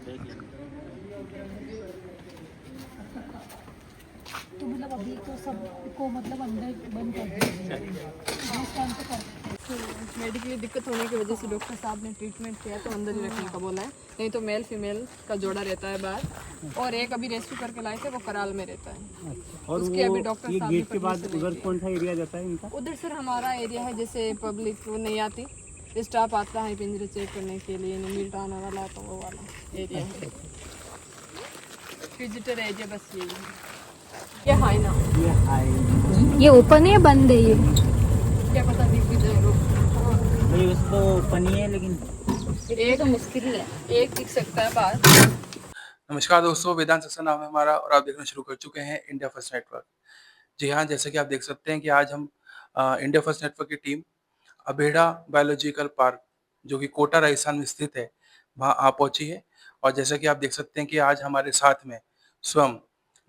देखिए। तो मतलब अभी तो सबको मतलब अंदर बंद कर दिया चलिए। जिस टाइम पे करते थे। मेडिकली दिक्कत होने की वजह से डॉक्टर साहब ने ट्रीटमेंट किया तो अंदर ही रखने का बोला है, नहीं तो मेल फीमेल का जोड़ा रहता है बाहर। और एक अभी रेस्क्यू करके लाए थे, वो कराल में रहता है। और उसकी वो अभी डॉक्टर ये साहब ने गेट के बाद परमिशन नहीं उधर दी कौन है। सा एरिया जाता है इनका? उधर सर हमारा एरिया है, जैसे पब्लिक वो नहीं आती, स्टाफ आता है पिंजरे चेक करने के लिए, मीट आने वाला तो वो वाला एरिया है। विजिटर एरिया बस यही है। ये हाई ना, ये हाई ये ओपन है या बंद है ये? क्या पता दिख भी जाए लोग। भाई, वैसे तो पनी है लेकिन एक तो मुश्किल है, एक दिख सकता है बाहर। नमस्कार दोस्तों, वेदांत सक्सेना नाम है हमारा और आप देखना शुरू कर चुके हैं इंडिया फर्स्ट नेटवर्क। जी हाँ, जैसे कि आप देख सकते हैं कि आज हम इंडिया फर्स्ट नेटवर्क की टीम अबेड़ा बायोलॉजिकल पार्क, जो कि कोटा राजस्थान में स्थित है, वहाँ आ पहुंची है। और जैसा कि आप देख सकते हैं कि आज हमारे साथ में स्वयं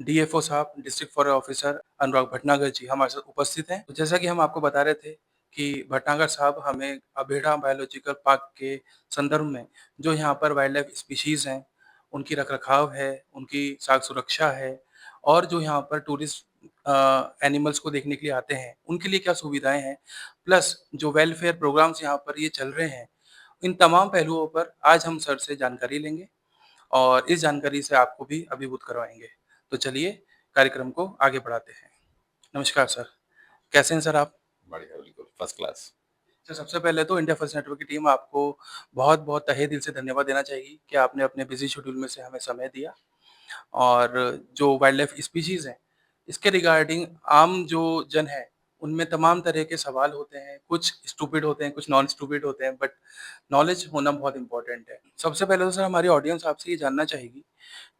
डीएफओ साहब, डिस्ट्रिक्ट फॉरेस्ट ऑफिसर अनुराग भटनागर जी हमारे साथ उपस्थित हैं। तो जैसा कि हम आपको बता रहे थे कि भटनागर साहब हमें अबेड़ा बायोलॉजिकल पार्क के संदर्भ में जो यहाँ पर वाइल्ड लाइफ स्पीशीज हैं, उनकी रख-रखाव है, उनकी साख सुरक्षा है और जो यहाँ पर टूरिस्ट एनिमल्स को देखने के लिए आते हैं, उनके लिए क्या सुविधाएँ हैं, प्लस जो वेलफेयर प्रोग्राम्स यहाँ पर ये चल रहे हैं, इन तमाम पहलुओं पर आज हम सर से जानकारी लेंगे और इस जानकारी से आपको भी अभिभूत करवाएँगे। तो चलिए कार्यक्रम को आगे बढ़ाते हैं। नमस्कार सर, कैसे हैं सर आप? बढ़िया, बिल्कुल फर्स्ट क्लास। सर सबसे पहले तो इंडिया फर्स्ट नेटवर्क की टीम आपको बहुत-बहुत तहे दिल से धन्यवाद देना चाहेगी कि आपने अपने बिज़ी शेड्यूल में से हमें समय दिया। और जो वाइल्ड लाइफ स्पीशीज़ हैं, इसके रिगार्डिंग आम जो जन है, उनमें तमाम तरह के सवाल होते हैं, कुछ स्टूपिड होते हैं, कुछ नॉन स्टूपिड होते हैं, बट नॉलेज होना बहुत इम्पोर्टेंट है। सबसे पहले तो सर हमारी ऑडियंस आपसे ये जानना चाहेगी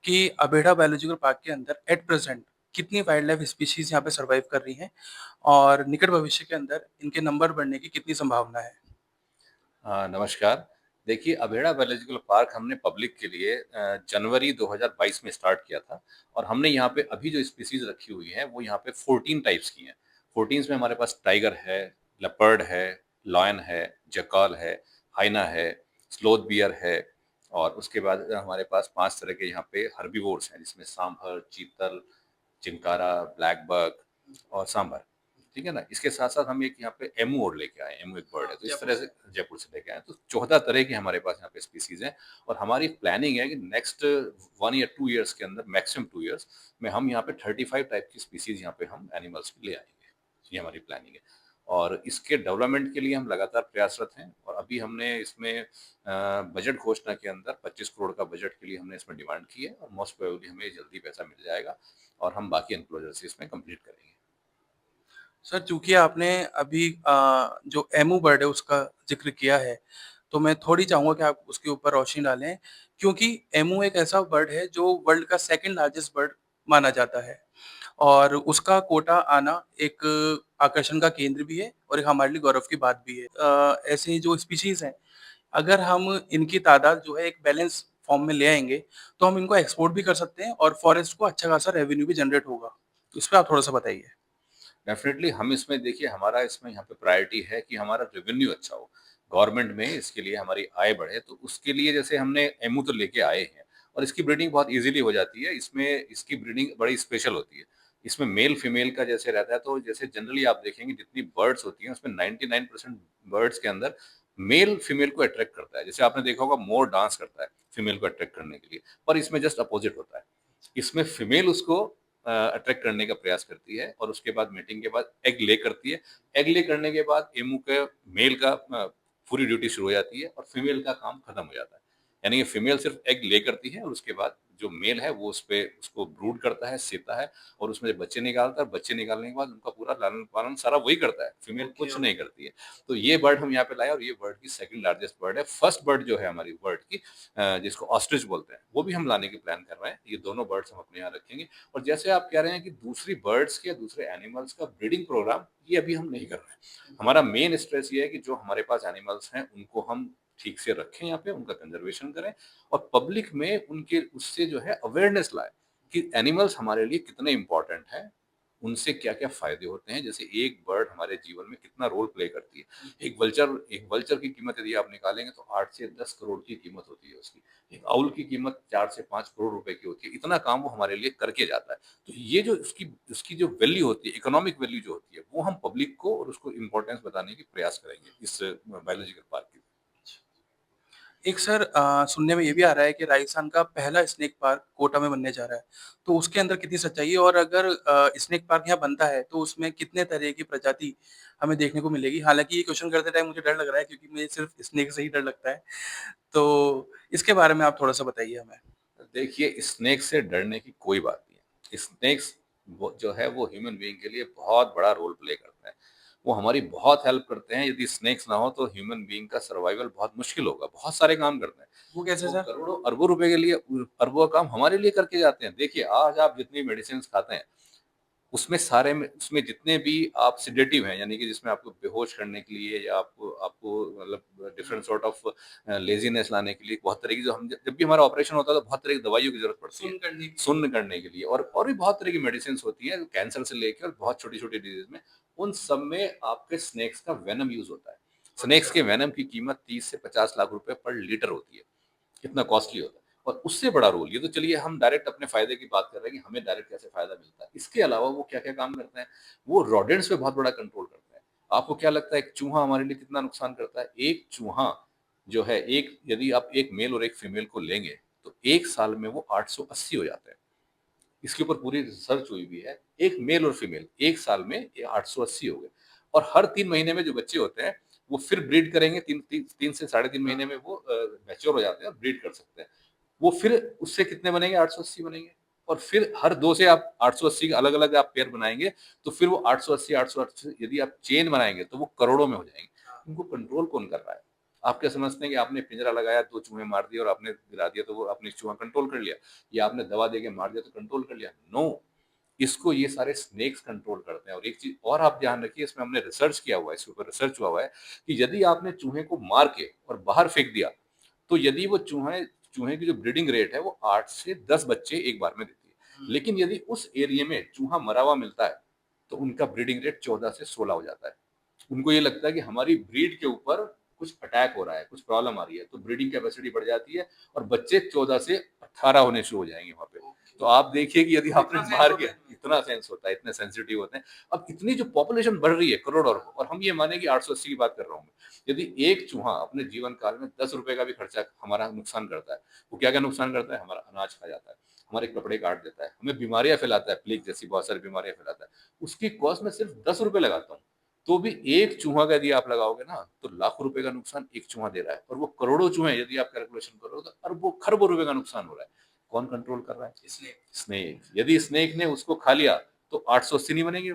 कि अबेड़ा बायोलॉजिकल पार्क के अंदर एट प्रेज़ेंट कितनी वाइल्ड लाइफ स्पीशीज़ यहाँ पे सर्वाइव कर रही हैं और निकट भविष्य के अंदर इनके नंबर बढ़ने की कितनी संभावना है? नमस्कार। देखिए, अभेड़ा बायोलॉजिकल पार्क हमने पब्लिक के लिए जनवरी 2022 में स्टार्ट किया था और हमने यहाँ पे अभी जो स्पीशीज़ रखी हुई हैं, वो यहाँ पे 14 टाइप्स की हैं। 14 में हमारे पास टाइगर है, लेपर्ड है, लायन है, जैकल है, हाइना है, स्लोथ बियर है और उसके बाद हमारे पास 5 तरह के यहाँ पे हर्बीवोर्स हैं, जिसमें सांभर, चीतल, चिंकारा, ब्लैक बक और सांभर। ठीक है ना? इसके साथ-साथ हम एक यहाँ पे एमू और लेके आए हैं, एमू एक बर्ड है, तो इस तरह से जयपुर से लेके आए हैं, तो 14 तरह की हमारे पास यहाँ पे स्पीशीज़ हैं और हमारी प्लानिंग है कि नेक्स्ट 1 या 2 इयर्स के अंदर, मैक्सिमम 2 इयर्स में हम यहाँ पे 35 टाइप की स्पीशीज़ यहाँ पे हम एनिमल्स ले आएँगे। ये हमारी प्लानिंग है और इसके डेवलपमेंट के लिए हम लगातार प्रयासरत हैं और अभी हमने इसमें बजट घोषणा के अंदर 25 करोड़ का बजट के लिए हमने इसमें डिमांड की है और मोस्ट प्रोबेबली हमें जल्दी पैसा मिल जाएगा और हम बाकी एन्क्लोजर्स इसमें कंप्लीट करेंगे। सर चूँकि आपने अभी जो एमू बर्ड है उसका ज़िक्र किया है, तो मैं थोड़ी चाहूँगा कि आप उसके ऊपर रोशनी डालें, क्योंकि एमू एक ऐसा बर्ड है जो वर्ल्ड का सेकंड लार्जेस्ट बर्ड माना जाता है और उसका कोटा आना एक आकर्षण का केंद्र भी है और एक हमारे लिए गौरव की बात भी है। ऐसे जो स्पीशीज़ हैं, अगर हम इनकी तादाद जो है एक बैलेंस फॉर्म में ले आएँगे, तो हम इनको एक्सपोर्ट भी कर सकते हैं और फॉरेस्ट को अच्छा खासा रेवेन्यू भी जनरेट होगा। तो इस पे आप थोड़ा-सा बताइए? डेफ़िनेटली हम इसमें देखिए हमारा इसमें यहाँ पे प्रायोरिटी है कि हमारा रेवेन्यू अच्छा हो। गवर्नमेंट में इसके लिए हमारी आय बढ़े, तो उसके लिए जैसे हमने एमू तो लेके आए हैं और इसकी ब्रीडिंग बहुत ईज़िली हो जाती है। इसमें इसकी ब्रीडिंग बड़ी स्पेशल होती है। इसमें मेल-फीमेल का जैसे रहता है, तो जैसे जनरली आप देखेंगे जितनी बर्ड्स होती हैं, उसमें 99% बर्ड्स के अंदर मेल फीमेल को अट्रैक्ट करता है। जैसे आपने देखा होगा मोर डांस करता है फीमेल को अट्रैक्ट करने के लिए, पर इसमें जस्ट अपोज़िट होता है। इसमें फीमेल उसको अट्रैक्ट करने का प्रयास करती है और उसके बाद मीटिंग के बाद एग ले करती है। एग ले करने के बाद एमू के मेल का पूरी ड्यूटी शुरू हो जाती है और फीमेल का काम खत्म हो जाता है। यानी कि फीमेल सिर्फ एग ले करती है और उसके बाद जो मेल है वो उसपे उसको ब्रूड करता है, सेता है और उसमें से बच्चे निकालता है। बच्चे निकालने के बाद उनका पूरा लालन-पालन सारा वही करता है, फीमेल ओके, कुछ ओके। नहीं करती है। तो ये बर्ड हम यहाँ पे लाए और ये बर्ड की सेकंड लार्जेस्ट बर्ड है। फर्स्ट बर्ड जो है हमारी बर्ड की जिसको ऑस्ट्रिच बोलते हैं, वो भी हम लाने की प्लान कर रहे हैं। ये दोनों बर्ड्स हम अपने यहाँ रखेंगे और जैसे आप कह रहे हैं कि दूसरी बर्ड्स के या दूसरे एनिमल्स का ब्रीडिंग प्रोग्राम, ये अभी हम नहीं कर रहे हैं। हमारा मेन स्ट्रेस ये है कि जो हमारे पास एनिमल्स हैं, उनको हम ठीक से रखें यहाँ पे, उनका कंज़र्वेशन करें और पब्लिक में उनके उससे जो है अवेयरनेस लाएँ कि एनिमल्स हमारे लिए कितने इम्पोर्टेंट हैं उनसे क्या-क्या फ़ायदे होते हैं, जैसे एक बर्ड हमारे जीवन में कितना रोल प्ले करती है। एक वल्चर की कीमत यदि आप निकालेंगे तो 8 से 10 करोड़ की कीमत होती है उसकी। एक आउल की कीमत 4 से 5 करोड़ रुपए की होती है। इतना काम वो हमारे लिए करके जाता है। तो ये जो उसकी उसकी जो वैल्यू होती है, इकोनॉमिक वैल्यू जो होती है, वो हम पब्लिक को और उसको इम्पोर्टेंस बताने की प्रयास करेंगे इस बायोलॉजिकल पार्क की। एक सर सुनने में ये भी आ रहा है कि राजस्थान का पहला स्नेक पार्क कोटा में बनने जा रहा है। तो उसके अंदर कितनी सच्चाई है और अगर स्नेक पार्क यहाँ बनता है तो उसमें कितने तरह की प्रजाति हमें देखने को मिलेगी? हालाँकि ये क्वेश्चन करते टाइम मुझे डर लग रहा है क्योंकि मुझे सिर्फ़ स्नेक से ही डर लगता है। तो इसके बारे में आप थोड़ा-सा बताइए हमें। देखिए, स्नेक से डरने की कोई बात नहीं है। स्नेक्स वो जो है वो ह्यूमन बीइंग के लिए बहुत बड़ा रोल प्ले करते हैं। वो हमारी बहुत हेल्प करते हैं, यदि स्नेक्स ना हो तो ह्यूमन बीइंग का सर्वाइवल बहुत मुश्किल होगा, बहुत सारे काम करते हैं। वो कैसे वो सर? करोड़ों अरबों रुपए के लिए अरबों काम हमारे लिए करके जाते हैं। देखिए, आज आप जितनी मेडिसिन्स खाते हैं, उसमें जितने भी आप सेडेटिव हैं, यानी कि जिसमें आपको बेहोश करने के लिए या आपको आपको मतलब डिफरेंट सॉर्ट ऑफ लेज़ीनेस लाने के लिए बहुत तरह की जो हम जब भी हमारा ऑपरेशन होता है तो बहुत तरह की दवाइयों की ज़रूरत पड़ती है। सुन्न करने के लिए और भी बहुत तरह की मेडिसिन्स होती हैं, कैंसर से लेके और बहुत छोटी-छोटी डिज़ीज़ में, उन सब में आपके स्नेक्स का वेनम यूज़ होता है। स्नेक्स के वेनम की कीमत 30 से 50 लाख रुपए पर लीटर होती है। कितना कॉस्टली होता है। और उससे बड़ा रोल, ये तो चलिए हम डायरेक्ट अपने फ़ायदे की बात कर रहे हैं कि हमें डायरेक्ट कैसे फ़ायदा मिलता है। इसके अलावा वो क्या-क्या काम करते हैं, वो रोडेंट्स पे बहुत बड़ा कंट्रोल करते हैं। आपको क्या लगता है एक चूहा हमारे लिए कितना नुकसान करता है? एक चूहा जो है एक यदि आप एक मेल और एक फीमेल को लेंगे, तो 1 साल में वो 880 हो जाते हैं। इसके ऊपर पूरी रिसर्च हुई भी है। एक मेल और फीमेल 1 साल में ये 880 हो गए और हर 3 महीने में जो बच्चे होते हैं, वो फिर ब्रीड करेंगे 3 से साढ़े 3 महीने में वो मैच्योर हो जाते हैं और ब्रीड कर सकते हैं। वो फिर उससे कितने बनेंगे 880 बनेंगे और फिर हर 2 से आप 880 के अलग-अलग आप पेयर बनाएँगे, तो फिर वो 880 यदि आप चेन बनाएँगे तो वो करोड़ों में हो जाएँगे। उनको कंट्रोल कौन कर रहा है? आप क्या समझते हैं कि आपने पिंजरा लगाया, 2 चूहे मार दिए और आपने गिरा दिया तो वो आपने चूहा कंट्रोल कर लिया या आपने दवा देके मार दिया तो कंट्रोल कर लिया? नो, इसको ये सारे स्नेक्स कंट्रोल करते हैं और एक चीज़ और आप ध्यान रखिए इसमें हमने रिसर्च किया हुआ है, इसके ऊपर रिसर्च हुआ हुआ है कि यदि आपने चूहे को मार के और बाहर फेंक दिया, तो यदि वो चूहे की जो ब्रीडिंग रेट है वो 8 से 10 बच्चे एक बार में देती है। लेकिन यदि उस एरिया में चूहा मरा हुआ मिलता है, तो उनका ब्रीडिंग रेट 14 से 16 हो जाता है। उनको ये लगता है कि हमारी ब्रीड के ऊपर कुछ अटैक हो रहा है, कुछ प्रॉब्लम आ रही है, तो ब्रीडिंग कैपेसिटी बढ़ जाती है और बच्चे 14 से 18 होने शुरू हो जाएँगे वहाँ पे। तो आप देखिए कि यदि आपने बाहर किया इतना सेंस होता है, इतने सेंसिटिव होते हैं। अब इतनी जो पॉपुलेशन बढ़ रही है करोड़ों और हम ये माने कि 880 की बात कर रहा हूँ मैं। यदि एक चूहा अपने जीवन काल में ₹10 का भी खर्चा हमारा नुकसान करता है, वो क्या-क्या नुकसान करता है? हमारा अनाज खा जाता है, हमारे कपड़े काट देता है, हमें बीमारियाँ फैलाता है, प्लेग जैसी बहुत सारी बीमारियाँ फैलाता है। उसकी कॉस्ट मैं सिर्फ ₹10 लगाता हूँ, तो भी एक चूहा का यदि आप लगाओगे ना, तो लाखों रुपए का नुकसान एक चूहा दे रहा है और वो करोड़ों चूहे यदि आप कैलकुलेशन करो तो अरबों खरबों रुपए का नुकसान हो रहा है। कौन कंट्रोल कर रहा है? स्नेक। यदि स्नेक ने उसको खा लिया तो 880 नहीं बनेंगे।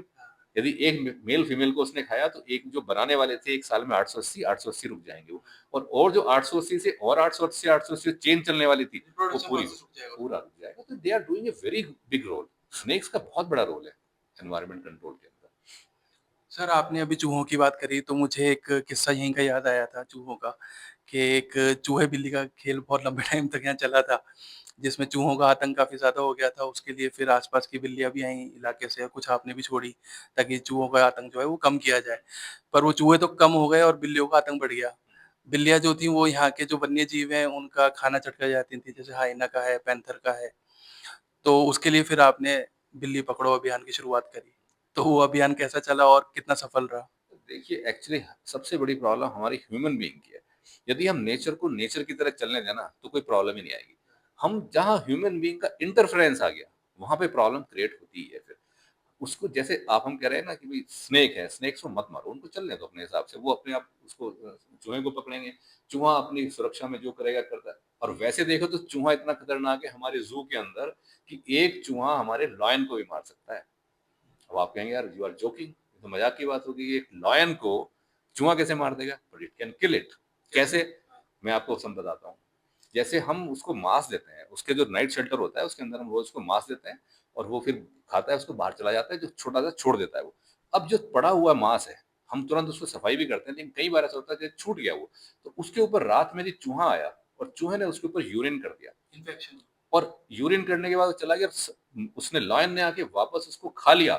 यदि एक मेल फीमेल को उसने खाया तो एक जो बनाने वाले थे 1 साल में 880 रुक जाएँगे वो। और जो 880 से और 880 चेन चलने वाली थी, वो पूरा रुक जाएगा। तो they are doing a very big role. Snakes का बहुत बड़ा रोल है एनवायरनमेंट कंट्रोल के अंदर। सर आपने अभी चूहों की बात करी तो मुझे एक किस्सा यहीं का याद आया था चूहों का, कि एक चूहे-बिल्ली का खेल बहुत लंबे टाइम तक यहाँ चला था, जिसमें चूहों का आतंक काफ़ी ज़्यादा हो गया था। उसके लिए फिर आस-पास की बिल्लियाँ भी यहीं इलाके से कुछ आपने भी छोड़ी, ताकि चूहों का आतंक जो है वो कम किया जाए। पर वो चूहे तो कम हो गए और बिल्लियों का आतंक बढ़ गया। बिल्लियाँ जो थीं वो यहाँ के जो वन्य जीव हैं उनका खाना चटका जाती थीं, जैसे हाइना का है, पैंथर का है। तो उसके लिए फिर आपने बिल्ली पकड़ो अभियान की शुरुआत करी। तो वो अभियान कैसा चला और कितना सफल रहा? देखिए एक्चुअली सबसे बड़ी प्रॉब्लम हमारी ह्यूमन बीइंग की है। यदि हम नेचर को नेचर की तरह चलने दें ना, तो कोई प्रॉब्लम ही नहीं आएगी। हम जहाँ ह्यूमन बीइंग का इंटरफेरेंस आ गया, वहाँ पे प्रॉब्लम क्रिएट होती ही है फिर। उसको जैसे आप हम कह रहे हैं ना कि भई स्नेक है, स्नेक्स को मत मारो, उनको चलने दो अपने हिसाब से। वो अपने आप उसको चूहे को पकड़ेंगे, चूहा अपनी सुरक्षा में जो करेगा करता है। और वैसे देखो तो चूहा इतना खतरनाक है हमारे ज़ू के अंदर कि एक चूहा हमारे लायन को भी मार सकता है। अब आप कहेंगे यार यू आर जोकिंग, ये तो मजाक की बात होगी, एक लॉयन को चूहा कैसे मार देगा, but it can kill it. कैसे? मैं आपको बताता हूँ। जैसे हम उसको मांस देते हैं, उसके जो नाइट शेल्टर होता है उसके अंदर हम रोज उसको मांस देते हैं और वो फिर खाता है, उसको बाहर चला जाता है, जो छोटा सा छोड़ देता है वो। अब जो पड़ा हुआ मांस है, हम तुरंत उसको सफाई भी करते हैं, लेकिन कई बार ऐसा होता है कि छूट गया वो, तो उसके ऊपर रात में यदि चूहा आया और चूहे ने उसके ऊपर यूरिन कर दिया, इन्फेक्शन, और यूरिन करने के बाद वो चला गया, उसने लॉयन ने आके वापस उसको खा लिया,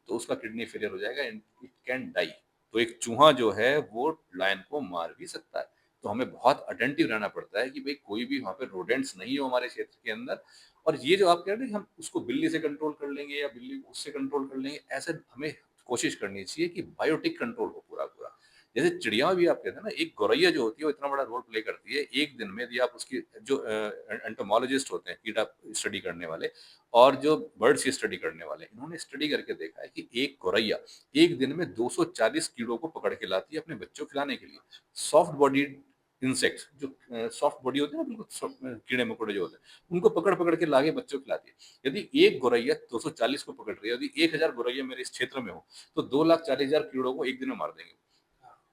तो उसका किडनी फेलियर हो जाएगा एंड इट कैन डाई। तो एक चूहा जो है वो लायन को मार भी सकता है। तो हमें बहुत अटेंटिव रहना पड़ता है कि भाई कोई भी वहाँ पे रोडेंट्स नहीं हो हमारे क्षेत्र के अंदर। और ये जो आप कह रहे हैं कि हम उसको बिल्ली से कंट्रोल कर लेंगे या बिल्ली उससे कंट्रोल कर लेंगे, ऐसे हमें कोशिश करनी चाहिए कि बायोटिक कंट्रोल हो पूरा पूरा। जैसे चिड़िया भी आप कहते हैं ना, एक गौरैया जो होती है वो इतना बड़ा रोल प्ले करती है। एक दिन में यदि आप उसकी जो एंटोमोलॉजिस्ट होते हैं, कीड़ा स्टडी करने वाले और जो बर्ड्स की स्टडी करने वाले, इन्होंने स्टडी करके देखा है कि एक गौरैया एक दिन में 240 कीड़ों को पकड़ के लाती है अपने बच्चों को खिलाने के लिए। सॉफ्ट बॉडीड इंसेक्ट्स जो सॉफ्ट बॉडी होती है ना, बिल्कुल कीड़े मकोड़े जो होते हैं, उनको पकड़ पकड़ के लाके बच्चों को खिलाती है। यदि एक गौरैया 240 को पकड़ रही है, यदि 1000 गौरैया मेरे इस क्षेत्र में हो तो 2,40,000 कीड़ों को एक दिन में मार देंगे।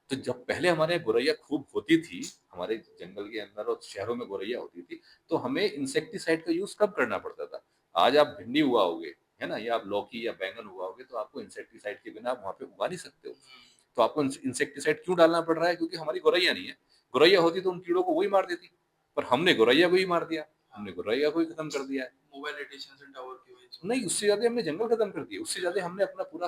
तो जब पहले हमारे यहाँ गौरैया खूब होती थी, हमारे जंगल के अंदर और शहरों में गौरैया होती थी, तो हमें इंसेक्टिसाइड का यूज कब करना पड़ता था। आज आप भिंडी उगाओगे, है ना, या आप लौकी या बैंगन उगाओगे, तो आपको इंसेक्टिसाइड के बिना आप वहां पे उगा नहीं सकते हो। तो आपको इंसेक्टिसाइड क्यों डालना पड़ रहा है? क्योंकि हमारी गौरैया नहीं है। गौरैया होती तो उन कीड़ों को वही मार देती, पर हमने गौरैया को ही मार दिया, हमने गौरैया को ही खत्म कर दिया है। मोबाइल रेडिएशन से टावर की वजह से। नहीं, उससे ज्यादा हमने जंगल खत्म कर दिए, उससे ज्यादा हमने अपना पूरा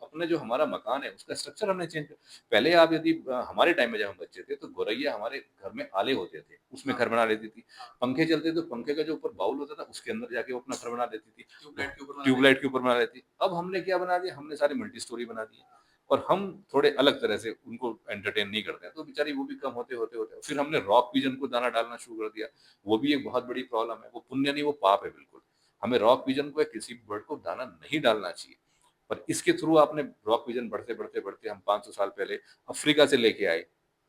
अपना जो हमारा मकान है उसका स्ट्रक्चर हमने चेंज कर। पहले आप यदि हमारे टाइम में जब हम बच्चे थे तो गौरैया हमारे घर में आले होते थे, उसमें घर बना लेती थी। पंखे चलते तो पंखे का जो ऊपर बाउल होता था उसके अंदर जाके वो अपना घर बना लेती थी, ट्यूबलाइट के ऊपर बना लेती थी। अब हमने क्या बना दिया, हमने सारे मल्टी स्टोरी बना दिए और हम थोड़े अलग तरह से उनको एंटरटेन नहीं करते हैं, तो बेचारी वो भी कम होते होते होते फिर हमने रॉक पिजन को दाना डालना शुरू कर दिया। वो भी एक बहुत बड़ी प्रॉब्लम है, वो पुण्य नहीं वो पाप है बिल्कुल। हमें रॉक पिजन को या किसी बर्ड को दाना नहीं डालना चाहिए। पर इसके थ्रू आपने रॉक पिजन बढ़ते बढ़ते बढ़ते हम 500 साल पहले अफ्रीका से लेके आए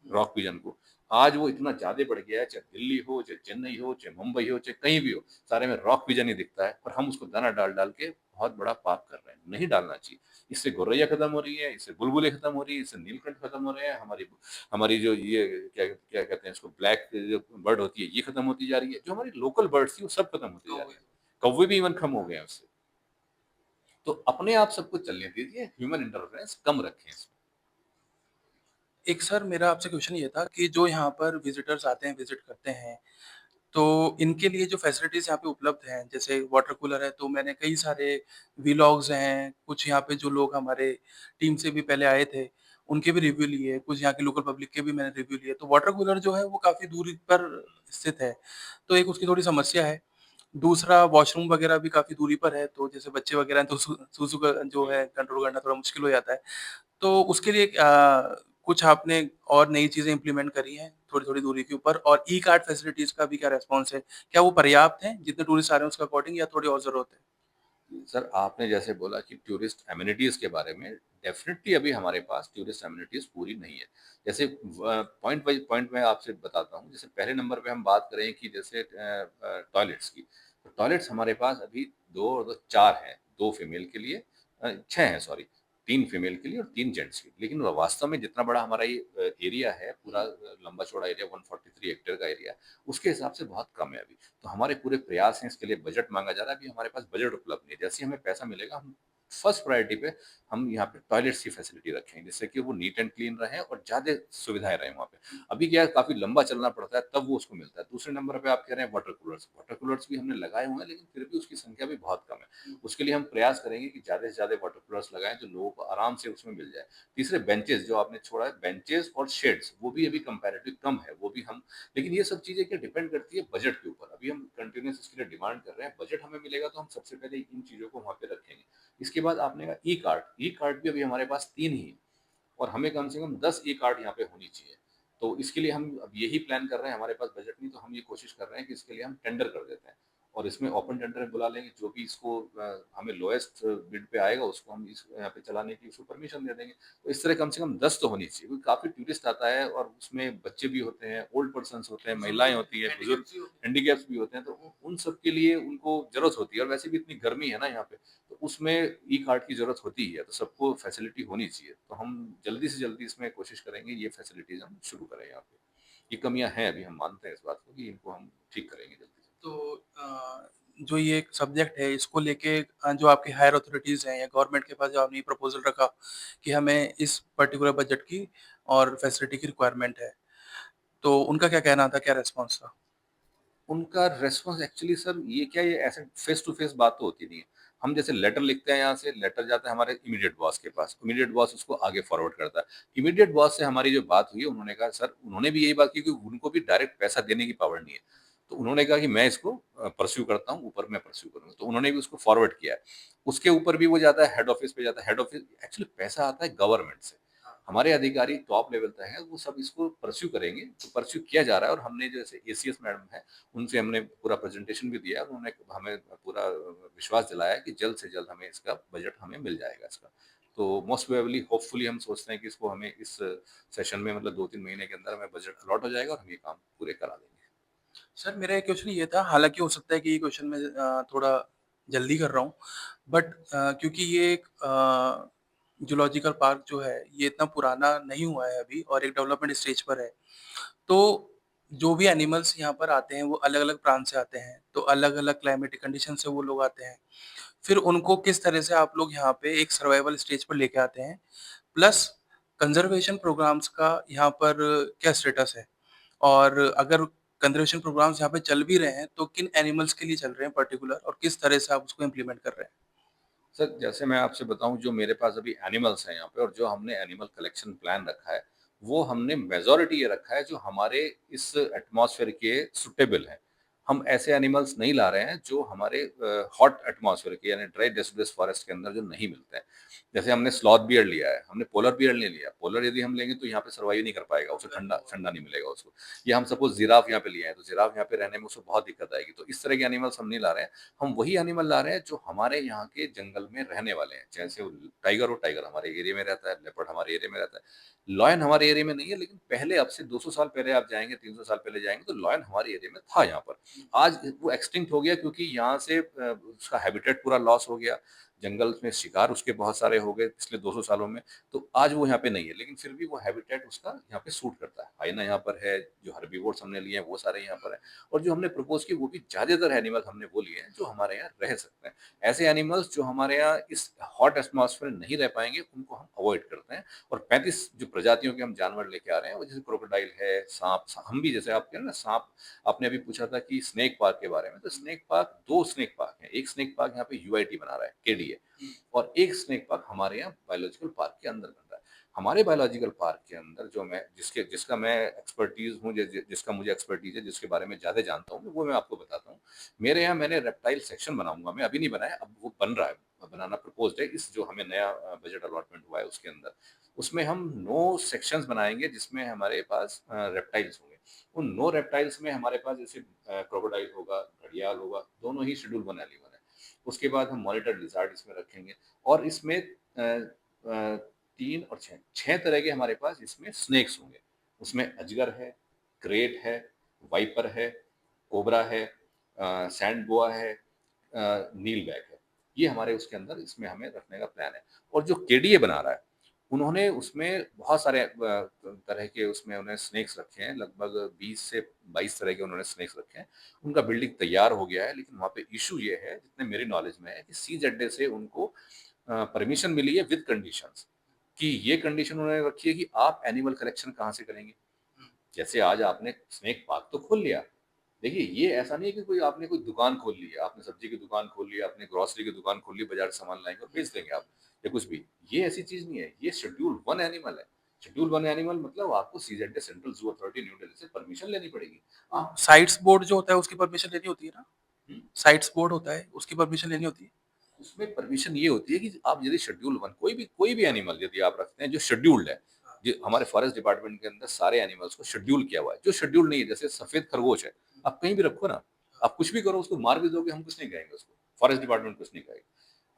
रॉक पिजन को। आज वो इतना ज्यादा बढ़ गया है, चाहे दिल्ली हो, चाहे चेन्नई हो, चाहे मुंबई हो, चाहे कहीं भी हो, सारे में रॉक पिजन ही दिखता है। और हम उसको दाना डाल डाल के बहुत बड़ा पाप कर रहे हैं, नहीं डालना चाहिए। इससे गौरैया खत्म हो रही है, इससे बुलबुलें खत्म हो रही है, इससे नीलकंठ खत्म हो रहे हैं, हमारी हमारी जो ये क्या क्या कहते हैं इसको, ब्लैक जो बर्ड होती है ये खत्म होती जा रही है। जो हमारी लोकल बर्ड्स थी वो सब खत्म होती जा रही है, कौवे भी इवन कम हो गए हैं उससे। तो अपने आप सब कुछ चलने दीजिए, ह्यूमन इंटरफेरेंस कम रखें इसमें। एक सर मेरा आपसे क्वेश्चन ये था कि जो यहाँ पर विजिटर्स आते हैं, विजिट करते हैं, तो इनके लिए जो फैसिलिटीज़ यहाँ पे उपलब्ध हैं, जैसे वाटर कूलर है, तो मैंने कई सारे व्लॉग्स हैं, कुछ यहाँ पे जो लोग हमारे टीम से भी पहले आए थे, उनके भी रिव्यू लिए, कुछ यहाँ के लोकल पब्लिक के भी मैंने रिव्यू लिए। तो वाटर कूलर जो है वो काफ़ी दूरी पर स्थित है, तो एक उसकी थोड़ी समस्या है। दूसरा वॉशरूम वगैरह भी काफ़ी दूरी पर है, तो जैसे बच्चे वगैरह हैं तो सूसू का जो है कंट्रोल करना थोड़ा मुश्किल हो जाता है। तो उसके लिए कुछ आपने और नई चीज़ें इम्प्लीमेंट करी हैं थोड़ी-थोड़ी दूरी के ऊपर, और ई कार्ट फैसिलिटीज़ का भी क्या रिस्पॉन्स है? क्या वो पर्याप्त हैं जितने टूरिस्ट आ रहे हैं उसके अकॉर्डिंग, या थोड़ी और ज़रूरत है? सर आपने जैसे बोला कि टूरिस्ट एमिनिटीज के बारे में, डेफिनेटली अभी हमारे पास टूरिस्ट एमिनिटीज पूरी नहीं है। जैसे पॉइंट बाई पॉइंट मैं आपसे बताता हूँ। जैसे पहले नंबर पे हम बात करें कि जैसे टॉयलेट्स की, तो टॉयलेट्स हमारे पास अभी दो और दो चार हैं, दो फीमेल के लिए, छह हैं सॉरी, तीन फीमेल के लिए और तीन जेंट्स के लिए। लेकिन वास्तव में जितना बड़ा हमारा ये एरिया है, पूरा लंबा चौड़ा एरिया 143 हेक्टेयर का एरिया, उसके हिसाब से बहुत कम है अभी। तो हमारे पूरे प्रयास हैं, इसके लिए बजट मांगा जा रहा है, अभी हमारे पास बजट उपलब्ध नहीं है। जैसे ही हमें पैसा मिलेगा हम फर्स्ट प्रायोरिटी पे हम यहाँ पे टॉयलेट्स की फैसिलिटी रखेंगे, जिससे कि वो नीट एंड क्लीन रहे और ज्यादा सुविधाएं रहे वहाँ पे। अभी क्या है, काफी लंबा चलना पड़ता है तब वो उसको मिलता है। दूसरे नंबर पे आप कह रहे हैं वाटर कूलर्स, वाटर कूलर्स भी हमने लगाए हुए हैं, लेकिन फिर भी उसकी संख्या भी बहुत कम है। उसके लिए हम प्रयास करेंगे कि ज्यादा से ज्यादा वाटर कूलर्स लगाएं जो लोगों को आराम से उसमें मिल जाए। तीसरे बेंचेस जो आपने छोड़ा है, बेंचेस और शेड्स, वो भी अभी कंपैरेटिव कम है, वो भी हम, लेकिन ये सब चीजें क्या डिपेंड करती है बजट के ऊपर। अभी हम कंटिन्यूस इसके लिए डिमांड कर रहे हैं, बजट हमें मिलेगा तो हम सबसे पहले इन चीजों को वहां पे रखेंगे। इसके बाद आपने कहा ई कार्ड, ई कार्ड भी अभी हमारे पास 3 ही है और हमें कम से कम 10 ई कार्ड यहाँ पे होनी चाहिए। तो इसके लिए हम अब यही प्लान कर रहे हैं, हमारे पास बजट नहीं, तो हम ये कोशिश कर रहे हैं कि इसके लिए हम टेंडर कर देते हैं और इसमें ओपन टेंडर बुला लेंगे। जो भी इसको हमें लोएस्ट बिड पे आएगा उसको हम इस यहाँ पे चलाने की उसको परमिशन दे देंगे। तो इस तरह कम से कम 10 तो होनी चाहिए, क्योंकि काफी टूरिस्ट आता है और उसमें बच्चे भी होते हैं, ओल्ड पर्सन होते हैं, महिलाएं होती है, बुजुर्ग, हैंडीकैप्स भी होते हैं, तो उन सब के लिए उनको जरूरत होती है। और वैसे भी इतनी गर्मी है ना यहाँ पे, तो उसमें ई कार्ड की जरूरत होती है, तो सबको फैसिलिटी होनी चाहिए। तो हम जल्दी से जल्दी इसमें कोशिश करेंगे ये फैसिलिटीज हम शुरू करें यहाँ पे। ये कमियां हैं अभी, हम मानते हैं इस बात को कि इनको हम ठीक करेंगे जल्दी से। तो जो ये एक सब्जेक्ट है इसको लेके जो आपके हायर अथॉरिटीज़ हैं या गवर्नमेंट के पास जो आपने ये प्रपोज़ल रखा कि हमें इस पर्टिकुलर बजट की और फैसिलिटी की रिक्वायरमेंट है, तो उनका क्या कहना था, क्या रिस्पॉन्स था? उनका रेस्पॉन्स एक्चुअली सर ये क्या, ये ऐसे फेस टू फेस बात तो होती नहीं है। हम जैसे लेटर लिखते हैं, यहाँ से लेटर जाता है हमारे इमीडिएट बॉस के पास, इमीडिएट बॉस उसको आगे फॉरवर्ड करता है। इमीडिएट बॉस से हमारी जो बात हुई, उन्होंने कहा सर, उन्होंने भी यही बात की कि उनको भी डायरेक्ट पैसा देने की पावर नहीं है। तो उन्होंने कहा कि मैं इसको परस्यू करता हूँ, ऊपर मैं परस्यू करूँगा। तो उन्होंने भी उसको फॉरवर्ड किया है। उसके ऊपर भी वो जाता है, हेड ऑफिस पे जाता है। हेड ऑफिस एक्चुअली पैसा आता है गवर्नमेंट से। हमारे अधिकारी टॉप लेवल तक हैं, वो सब इसको परस्यू करेंगे। तो परस्यू किया जा रहा है, और हमने जैसे एसीएस मैडम है, उनसे हमने पूरा प्रेजेंटेशन भी दिया है। उन्होंने हमें पूरा विश्वास दिलाया कि जल्द से जल्द हमें इसका बजट हमें मिल जाएगा इसका। तो मोस्ट प्रोबेबली होपफुली हम सोचते हैं कि इसको हमें इस सेशन में मतलब 2-3 महीने के अंदर हमें बजट अलॉट हो जाएगा और हम ये काम पूरे करा देंगे। सर मेरा एक क्वेश्चन ये था, हालाँकि हो सकता है कि ये क्वेश्चन मैं थोड़ा जल्दी कर रहा हूँ, बट क्योंकि ये एक ज़ूलॉजिकल पार्क जो है, ये इतना पुराना नहीं हुआ है अभी और एक डेवलपमेंट स्टेज पर है। तो जो भी एनिमल्स यहाँ पर आते हैं, वो अलग-अलग प्रांत से आते हैं, तो अलग-अलग क्लाइमेटिक कंडीशन से वो लोग आते हैं। फिर उनको किस तरह से आप लोग यहाँ पे एक सर्वाइवल स्टेज पर लेके आते हैं? प्लस कंज़र्वेशन प्रोग्राम्स का यहाँ पर क्या स्टेटस है? और अगर कंज़र्वेशन प्रोग्राम्स यहाँ पे चल भी रहे हैं, तो किन एनिमल्स के लिए चल रहे हैं पर्टिकुलर और किस तरह से आप उसको इम्प्लीमेंट कर रहे हैं? सर, जैसे मैं आपसे बताऊँ, जो मेरे पास अभी एनिमल्स हैं यहाँ पे, और जो हमने एनिमल कलेक्शन प्लान रखा है, वो हमने मेजॉरिटी ये रखा है जो हमारे इस एटमॉस्फेयर के सूटेबल हैं। हम ऐसे एनिमल्स नहीं ला रहे हैं जो हमारे हॉट एटमॉस्फेयर के, यानी ड्राई डेसिडुअस फॉरेस्ट के अंदर जो नहीं मिलते हैं। जैसे हमने स्लॉथ बियर लिया है, हमने पोलर बियर नहीं लिया। पोलर यदि हम लेंगे तो यहाँ पे सर्वाइव नहीं कर पाएगा, उसे ठंडा ठंडा नहीं मिलेगा उसको। या हम सपोज़ जिराफ यहाँ पे लिए हैं, तो जिराफ यहाँ पे रहने में उसे बहुत दिक्कत आएगी। तो इस तरह के एनिमल्स हम नहीं ला रहे हैं। हम वही एनिमल ला रहे हैं जो हमारे यहाँ के जंगल में रहने वाले हैं। जैसे वो टाइगर हो, टाइगर हमारे एरिया में रहता है, लेपर्ड हमारे एरिया में रहता है। लॉयन हमारे एरिया में नहीं है, लेकिन पहले, अब से 200 साल पहले आप जाएँगे, 300 साल पहले जाएँगे, तो लॉयन हमारे एरिया में था यहाँ पर। आज वो एक्सटिंक्ट हो गया, क्योंकि यहाँ से उसका हैबिटेट पूरा लॉस हो गया। जंगल में शिकार उसके बहुत सारे हो गए पिछले 200 सालों में, तो आज वो यहाँ पे नहीं है। लेकिन फिर भी वो हैबिटेट उसका यहाँ पे सूट करता है। हाइना यहाँ पर है, जो हर्बीवोर्स हमने लिए हैं वो सारे यहाँ पर हैं, और जो हमने प्रपोज़ किए वो भी ज़्यादातर एनिमल हमने वो लिए हैं जो हमारे यहाँ रह सकते हैं। ऐसे एनिमल्स जो हमारे यहाँ इस हॉट एटमॉस्फेयर में नहीं रह पाएँगे, उनको हम अवॉइड करते हैं। और 35 जो प्रजातियों के हम जानवर लेके आ रहे हैं, वो जैसे क्रोकोडाइल है, साँप, हम भी जैसे आप कह रहे हैं ना साँप, आपने अभी पूछा था कि स्नेक पार्क के बारे में, तो स्नेक पार्क, 2 स्नेक पार्क हैं। एक स्नेक पार्क यहाँ पे यूआईटी बना रहा है, केडीए, और एक स्नेक पार्क हमारे यहाँ बायोलॉजिकल पार्क के अंदर बन रहा है। हमारे बायोलॉजिकल पार्क के अंदर जो मैं जिसका मैं एक्सपर्टीज़ हूँ, जिसका मुझे एक्सपर्टीज़ है, जिसके बारे में ज़्यादा जानता हूँ, वो मैं आपको बताता हूँ। मेरे यहाँ मैंने रेप्टाइल सेक्शन बनाऊँगा मैं, अभी नहीं बनाया, अब वो बन रहा है, बनाना प्रपोज़्ड है, इस जो हमें नया बजट अलॉटमेंट हुआ है उसके अंदर। उसमें हम 9 सेक्शंस बनाएँगे, जिसमें हमारे पास रेप्टाइल्स होंगे। उन 9 रेप्टाइल्स में हमारे पास जैसे क्रोकोडाइल होगा, घड़ियाल होगा, दोनों ही शेड्यूल वन एनिमल है। उसके बाद हम मॉनिटर लिज़ार्ड इसमें रखेंगे, और इसमें 3 और 6 तरह के हमारे पास इसमें स्नेक्स होंगे। उसमें अजगर है, क्रेट है, वाइपर है, कोबरा है, सैंड बोआ है, नीलबैक है। ये हमारे उसके अंदर इसमें हमें रखने का प्लान है। और जो केडीए बना रहा है, उन्होंने उसमें बहुत सारे तरह के उसमें उन्होंने स्नेक्स रखे हैं, लगभग 20 से 22 तरह के उन्होंने स्नेक्स रखे हैं। उनका बिल्डिंग तैयार हो गया है, लेकिन वहाँ पे इश्यू ये है, जितने मेरी नॉलेज में है, कि सीज़ेडए से उनको परमिशन मिली है विद कंडीशंस, कि ये कंडीशन उन्होंने रखी है कि आप एनिमल कलेक्शन कहाँ से करेंगे? जैसे आज आपने स्नेक पार्क तो खोल लिया, देखिए ये ऐसा नहीं है कि कोई आपने कोई दुकान खोल ली है, आपने सब्जी की दुकान खोल ली है, आपने ग्रोसरी की दुकान खोल ली, बाजार से सामान लाएंगे और बेच देंगे आप, या कुछ भी। ये ऐसी चीज नहीं है, ये शेड्यूल वन एनिमल है। शेड्यूल वन एनिमल मतलब आपको CZ central zoo authority new Delhi से परमिशन लेनी पड़ेगी। आप साइट्स बोर्ड जो होता है उसकी परमिशन लेनी होती है ना? हम्म, साइट्स बोर्ड होता है, उसकी परमिशन लेनी होती है? उसमें परमिशन ये होती है कि आप यदि शेड्यूल वन कोई भी एनिमल यदि आप रखते हैं जो शेड्यूल्ड है, जो हमारे फॉरेस्ट डिपार्टमेंट के अंदर सारे एनिमल्स को शेड्यूल किया हुआ है। जो शेड्यूल नहीं है, जैसे सफेद खरगोश है, आप कहीं भी रखो ना, आप कुछ भी करो, उसको मार भी दोगे, हम कुछ नहीं कहेंगे, उसको फॉरेस्ट डिपार्टमेंट कुछ नहीं कहेगा,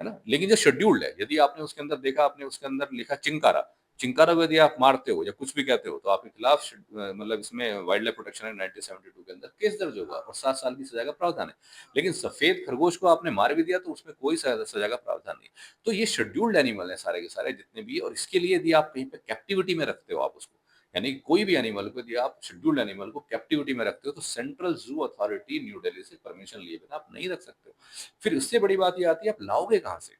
है ना। लेकिन जो शेड्यूल्ड है, यदि आपने उसके अंदर देखा, आपने उसके अंदर लिखा चिंकारा, चिंकारा को यदि आप मारते हो या कुछ भी कहते हो, तो आपके खिलाफ मतलब इसमें वाइल्ड लाइफ प्रोटेक्शन एक्ट 1972 के अंदर केस दर्ज होगा और 7 साल की सजा का प्रावधान है। लेकिन सफेद खरगोश को आपने मार भी दिया तो उसमें कोई सजा का प्रावधान नहीं। तो ये शेड्यूल्ड एनिमल है सारे के सारे जितने भी, और इसके लिए यदि आप कहीं पे कैप्टिविटी में रखते हो आप उसको, यानी कोई भी एनिमल को यदि आप शेड्यूल्ड एनिमल को कैप्टिविटी में रखते हो, तो central zoo authority new Delhi से परमिशन लिए बिना आप नहीं रख सकते हो। फिर उससे बड़ी बात ये आती है, आप लाओगे कहाँ से?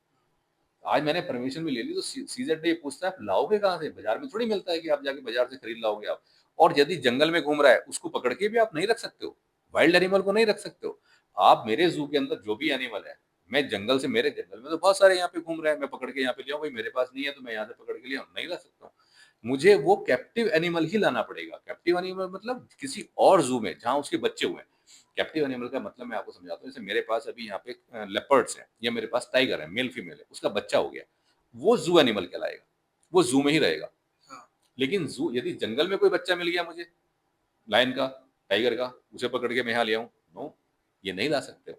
आज मैंने परमिशन भी ले ली, तो सीजेड ये पूछता है आप लाओगे कहाँ से? बाजार में थोड़ी मिलता है कि आप जाके बाजार से खरीद लाओगे आप। और यदि जंगल में घूम रहा है, उसको पकड़ के भी आप नहीं रख सकते हो, वाइल्ड एनिमल को नहीं रख सकते हो। आप मेरे जू के अंदर जो भी एनिमल है, मैं जंगल से, मेरे जंगल में तो बहुत सारे यहाँ पे घूम रहे हैं, मैं पकड़ के यहाँ पे ले आऊं, भाई मेरे पास नहीं है तो मैं यहाँ से पकड़ के ले आऊं, नहीं ला सकता हूँ। मुझे वो कैप्टिव एनिमल ही लाना पड़ेगा। कैप्टिव एनिमल मतलब किसी और जू में जहाँ उसके बच्चे हुए हैं। कैप्टिव एनिमल का मतलब मैं आपको समझाता हूँ। जैसे मेरे पास अभी यहाँ पे लेपर्ड्स हैं या मेरे पास टाइगर है, मेल फीमेल है, उसका बच्चा हो गया, वो जू एनिमल कहलाएगा, वो जू में ही रहेगा। लेकिन जू, यदि जंगल में कोई बच्चा मिल गया मुझे, लायन का, टाइगर का, उसे पकड़ के मैं यहाँ ले आऊं, नो, ये नहीं ला सकते।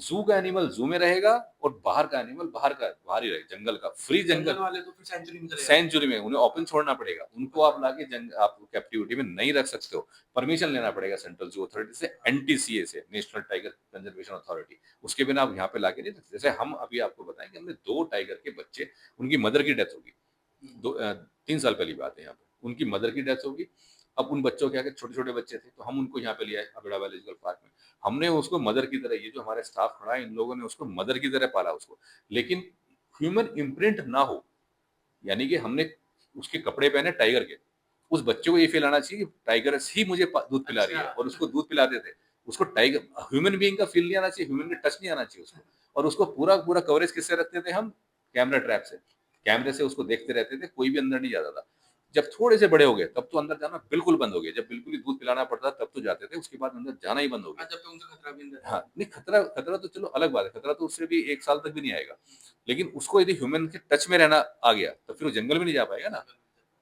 जू का एनिमल जू में रहेगा और बाहर का एनिमल बाहर ही रहेगा, जंगल का, फ्री जंगल वाले तो फिर सेंचुरी में सेंचुरी में, उन्हें ओपन छोड़ना पड़ेगा। उनको आप लाके आप कैप्टिविटी में नहीं रख सकते हो, परमिशन लेना पड़ेगा सेंट्रल जू अथॉरिटी से, एनटीसीए से, नेशनल टाइगर कंजर्वेशन अथॉरिटी। उसके बिना आप यहाँ पे लाके नहीं रखते। जैसे हम अभी आपको बताएं कि हमने 2 टाइगर के बच्चे, उनकी मदर की डेथ होगी, 3 साल पहली बात है, यहाँ पे उनकी मदर की डेथ होगी। अब उन बच्चों के आगे छोटे छोटे बच्चे थे, तो हम उनको यहाँ पे ले आए अबेड़ा बायोलॉजिकल पार्क में। हमने उसको मदर की तरह, ये जो हमारे स्टाफ खड़ा है, इन लोगों ने उसको मदर की तरह पाला उसको, लेकिन ह्यूमन इम्प्रिंट ना हो, यानी कि हमने उसके कपड़े पहने टाइगर के, उस बच्चे को ये फील आना चाहिए कि टाइगर ही मुझे दूध पिला रही है, और उसको दूध पिलाते थे। उसको टाइगर, ह्यूमन बीइंग का फील नहीं आना चाहिए, ह्यूमन का टच नहीं आना चाहिए उसको। और उसको पूरा पूरा कवरेज किससे रखते थे हम? कैमरा ट्रैप से, कैमरे से उसको देखते रहते थे, कोई भी अंदर नहीं जाता था। जब थोड़े से बड़े हो गए तब तो अंदर जाना बिल्कुल बंद हो गया। जब बिल्कुल ही दूध पिलाना पड़ता तब तो जाते थे, उसके बाद अंदर जाना ही बंद हो गया। जब तक उनका खतरा भी अंदर हाँ, नहीं, खतरा खतरा तो चलो अलग बात है, खतरा तो उससे भी 1 साल तक भी नहीं आएगा। लेकिन उसको यदि ह्यूमन के टच में रहना आ गया तो फिर वो जंगल में नहीं जा पाएगा ना।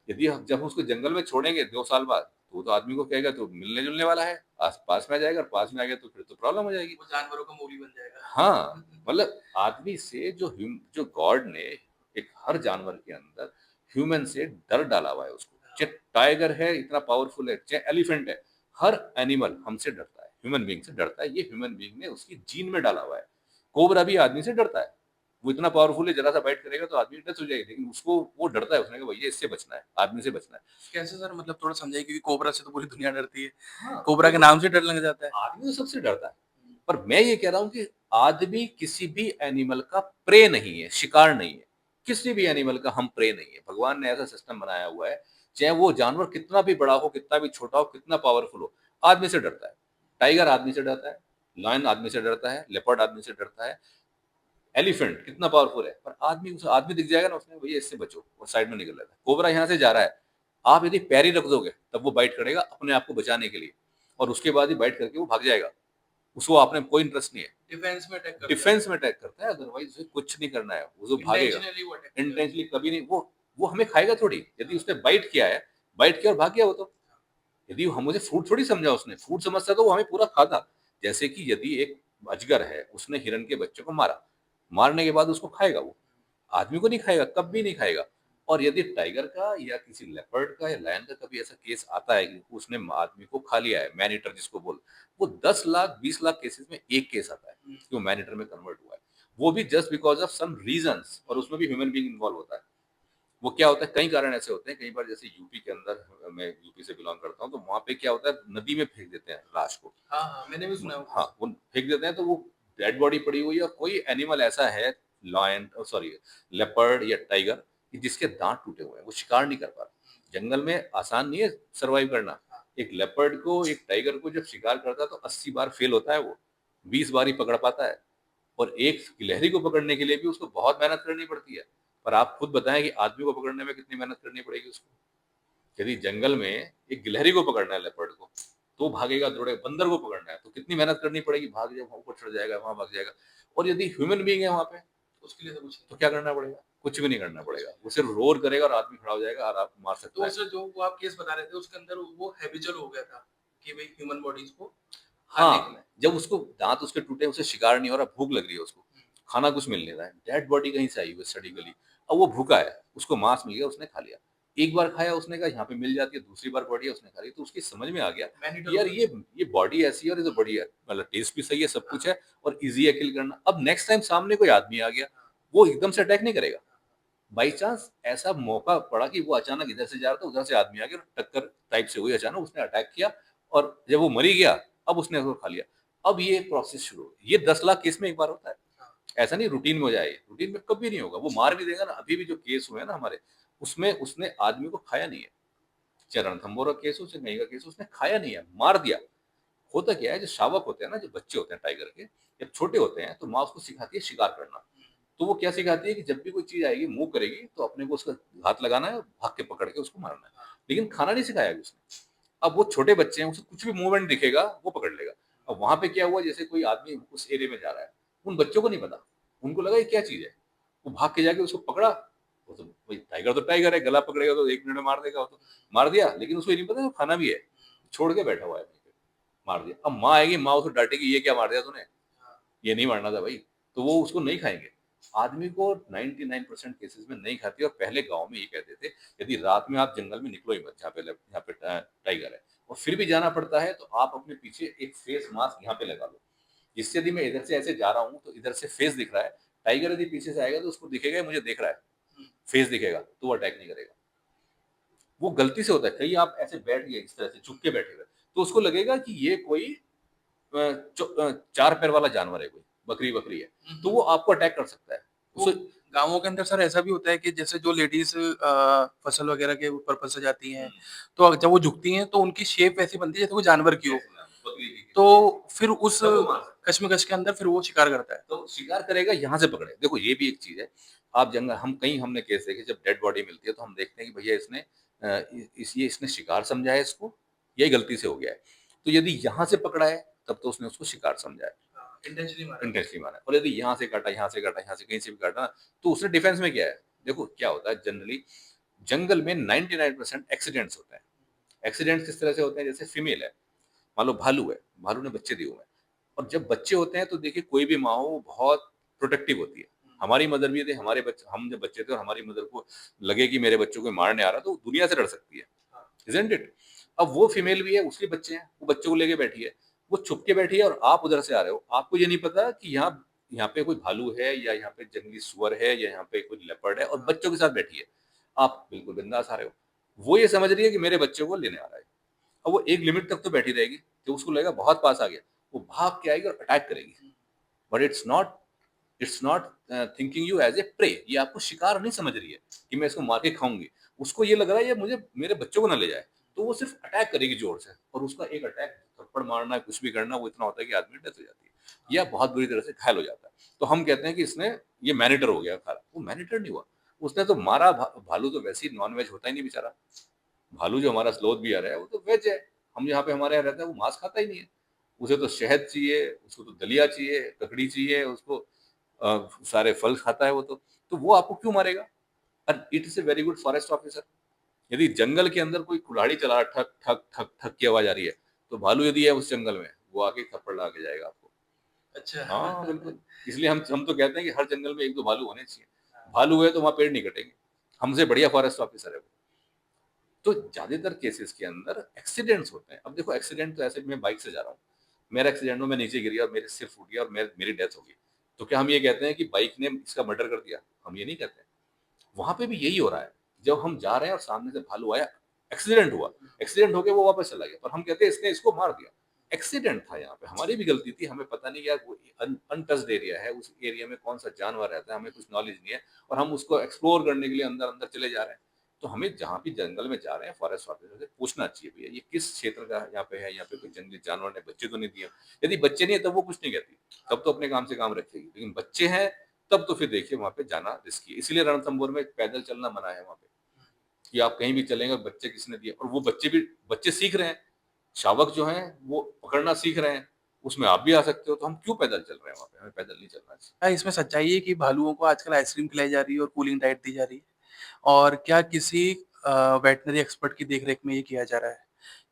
यदि हम जब उसको जंगल में छोड़ेंगे 2 साल बाद, तो आदमी को कहेगा तो मिलने जुलने वाला है, आस पास में आ जाएगा, और पास में आ गया तो फिर तो प्रॉब्लम हो जाएगी। वो जानवरों का मूवी बन जाएगा। हाँ, मतलब आदमी से जो गॉड ने एक हर जानवर के अंदर ह्यूमन से डर डाला हुआ है उसको। चाहे टाइगर है इतना पावरफुल है, चाहे एलिफेंट है, हर एनिमल हमसे डरता है, ह्यूमन बीइंग से डरता है। ये ह्यूमन बीइंग ने उसकी जीन में डाला हुआ है। कोबरा भी आदमी से डरता है, वो इतना पावरफुल है, जरा सा बाइट करेगा तो आदमी डेथ हो जाएगी, लेकिन उसको वो डरता है, उसने कहा भैया इससे बचना है, आदमी से बचना है। कैसे सर, मतलब थोड़ा समझाइए, क्योंकि कोबरा से तो पूरी दुनिया डरती है। हाँ, कोबरा के नाम से डर लग जाता है। आदमी तो सबसे डरता है। पर मैं ये कह रहा हूं कि आदमी किसी भी एनिमल का प्रे नहीं है, शिकार नहीं है। किसी भी एनिमल का हम प्रे नहीं है। भगवान ने ऐसा सिस्टम बनाया हुआ है, चाहे वो जानवर कितना भी बड़ा हो, कितना भी छोटा हो, कितना पावरफुल हो, आदमी से डरता है। टाइगर आदमी से डरता है, लायन आदमी से डरता है, लेपर्ड आदमी से डरता है, एलिफेंट कितना पावरफुल है, पर आदमी दिख जाएगा ना, उसने भैया इससे बचो, और साइड में निकल जाता है। कोबरा यहाँ से जा रहा है, आप यदि पैर ही रख दोगे तब वो बाइट करेगा अपने आप को बचाने के लिए, और उसके बाद ही बाइट करके वो भाग जाएगा। उसको आपने कोई इंटरेस्ट नहीं है। डिफेंस में अटैक करता है, अदरवाइज उसे कुछ नहीं करना है, वो भागेगा। इंटेंशनली कभी नहीं। वो हमें खाएगा थोड़ी। यदि उसने बाइट किया है, बाइट किया और भाग गया वो, तो यदि हम उसे फूड थोड़ी समझा, उसने फूड समझता तो वो हमें पूरा खाता। जैसे कि यदि एक अजगर है, उसने हिरन के बच्चे को मारा, मारने के बाद उसको खाएगा, वो आदमी को नहीं खाएगा, कभी नहीं खाएगा। और यदि टाइगर का या किसी लेपर्ड का या लायन का कभी ऐसा केस आता है कि उसने आदमी को खा लिया है, मैन ईटर जिसको बोल, वो 10 लाख 20 लाख केसेस में एक केस आता है कि वो मैन ईटर में कन्वर्ट हुआ है। वो भी just because of some reasons, और उसमें भी ह्यूमन बीइंग इन्वॉल्व होता है। वो क्या होता है, कई कारण ऐसे होते हैं। कई बार जैसे यूपी के अंदर, मैं यूपी से बिलोंग करता हूँ, तो वहाँ पे क्या होता है, नदी में फेंक देते हैं लाश को। हाँ, मैंने भी सुना। हाँ, वो फेंक देते हैं, तो वो डेड बॉडी पड़ी हुई है, और कोई एनिमल ऐसा है, लॉयन सॉरी लेपर्ड या टाइगर, कि जिसके दांत टूटे हुए हैं, वो शिकार नहीं कर पाता। जंगल में आसान नहीं है सर्वाइव करना। एक लेपर्ड को, एक टाइगर को जब शिकार करता है तो 80 बार फेल होता है, वो 20 बार ही पकड़ पाता है। और एक गिलहरी को पकड़ने के लिए भी उसको बहुत मेहनत करनी पड़ती है। पर आप खुद बताएं कि आदमी को पकड़ने में कितनी मेहनत करनी पड़ेगी उसको। यदि जंगल में एक गिलहरी को पकड़ना है, लेपर्ड को, तो भागेगा, दौड़ेगा। बंदर को पकड़ना है तो कितनी मेहनत करनी पड़ेगी, भाग जाए, वहां ऊपर चढ़ जाएगा, वहां भाग जाएगा। और यदि ह्यूमन बीइंग है वहां पे, उसके लिए तो क्या करना पड़ेगा? कुछ भी नहीं करना पड़ेगा। वो सिर्फ रोर करेगा और आदमी खड़ा हो जाएगा और आपको मार सकता है। तो सर, जो वो आप केस बता रहे थे, उसके अंदर वो हैबिचुअल हो गया था कि भाई ह्यूमन बॉडीज को हाँ, जब उसको दांत उसके टूटे, उसे शिकार नहीं हो रहा, भूख लग रही है, उसको खाना कुछ मिल नहीं रहा है, डेड बॉडी कहीं से आई हुई सड़ी गली, अब वो भूखा है, उसको मांस मिल गया, उसने खा लिया। एक बार खाया, उसने कहा यहाँ पे मिल जाती है, दूसरी बार बॉडी है, उसने खा ली, तो उसकी समझ में आ गया यार ये बॉडी ऐसी है, और ये तो बड़ी है, मतलब टेस्ट भी सही है, सब कुछ है, और इजी है किल करना। अब नेक्स्ट टाइम सामने कोई आदमी आ गया, वो एकदम से अटैक नहीं करेगा। बाई चांस ऐसा मौका पड़ा कि वो अचानक इधर से जा रहा था, उधर से आदमी आ गया, टक्कर टाइप से हुई, अचानक उसने अटैक किया, और जब वो मरी गया, अब उसने उसको खा लिया। अब ये प्रोसेस शुरू हो। ये 10 लाख केस में एक बार होता है, ऐसा नहीं रूटीन में हो जाए। रूटीन में कभी नहीं होगा, वो मार भी देगा ना। अभी भी जो केस हुए हैं ना हमारे, उसमें उसने आदमी को खाया नहीं है, चाहे रणथंभौर का केस हो, चाहे कहीं का केस हो, उसने खाया नहीं है, मार दिया। होता क्या है, जो शावक होते हैं ना, जो बच्चे होते हैं टाइगर के, जब छोटे होते हैं तो माँ उसको सिखाती है शिकार करना। तो वो क्या सिखाती है कि जब भी कोई चीज आएगी, मूव करेगी, तो अपने को उसका हाथ लगाना है और भाग के पकड़ के उसको मारना है। लेकिन खाना नहीं सिखाया अभी उसने। अब वो छोटे बच्चे हैं, उसे कुछ भी मूवमेंट दिखेगा वो पकड़ लेगा। अब वहां पे क्या हुआ, जैसे कोई आदमी उस एरिया में जा रहा है, उन बच्चों को नहीं पता, उनको लगा ये क्या चीज है, वो भाग के जाके उसको पकड़ा। वो तो टाइगर है, गला पकड़ेगा तो 1 मिनट में मार देगा, वो तो मार दिया। लेकिन उसको ये नहीं पता वो खाना भी है, छोड़ के बैठा हुआ है वहीं पे, मार दिया। अब माँ आएगी, माँ उसको डांटेगी, ये क्या मार दिया तूने, ये नहीं मारना था भाई। तो वो उसको नहीं खाएंगे। आदमी को 99% केसेस में नहीं खाती। और पहले गांव में ये कहते थे, यदि रात में आप जंगल में निकलो ही मत जहाँ पे टाइगर है, और फिर भी जाना पड़ता है, तो आप अपने पीछे एक फेस मास्क यहाँ पे लगा लो, जिससे यदि मैं इधर से ऐसे जा रहा हूँ तो इधर से फेस दिख रहा है, टाइगर यदि पीछे से आएगा तो उसको दिखेगा मुझे देख रहा है, फेस दिखेगा, तो वो अटैक नहीं करेगा। वो गलती से होता है, कहीं आप ऐसे बैठ गए इस तरह से चुप के बैठे हुए, तो उसको लगेगा कि ये कोई 4 पैर वाला जानवर है, कोई बकरी बकरी है, तो वो आपको अटैक कर सकता है। वो गांवों के अंदर सर ऐसा भी होता है कि जैसे जो लेडीज फसल वगैरह के पर्पज से जाती हैं, तो जब वो झुकती हैं तो उनकी शेप ऐसी बनती है जैसे वो जानवर की हो, तो फिर उस कश्मकश के अंदर फिर वो शिकार करता है। तो शिकार करेगा, यहाँ से पकड़े। देखो ये भी एक चीज है। आप जंगल, हम कहीं हमने केस देखे, जब डेड बॉडी मिलती है तो हम देखते हैं कि भैया इसने इसने शिकार समझा है इसको, यही गलती से हो गया है। तो यदि यहाँ से पकड़ा है तब तो उसने उसको शिकार समझा है, इंटेंशनली मारा है। और यदि यहाँ से काटा, यहाँ से काटा, यहाँ से कहीं से भी काटा ना, तो उसने डिफेंस में किया है। देखो क्या होता है, जनरली जंगल में 99% एक्सीडेंट्स होते हैं। एक्सीडेंट्स किस तरह से होते हैं, जैसे फीमेल है, मान लो भालू है, भालू ने बच्चे दिए हुए हैं, और जब बच्चे होते हैं तो देखिए कोई भी माँ हो वो बहुत प्रोटेक्टिव होती है। हमारी मदर भी थे, हमारे बच्चे, हम जब बच्चे थे और हमारी मदर को लगे कि मेरे बच्चों को मारने आ रहा, तो वो दुनिया से डर सकती है, इजंट इट। अब वो फीमेल भी है, उसके बच्चे हैं, वो बच्चों को लेके बैठी है, वो छुप के बैठी है, और आप उधर से आ रहे हो, आपको ये नहीं पता कि यहाँ यहाँ पे कोई भालू है, या यहाँ पे जंगली सुअर है, या यहाँ पे कोई लेपर्ड है, और बच्चों के साथ बैठी है। आप बिल्कुल बिंदास आ रहे हो, वो ये समझ रही है कि मेरे बच्चों को लेने आ रहा है। अब वो एक लिमिट तक तो बैठी रहेगी, जब उसको लगेगा बहुत पास आ गया, वो भाग के आएगी और अटैक करेगी। But it's not thinking you as a prey. ये आपको शिकार नहीं समझ रही है कि मैं इसको मार के खाऊंगी। उसको ये लग रहा है ये मुझे, मेरे बच्चों को ना ले जाए, तो वो सिर्फ अटैक करेगी जोर से, और उसका एक अटैक, थप्पड़ मारना, कुछ भी करना, वो इतना होता है कि आदमी डेथ हो जाती है या बहुत बुरी तरह से घायल हो जाता है। तो हम कहते हैं कि इसने ये मैनिटर हो गया खा। वो मैनिटर नहीं हुआ, उसने तो मारा। भालू तो वैसे ही नॉन वेज होता ही नहीं बेचारा। भालू जो हमारा स्लोथ बियर है वो तो वेज है। हम यहाँ पे हमारे यहाँ रहता है, वो मांस खाता ही नहीं है। उसे तो शहद चाहिए, उसको तो दलिया चाहिए, ककड़ी चाहिए उसको, सारे फल खाता है वो तो वो आपको क्यों मारेगा। और it is a very good forest officer. यदि जंगल के अंदर कोई कुल्हाड़ी चला, ठक ठक ठक ठक की आवाज आ रही है, तो भालू यदि है उस जंगल में, वो आके थप्पड़ ला के जाएगा आपको। अच्छा। हाँ बिल्कुल। इसलिए हम तो कहते हैं कि हर जंगल में 1-2 भालू होने चाहिए। भालू है तो वहां पेड़ नहीं कटेंगे। हमसे बढ़िया फॉरेस्ट ऑफिसर है वो। तो ज्यादातर केसेस के अंदर एक्सीडेंट्स होते हैं। अब देखो एक्सीडेंट तो ऐसे, मैं बाइक से जा रहा हूँ, मेरा एक्सीडेंट में मैं नीचे गिर गया और मेरे सिर फूट गया और मेरी डेथ हो गई, तो क्या हम ये कहते हैं कि बाइक ने इसका मर्डर कर दिया? हम ये नहीं कहते। वहां पे भी यही हो रहा है। जब हम जा रहे हैं और सामने से भालू आया, एक्सीडेंट हुआ, एक्सीडेंट हो गया, वो वापस चला गया, पर हम कहते हैं इसने इसको मार दिया। एक्सीडेंट था, यहाँ पे हमारी भी गलती थी। हमें पता नहीं यार, वो अनटच्ड एरिया है, उस एरिया में कौन सा जानवर रहता है, हमें कुछ नॉलेज नहीं है, और हम उसको एक्सप्लोर करने के लिए अंदर अंदर चले जा रहे हैं। तो हमें जहाँ भी जंगल में जा रहे हैं, फॉरेस्ट ऑफिसर से पूछना चाहिए, भैया ये किस क्षेत्र का यहाँ पे है, यहाँ पे कोई जंगली जानवर ने बच्चे तो नहीं दिए। यदि बच्चे नहीं है तब वो कुछ नहीं कहती, तब तो अपने काम से काम रखेगी। लेकिन बच्चे हैं तब तो फिर देखिए वहां पे जाना रिस्की है। इसीलिए रणथंभौर में पैदल चलना मना है वहां पे, कि आप कहीं भी चलेंगे, बच्चे किसने दिए, और वो बच्चे सीख रहे हैं, शावक जो हैं वो पकड़ना सीख रहे हैं, उसमें आप भी आ सकते हो। तो हम क्यों पैदल चल रहे हैं वहां पे? हमें पैदल नहीं चलना चाहिए। क्या इसमें सच्चाई है कि भालुओं को आजकल आइसक्रीम खिलाई जा रही है और कूलिंग डाइट दी जा रही है? और क्या किसी वेटनरी एक्सपर्ट की देखरेख में ये किया जा रहा है?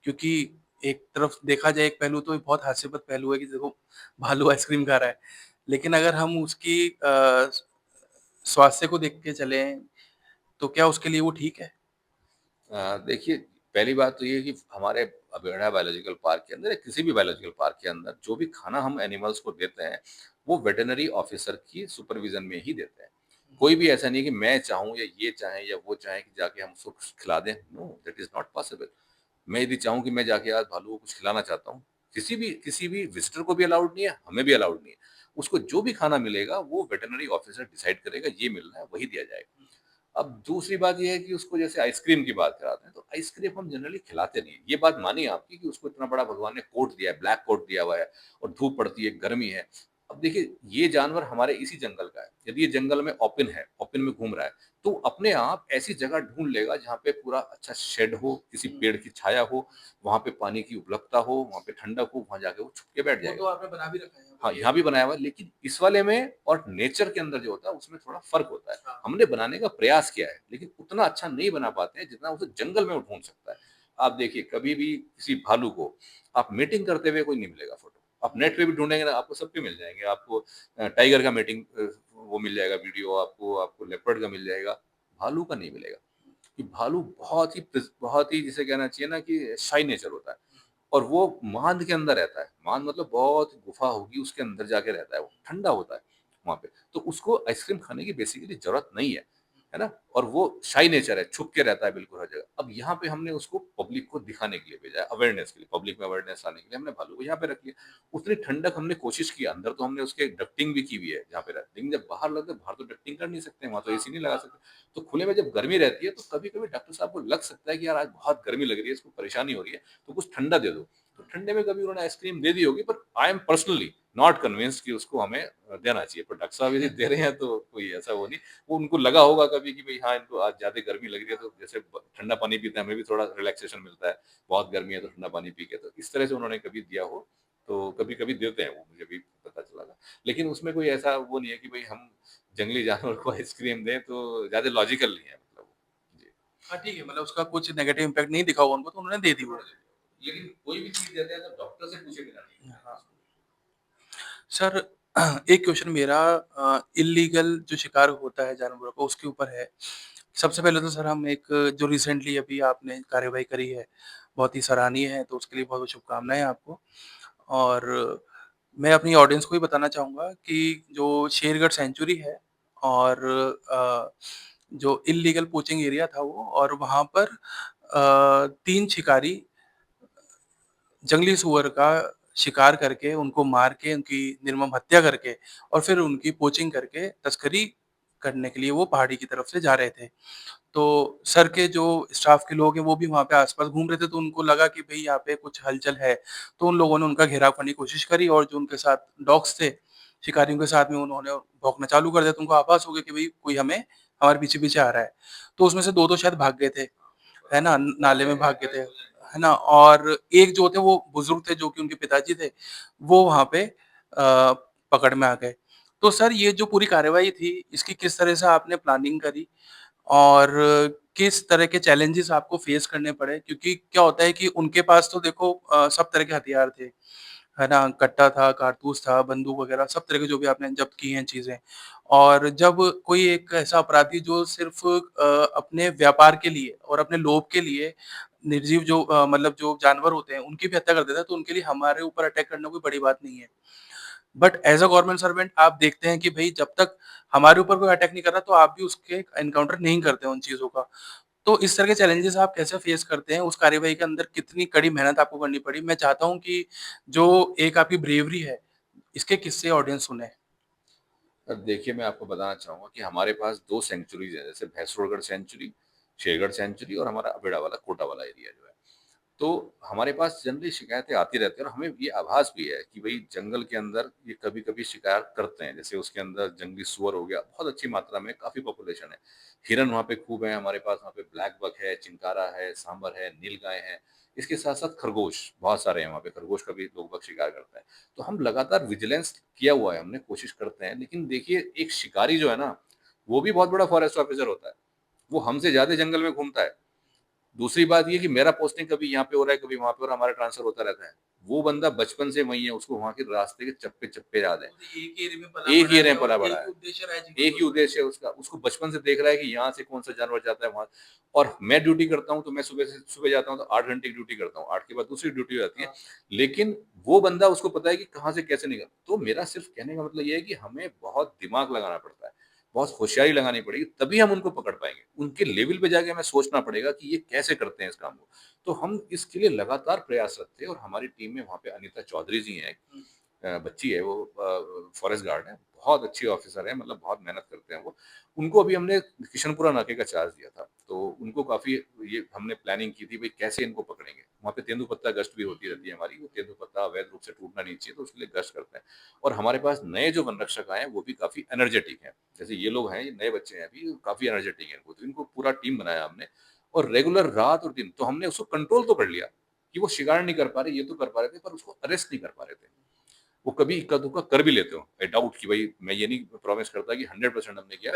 क्योंकि एक तरफ देखा जाए, एक पहलू तो ये बहुत हास्यास्पद पहलू है कि देखो भालू आइसक्रीम खा रहा है, लेकिन अगर हम उसकी स्वास्थ्य को देख के चलें, तो क्या उसके लिए वो ठीक है? देखिए, पहली बात तो ये है कि हमारे अभेड़ा बायोलॉजिकल पार्क के अंदर या किसी भी बायोलॉजिकल पार्क के अंदर जो भी खाना हम एनिमल्स को देते हैं, वो वेटरनरी ऑफिसर की सुपरविजन में ही देते हैं। कोई भी ऐसा नहीं है कि मैं चाहूँ या ये चाहे या वो चाहे कि जाके हम उसको कुछ खिला दें। No, that is not possible. मैं यदि चाहूँ कि मैं जाके आज भालू को कुछ खिलाना चाहता हूँ, किसी भी विजिटर को भी अलाउड नहीं है, हमें भी अलाउड नहीं है। उसको जो भी खाना मिलेगा वो वेटरनरी ऑफिसर डिसाइड करेगा, ये मिलना है वही दिया जाएगा। अब दूसरी बात ये है कि उसको जैसे आइसक्रीम की बात कराते हैं, तो आइसक्रीम हम जनरली खिलाते नहीं हैं। ये बात मानिए आपकी कि उसको इतना बड़ा भगवान ने कोट दिया है, ब्लैक कोट दिया हुआ है और धूप पड़ती है, गर्मी है। अब देखिए ये जानवर हमारे इसी जंगल का है। यदि ये जंगल में ओपन है, ओपन में घूम रहा है, तो अपने आप ऐसी जगह ढूँढ लेगा जहाँ पे पूरा अच्छा शेड हो, किसी पेड़ की छाया हो, वहाँ पे पानी की उपलब्धता हो, वहाँ पे ठंडक हो, वहाँ जाके वो छुप के बैठ वो जाएगा। तो आपने बना भी रखा है हाँ, यहाँ भी बनाया हुआ है, लेकिन इस वाले में और नेचर के अंदर जो होता है उसमें थोड़ा फ़र्क होता है। हाँ। हमने बनाने का प्रयास किया है, लेकिन उतना अच्छा नहीं बना पाते हैं जितना उसे जंगल में वो ढूँढ सकता है। आप देखिए कभी भी किसी भालू को आप मीटिंग करते हुए कोई नहीं मिलेगा फ़ोटो। आप नेट पे भी ढूँढेंगे ना आपको सब पे मिल जाएँगे। आपको टाइगर का मीटिंग वो मिल जाएगा वीडियो आपको, आपको लेपर्ड का मिल जाएगा, भालू का नहीं मिलेगा। कि भालू बहुत ही जिसे कहना चाहिए ना कि शाई नेचर होता है। और वो माँद के अंदर रहता है। माँद मतलब बहुत गुफ़ा होगी उसके अंदर जाके रहता है वो, ठंडा होता है वहाँ पे। तो उसको आइसक्रीम खाने की बेसिकली ज़रूरत नहीं है ना? और वो शाई नेचर है, छुप के रहता है बिल्कुल हर जगह। अब यहाँ पे हमने उसको पब्लिक को दिखाने के लिए भेजा है, अवेयरनेस के लिए, पब्लिक में अवेयरनेस लाने के लिए हमने भालू को यहाँ पे रख लिया। उतनी ठंडक हमने कोशिश की, अंदर तो हमने उसके डक्टिंग भी की हुई है जहाँ पे रहते लेकिन जब बाहर लगते बाहर तो डक्टिंग कर नहीं सकते, वहाँ तो एसी नहीं लगा सकते। तो खुले में जब गर्मी रहती है तो कभी-कभी डॉक्टर साहब को लग सकता है कि यार आज बहुत गर्मी लग रही है, इसको परेशानी हो रही है, तो कुछ ठंडा दे दो। तो ठंडे में कभी उन्होंने आइसक्रीम दे दी होगी पर I am personally not convinced कि उसको हमें देना चाहिए। पर डॉक्टर साहब यदि दे रहे हैं तो कोई ऐसा वो नहीं। वो उनको लगा होगा कभी कि भई हाँ, इनको आज ज़्यादा गर्मी लग रही है तो जैसे ब ठंडा पानी पीते हैं, हमें भी थोड़ा रिलैक्सेशन मिलता है। बहुत गर्मी है तो ठंडा पानी पी के तो इस तरह से उन्होंने कभी दिया हो, तो कभी-कभी देते हैं वो, मुझे भी पता चला था। लेकिन उसमें कोई ऐसा वो नहीं है कि भई हम जंगली जानवर को आइसक्रीम दें तो ज़्यादा लॉजिकल नहीं है मतलब वो। जी। हाँ, ठीक है, मतलब उसका कुछ नेगेटिव इम्पैक्ट नहीं दिखा होगा उनको तो उन्होंने दे दी वो। लेकिन कोई भी चीज़ देते हैं तो डॉक्टर से पूछे बिना नहीं। हाँ। सर एक क्वेश्चन मेरा इल्लीगल जो शिकार होता है जानवरों का उसके ऊपर है। सबसे पहले तो सर हम एक जो रिसेंटली अभी आपने कार्रवाई करी है, बहुत ही सराहनीय है, तो उसके लिए बहुत-बहुत शुभकामनाएँ आपको। और मैं अपनी ऑडियंस को भी बताना चाहूँगा कि जो शेरगढ़ सेंचुरी है और जो इल्लीगल पोचिंग एरिया था वो और वहाँ पर 3 शिकारी जंगली सूअर का शिकार करके, उनको मार के, उनकी निर्मम हत्या करके और फिर उनकी पोचिंग करके तस्करी करने के लिए वो पहाड़ी की तरफ से जा रहे थे। तो सर के जो स्टाफ के लोग हैं वो भी वहाँ पे आस-पास घूम रहे थे तो उनको लगा कि भई यहाँ पे कुछ हलचल है। तो उन लोगों ने उनका घेराव करने की कोशिश करी और जो उनके साथ डॉग्स थे, शिकारियों के साथ में उन्होंने भौंकना चालू कर दिया तो उनको आभास हो गया कि भई कोई हमारे पीछे-पीछे आ रहा है। तो उसमें से 2 तो शायद भाग गए थे, है ना? नाले में भाग गए थे, है ना? और एक जो थे वो बुज़ुर्ग थे जो कि उनके पिताजी थे, वो वहाँ पे पकड़ में आ गए। तो सर ये जो पूरी कार्रवाई थी, इसकी किस तरह से आपने प्लानिंग करी? और किस तरह के चैलेंजेस आपको फेस करने पड़े? क्योंकि क्या होता है कि उनके पास तो देखो सब तरह के हथियार थे, है ना? कट्टा था, कारतूस था, बंदूक वगैरह सब तरह के जो भी आपने जब्त की हैं चीज़ें। और जब कोई एक ऐसा अपराधी जो सिर्फ़ अपने व्यापार के लिए और अपने लोभ के लिए निर्जीव जो मतलब जो जानवर होते हैं, उनकी भी हत्या कर देता है, तो उनके लिए हमारे ऊपर अटैक करना कोई बड़ी बात नहीं है। But as a government servant आप देखते हैं कि भई जब तक हमारे ऊपर कोई अटैक नहीं कर रहा, तो आप भी उसके एनकाउंटर नहीं करते उन चीज़ों का। तो इस तरह के चैलेंजेस आप कैसे फेस करते हैं? उस कार्यवाही के अंदर कितनी कड़ी मेहनत आपको करनी पड़ी? मैं चाहता हूँ कि जो एक आपकी ब्रेवरी है, इसके किस्से ऑडियंस सुने। देखिए मैं आपको बताना चाहूँगा कि हमारे पास 2 सेंचुरीज़ हैं, जैसे भैंसुरगढ़ सेंचुरी, शेरगढ़ सेंचुरी और हमारा अबेड़ा वाला, कोटा वाला एरिया जो है। तो हमारे पास जनरली शिकायतें आती रहती हैं और हमें ये आभास भी है कि भई जंगल के अंदर ये कभी-कभी शिकार करते हैं। जैसे उसके अंदर जंगली सूअर हो गया, बहुत अच्छी मात्रा में काफ़ी पॉपुलेशन है। हिरन वहाँ पे खूब है हमारे पास, वहाँ पे ब्लैक बक है, चिंकारा है, सांभर है, नीलगाय है। इसके साथ-साथ खरगोश, बहुत सारे हैं वहाँ पे, खरगोश का भी लोग बाग शिकार करते हैं। तो हम लगातार विजिलेंस किया हुआ है हमने, कोशिश करते हैं। लेकिन देखिए एक शिकारी जो है ना, वो भी बहुत बड़ा फॉरेस्ट ऑफिसर होता है। वो हमसे ज़्यादा जंगल में घूमता है। दूसरी बात ये कि मेरा पोस्टिंग कभी यहाँ पे हो रहा है, कभी वहाँ पे हो रहा है, हमारा ट्रांसफर होता रहता है। वो बंदा बचपन से वहीं है, उसको वहाँ के रास्ते के चप्पे-चप्पे याद हैं। एक ही एरिया में एक ही एरिया में पला पला बड़ा एक है। ही उद्देश्य रहा है एक ही उद्देश्य है उसका, उसको बचपन से देख रहा है कि यहाँ से कौन-सा जानवर जाता है वहाँ। और मैं ड्यूटी करता हूँ, तो मैं सुबह जाता हूँ तो 8 घंटे की ड्यूटी करता हूँ, 8 के बाद दूसरी ड्यूटी हो जाती है। लेकिन वो बंदा उसको पता है कि कहाँ से कैसे निकल तो मेरा सिर्फ कहने का मतलब ये है कि हमें बहुत दिमाग लगाना पड़ता है, बहुत होशियारी लगानी पड़ेगी, तभी हम उनको पकड़ पाएँगे। उनके लेवल पे जाके हमें सोचना पड़ेगा कि ये कैसे करते हैं इस काम को। तो हम इसके लिए लगातार प्रयासरत थे और हमारी टीम में वहाँ पे अनीता चौधरी जी हैं, बच्ची है वो फॉरेस्ट गार्ड है, बहुत अच्छे ऑफिसर हैं, मतलब बहुत मेहनत करते हैं वो। उनको अभी हमने किशनपुरा नाके का चार्ज दिया था, तो उनको काफ़ी ये हमने प्लानिंग की थी, भई कैसे इनको पकड़ेंगे। वहाँ पे तेंदुपत्ता गश्त भी होती रहती है हमारी, वो तेंदुपत्ता अवैध रूप से टूटना नहीं चाहिए, तो उसके लिए गश्त करते हैं। और हमारे पास नए जो वन रक्षक आए हैं, वो भी काफ़ी एनर्जेटिक हैं। जैसे ये लोग हैं, ये नए बच्चे हैं अभी, काफ़ी एनर्जेटिक हैं इनको, तो इनको पूरा टीम बनाया हमने और रेगुलर रात और दिन, तो हमने उसको कंट्रोल तो कर लिया कि वो शिकार नहीं कर पा रहे, ये तो कर पा रहे थे, पर उसको अरेस्ट नहीं कर पा रहे थे। वो कभी इक्का-दुक्का कर भी लेते हो, आई डाउट कि भई मैं ये नहीं प्रॉमिस करता कि 100% हमने किया।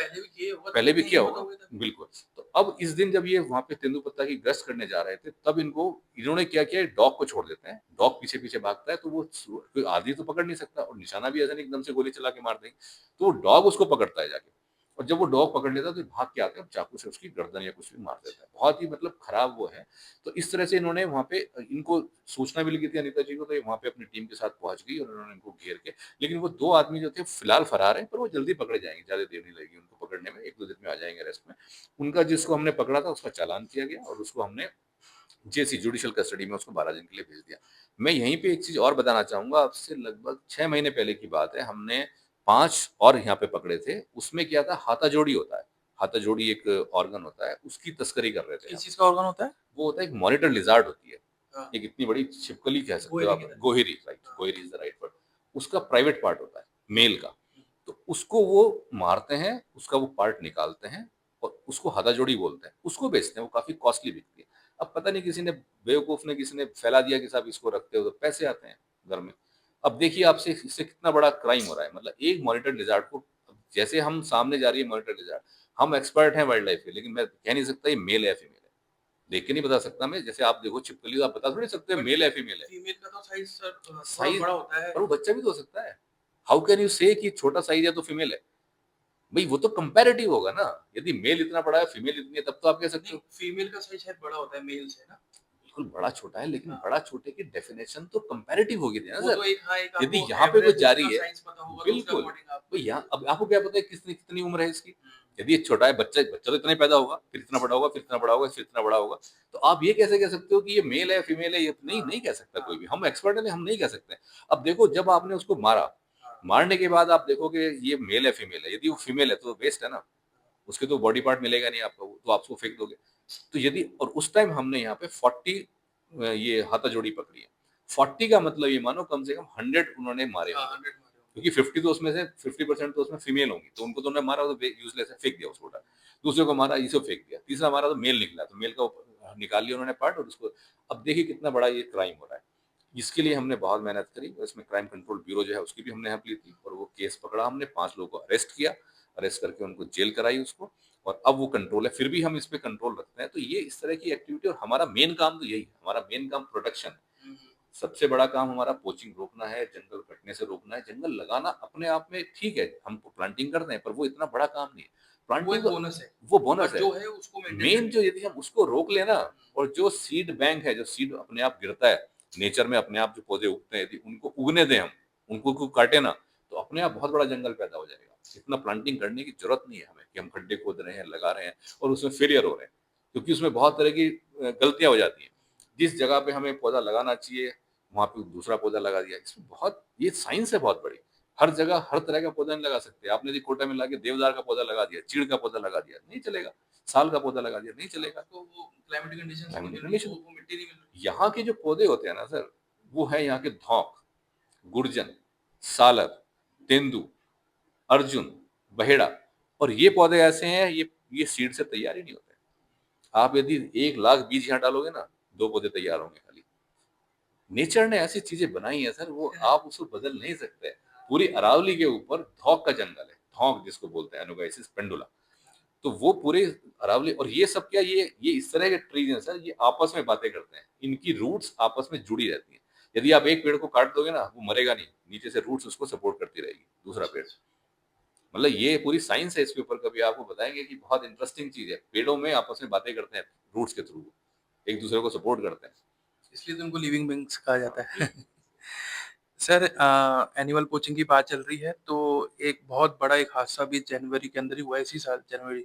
पहले भी किया होगा, बिल्कुल। तो अब इस दिन जब ये वहाँ पे तेंदुपत्ता की गश्त करने जा रहे थे, तब इन्होंने क्या किया, डॉग को छोड़ देते हैं। डॉग पीछे-पीछे भागता है, तो वो कोई आदमी तो पकड़ नहीं सकता और निशाना भी ऐसा नहीं एकदम से गोली चला के मार देंगे। तो वो डॉग उसको पकड़ता है जाके। और जब वो डॉग पकड़ लेता है तो भाग के आते हैं और चाकू से उसकी गर्दन या कुछ भी मार देता है। बहुत ही मतलब खराब वो है। तो इस तरह से इन्होंने वहाँ पे इनको सूचना भी लगी थी अनीता जी को, तो ये वहाँ पे अपनी टीम के साथ पहुँच गई और उन्होंने इनको घेर के, लेकिन वो 2 आदमी जो थे फिलहाल फरार हैं, पर वो जल्दी पकड़े जाएँगे, ज़्यादा देर नहीं लगेगी उनको पकड़ने में, 1-2 दिन में आ जाएँगे अरेस्ट में। उनका जिसको हमने पकड़ा था उसका चालान किया गया और उसको हमने जेसी जुडिशियल कस्टडी में उसको 12 दिन के लिए भेज दिया। मैं यहीं पे एक चीज़ और बताना चाहूँगा, आपसे लगभग 6 महीने पहले की बात है, हमने 5 और यहाँ पे पकड़े थे। उसमें क्या था, हाथाजोड़ी होता है। हाथाजोड़ी एक ऑर्गन होता है, उसकी तस्करी कर रहे थे किस हम। चीज़ का ऑर्गन होता है? वो होता है, एक मॉनिटर लिज़ार्ड होती है। हाँ। एक इतनी बड़ी छिपकली कह सकते हो गोहिरी आप, की तरह। गोहिरी, राइट, गोहिरी इज़ द राइट वर्ड। उसका प्राइवेट पार्ट होता है, मेल का। तो उसको वो मारते हैं, उसका वो पार्ट निकालते हैं और उसको हाथाजोड़ी बोलते हैं। उसको बेचते हैं, वो काफ़ी कॉस्टली बिकती है। अब पता नहीं किसी ने, बेवकूफ़ ने, किसी ने फैला दिया कि साहब इसको रखते हो तो पैसे आते हैं घर में। अब देखिए आपसे इससे कितना बड़ा क्राइम हो रहा है। मतलब एक मॉनिटर लिज़ार्ड को, जैसे हम सामने जा रही है मॉनिटर लिज़ार्ड, हम एक्सपर्ट हैं वाइल्ड लाइफ के, लेकिन मैं कह नहीं सकता ये मेल है या फीमेल है। देख के नहीं बता सकता मैं, जैसे आप देखो छिपकली तो आप बता थोड़ी सकते हो मेल है फीमेल है। फीमेल का तो साइज़ सर थोड़ा साइज़ बड़ा होता है। पर वो बच्चा भी तो हो सकता है। हाउ कैन यू से कि छोटा साइज़ है तो फीमेल है? भई वो तो कंपैरेटिव होगा ना। यदि मेल इतना बड़ा है, फीमेल इतनी है, तब तो आप कह सकते हो। फीमेल का साइज़ शायद बड़ा होता है मेल से ना? बिल्कुल बड़ा छोटा है, लेकिन हाँ। बड़ा छोटे की डेफिनेशन तो कंपैरेटिव होगी ना वो सर। तो एक, हाँ, एक यदि आपको यहाँ पे कोई एवरेज जा रही उसका है, साइज़ पता होगा तो उसके बिल्कुल, अकॉर्डिंग आप तो यहाँ अब आपको क्या पता है कितनी कितनी उम्र है इसकी? यदि ये छोटा है, बच्चा बच्चा तो इतना ही पैदा होगा, फिर इतना बड़ा होगा, फिर इतना बड़ा होगा, फिर इतना बड़ा होगा। तो आप ये कैसे कह सकते हो कि ये मेल है, फीमेल है? ये नहीं, नहीं कह सकता कोई भी। हम एक्सपर्ट हैं, हम नहीं कह सकते। अब देखो, जब आपने उसको मारा, मारने के बाद आप देखोगे ये मेल है, फीमेल है। यदि वो फीमेल है तो वेस्ट है ना, उसके तो बॉडी पार्ट मिलेगा नहीं आपको, तो आप उसको फेंक दोगे। तो यदि, और उस टाइम हमने यहाँ पे 40 ये हाथाजोड़ी पकड़ी है। 40 का मतलब ये मानो कम से कम 100 उन्होंने मारे हाँ, होंगे। 100 मारे होंगे। क्योंकि 50 तो उसमें से 50% तो उसमें फीमेल होंगी, तो उनको तो उन्होंने मारा, तो यूजलेस है, फेंक दिया उसको उठा। दूसरे को मारा, इसे फेंक दिया। तीसरा मारा तो मेल निकला, तो मेल का निकाल लिया उन्होंने पार्ट और उसको। अब देखिए कितना बड़ा ये क्राइम हो रहा है। इसके लिए हमने बहुत मेहनत करी और इसमें क्राइम कंट्रोल ब्यूरो जो है उसकी भी हमने हेल्प ली थी और वो केस पकड़ा हमने, 5 लोगों को अरेस्ट किया, अरेस्ट करके उनको जेल कराई उसको, और अब वो कंट्रोल है। फिर भी हम इस पे कंट्रोल रखते हैं। तो ये इस तरह की एक्टिविटी, और हमारा मेन काम तो यही है, हमारा मेन काम प्रोटेक्शन है। सबसे बड़ा काम हमारा पोचिंग रोकना है, जंगल कटने से रोकना है। जंगल लगाना अपने आप में ठीक है, हम प्लांटिंग करते हैं, पर वो इतना बड़ा काम नहीं है। वो प्लांटिंग एक तो बोनस है। वो बोनस बट है। जो है उसको मेंटेन मेन जो, यदि हम उसको रोक लेना, और जो सीड बैंक है, जो सीड अपने आप गिरता है, नेचर में अपने आप जो पौधे उगते हैं, यदि उनको उगने दें हम, उनको को काटे ना, तो अपने आप बहुत बड़ा जंगल पैदा हो जाएगा। इतना प्लांटिंग करने की जरूरत नहीं है हमें कि हम खड्डे खोद रहे हैं, लगा रहे हैं और उसमें फेलियर हो रहे हैं, क्योंकि उसमें बहुत तरह की गलतियां हो जाती हैं। जिस जगह पे हमें पौधा लगाना चाहिए, वहां पे दूसरा पौधा लगा दिया। इसमें बहुत, ये साइंस है बहुत बड़ी। हर जगह हर तरह का पौधा नहीं लगा सकते। आपने यदि कोटा में लाके देवदार का पौधा लगा दिया, चीड़ का पौधा लगा दिया, नहीं चलेगा। साल का पौधा लगा दिया, नहीं चलेगा। तो वो क्लाइमेट कंडीशंस Climate नहीं मिल रही, condition। वो मिट्टी नहीं मिल रही। यहाँ के जो पौधे होते हैं ना सर, वो है यहाँ के धौंक, गुर्जन, सालर, तेंदू, अर्जुन, बहेड़ा, और ये पौधे ऐसे हैं, ये सीड से तैयार ही नहीं होते। आप यदि 1 लाख बीज यहाँ डालोगे ना, 2 पौधे तैयार होंगे खाली। नेचर ने ऐसी चीजें बनाई है सर, वो आप उसको बदल नहीं सकते। पूरी अरावली के ऊपर धौंक का जंगल है, धौंक जिसको बोलते हैं, एनोगाइसिस पेंडुला। तो वो पूरे अरावली, और ये सब क्या, ये इस तरह के ट्रीज हैं सर, ये आपस में बातें करते हैं। इनकी रूट्स आपस में जुड़ी रहती हैं। यदि आप एक पेड़ को काट दोगे ना, वो मरेगा नहीं, नीचे से रूट्स उसको सपोर्ट करती रहेगी, दूसरा पेड़। मतलब ये पूरी साइंस है इसके ऊपर, कभी आपको बताएंगे कि बहुत इंटरेस्टिंग चीज है। पेड़ों में आपस में बातें करते हैं रूट्स के थ्रू, एक दूसरे को सपोर्ट करते हैं। इसलिए तो उनको लिविंग बींग्स कहा जाता है। सर एनिमल पोचिंग की बात चल रही है तो एक बहुत बड़ा एक हादसा भी जनवरी के अंदर ही हुआ है, इसी साल जनवरी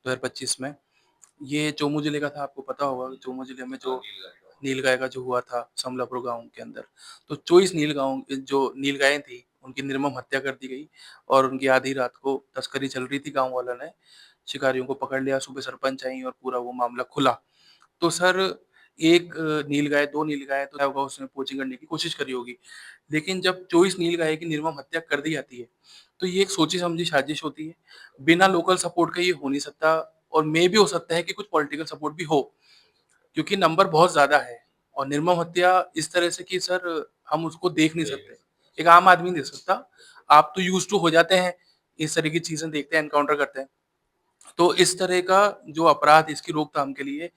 2025 में। ये चोमू जिले का था, आपको पता होगा चोमू जिले में जो नीलगाय का जो हुआ था समलापुर गांव के अंदर। तो 24 नीलगांव जो नीलगायें थी उनकी निर्मम हत्या कर दी गई और उनकी आधी रात को तस्करी चल रही थी, गाँव वालों ने शिकारियों को पकड़ लिया, सुबह सरपंच आई और पूरा वो मामला खुला। तो सर एक नीलगाय, 2 नीलगाय तो क्या होगा उसने पोचिंग करने की कोशिश करी होगी। लेकिन जब 24 नीलगाय की निर्मम हत्या कर दी जाती है, तो ये एक सोची-समझी साजिश होती है। बिना लोकल सपोर्ट के ये हो नहीं सकता और मे भी हो सकता है कि कुछ पॉलिटिकल सपोर्ट भी हो, क्योंकि नंबर बहुत ज़्यादा है और निर्मम हत्या इस तरह से कि सर हम उसको देख नहीं सकते। एक आम आदमी नहीं देख सकता। आप तो यूज़्ड टू हो जाते हैं, इस तरह की चीज़ें देखते हैं, एनकाउंटर करते हैं। तो इस तरह का जो अपराध इसकी रोकथाम के लिए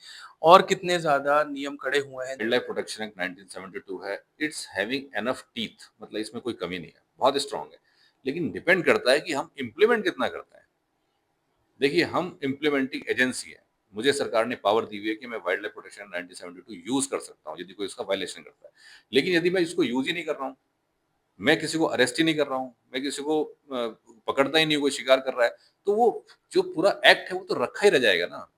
और कितने ज़्यादा नियम कड़े हुए हैं। वाइल्ड लाइफ प्रोटेक्शन एक्ट 1972 है, इट्स हैविंग एनफ टीथ, मतलब इसमें कोई कमी नहीं है, बहुत स्ट्रांग है। लेकिन डिपेंड करता है कि हम इम्प्लीमेंट कितना करते हैं। देखिए, हम इम्प्लीमेंटिंग एजेंसी है, मुझे सरकार ने पावर दी हुई है कि मैं वाइल्ड लाइफ प्रोटेक्शन 1972 यूज कर सकता हूँ यदि कोई इसका वायलेशन करता है। लेकिन यदि मैं इसको यूज ही नहीं कर रहा हूँ, मैं किसी को अरेस्ट ही नहीं कर रहा हूँ, मैं किसी को पकड़ता ही नहीं हूँ, कोई शिकार कर रहा है, तो वो जो पूरा एक्ट है वो तो रखा ही रह जाएगा ना।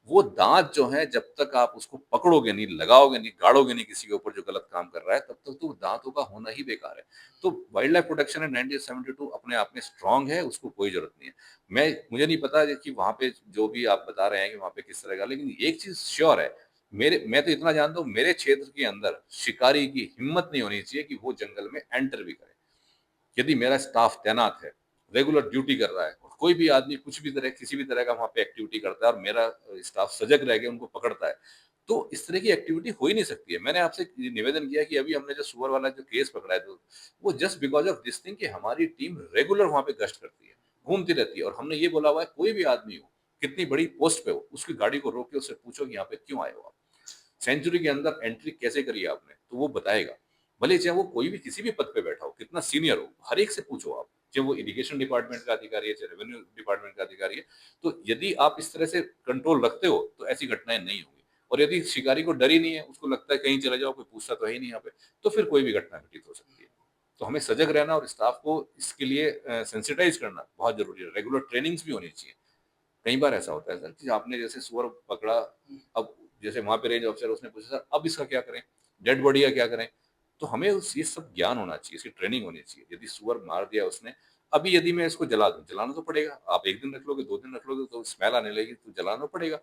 वो दांत जो है, जब तक आप उसको पकड़ोगे नहीं, लगाओगे नहीं, गाड़ोगे नहीं किसी के ऊपर जो गलत काम कर रहा है, तब तक तो दांतों का होना ही बेकार है। तो वाइल्ड लाइफ प्रोटेक्शन एक्ट 1972 अपने आप में स्ट्रांग है, उसको कोई जरूरत नहीं है। मुझे नहीं पता कि वहां पे जो भी आप बता रहे हैं कि वहां पे किस तरह का, लेकिन एक चीज श्योर है, मैं तो इतना जानता हूँ, मेरे क्षेत्र के अंदर शिकारी की हिम्मत नहीं होनी चाहिए कि वो जंगल में एंटर भी करे। यदि मेरा स्टाफ तैनात है, रेगुलर ड्यूटी कर रहा है और कोई भी आदमी कुछ भी तरह, किसी भी तरह का वहां पे एक्टिविटी करता है और मेरा स्टाफ सजग रह के उनको पकड़ता है, तो इस तरह की एक्टिविटी हो ही नहीं सकती है। मैंने आपसे निवेदन किया कि अभी हमने जो सुअर वाला जो केस पकड़ा है, तो वो just because of this thing कि हमारी टीम रेगुलर वहां पे गश्त करती है, घूमती रहती है, और हमने ये बोला हुआ है कोई भी आदमी हो, कितनी बड़ी पोस्ट पे हो, उसकी गाड़ी को रोक के उससे पूछो कि यहाँ पे क्यों आए हो आप, सेंचुरी के अंदर एंट्री कैसे करी आपने, तो वो बताएगा। भले चाहे वो कोई भी किसी भी पद पे बैठा हो, कितना सीनियर हो, हर एक से पूछो आप, चाहे वो इरिगेशन डिपार्टमेंट का अधिकारी है, चाहे रेवेन्यू डिपार्टमेंट का अधिकारी है। तो यदि आप इस तरह से कंट्रोल रखते हो तो ऐसी घटनाएं नहीं होंगी। और यदि शिकारी को डर ही नहीं है, उसको लगता है कहीं चले जाओ, कोई पूछता तो है ही नहीं यहाँ पे, तो फिर कोई भी घटना घटित हो सकती है। तो हमें सजग रहना और स्टाफ को इसके लिए सेंसिटाइज करना बहुत जरूरी है। रेगुलर ट्रेनिंग्स भी होनी चाहिए। कई बार ऐसा होता है सर कि आपने जैसे सुअर पकड़ा, अब जैसे वहां पे रेंज ऑफिसर, उसने पूछा सर अब इसका क्या करें, डेड बॉडी का क्या करें, तो हमें ये सब ज्ञान होना चाहिए, इसकी ट्रेनिंग होनी चाहिए। यदि सुअर मार दिया उसने, अभी यदि मैं इसको जला दूं, जलाना तो पड़ेगा। आप 1 दिन रख लोगे, 2 दिन रख लोगे तो स्मेल आने लगेगी, तो जलाना पड़ेगा।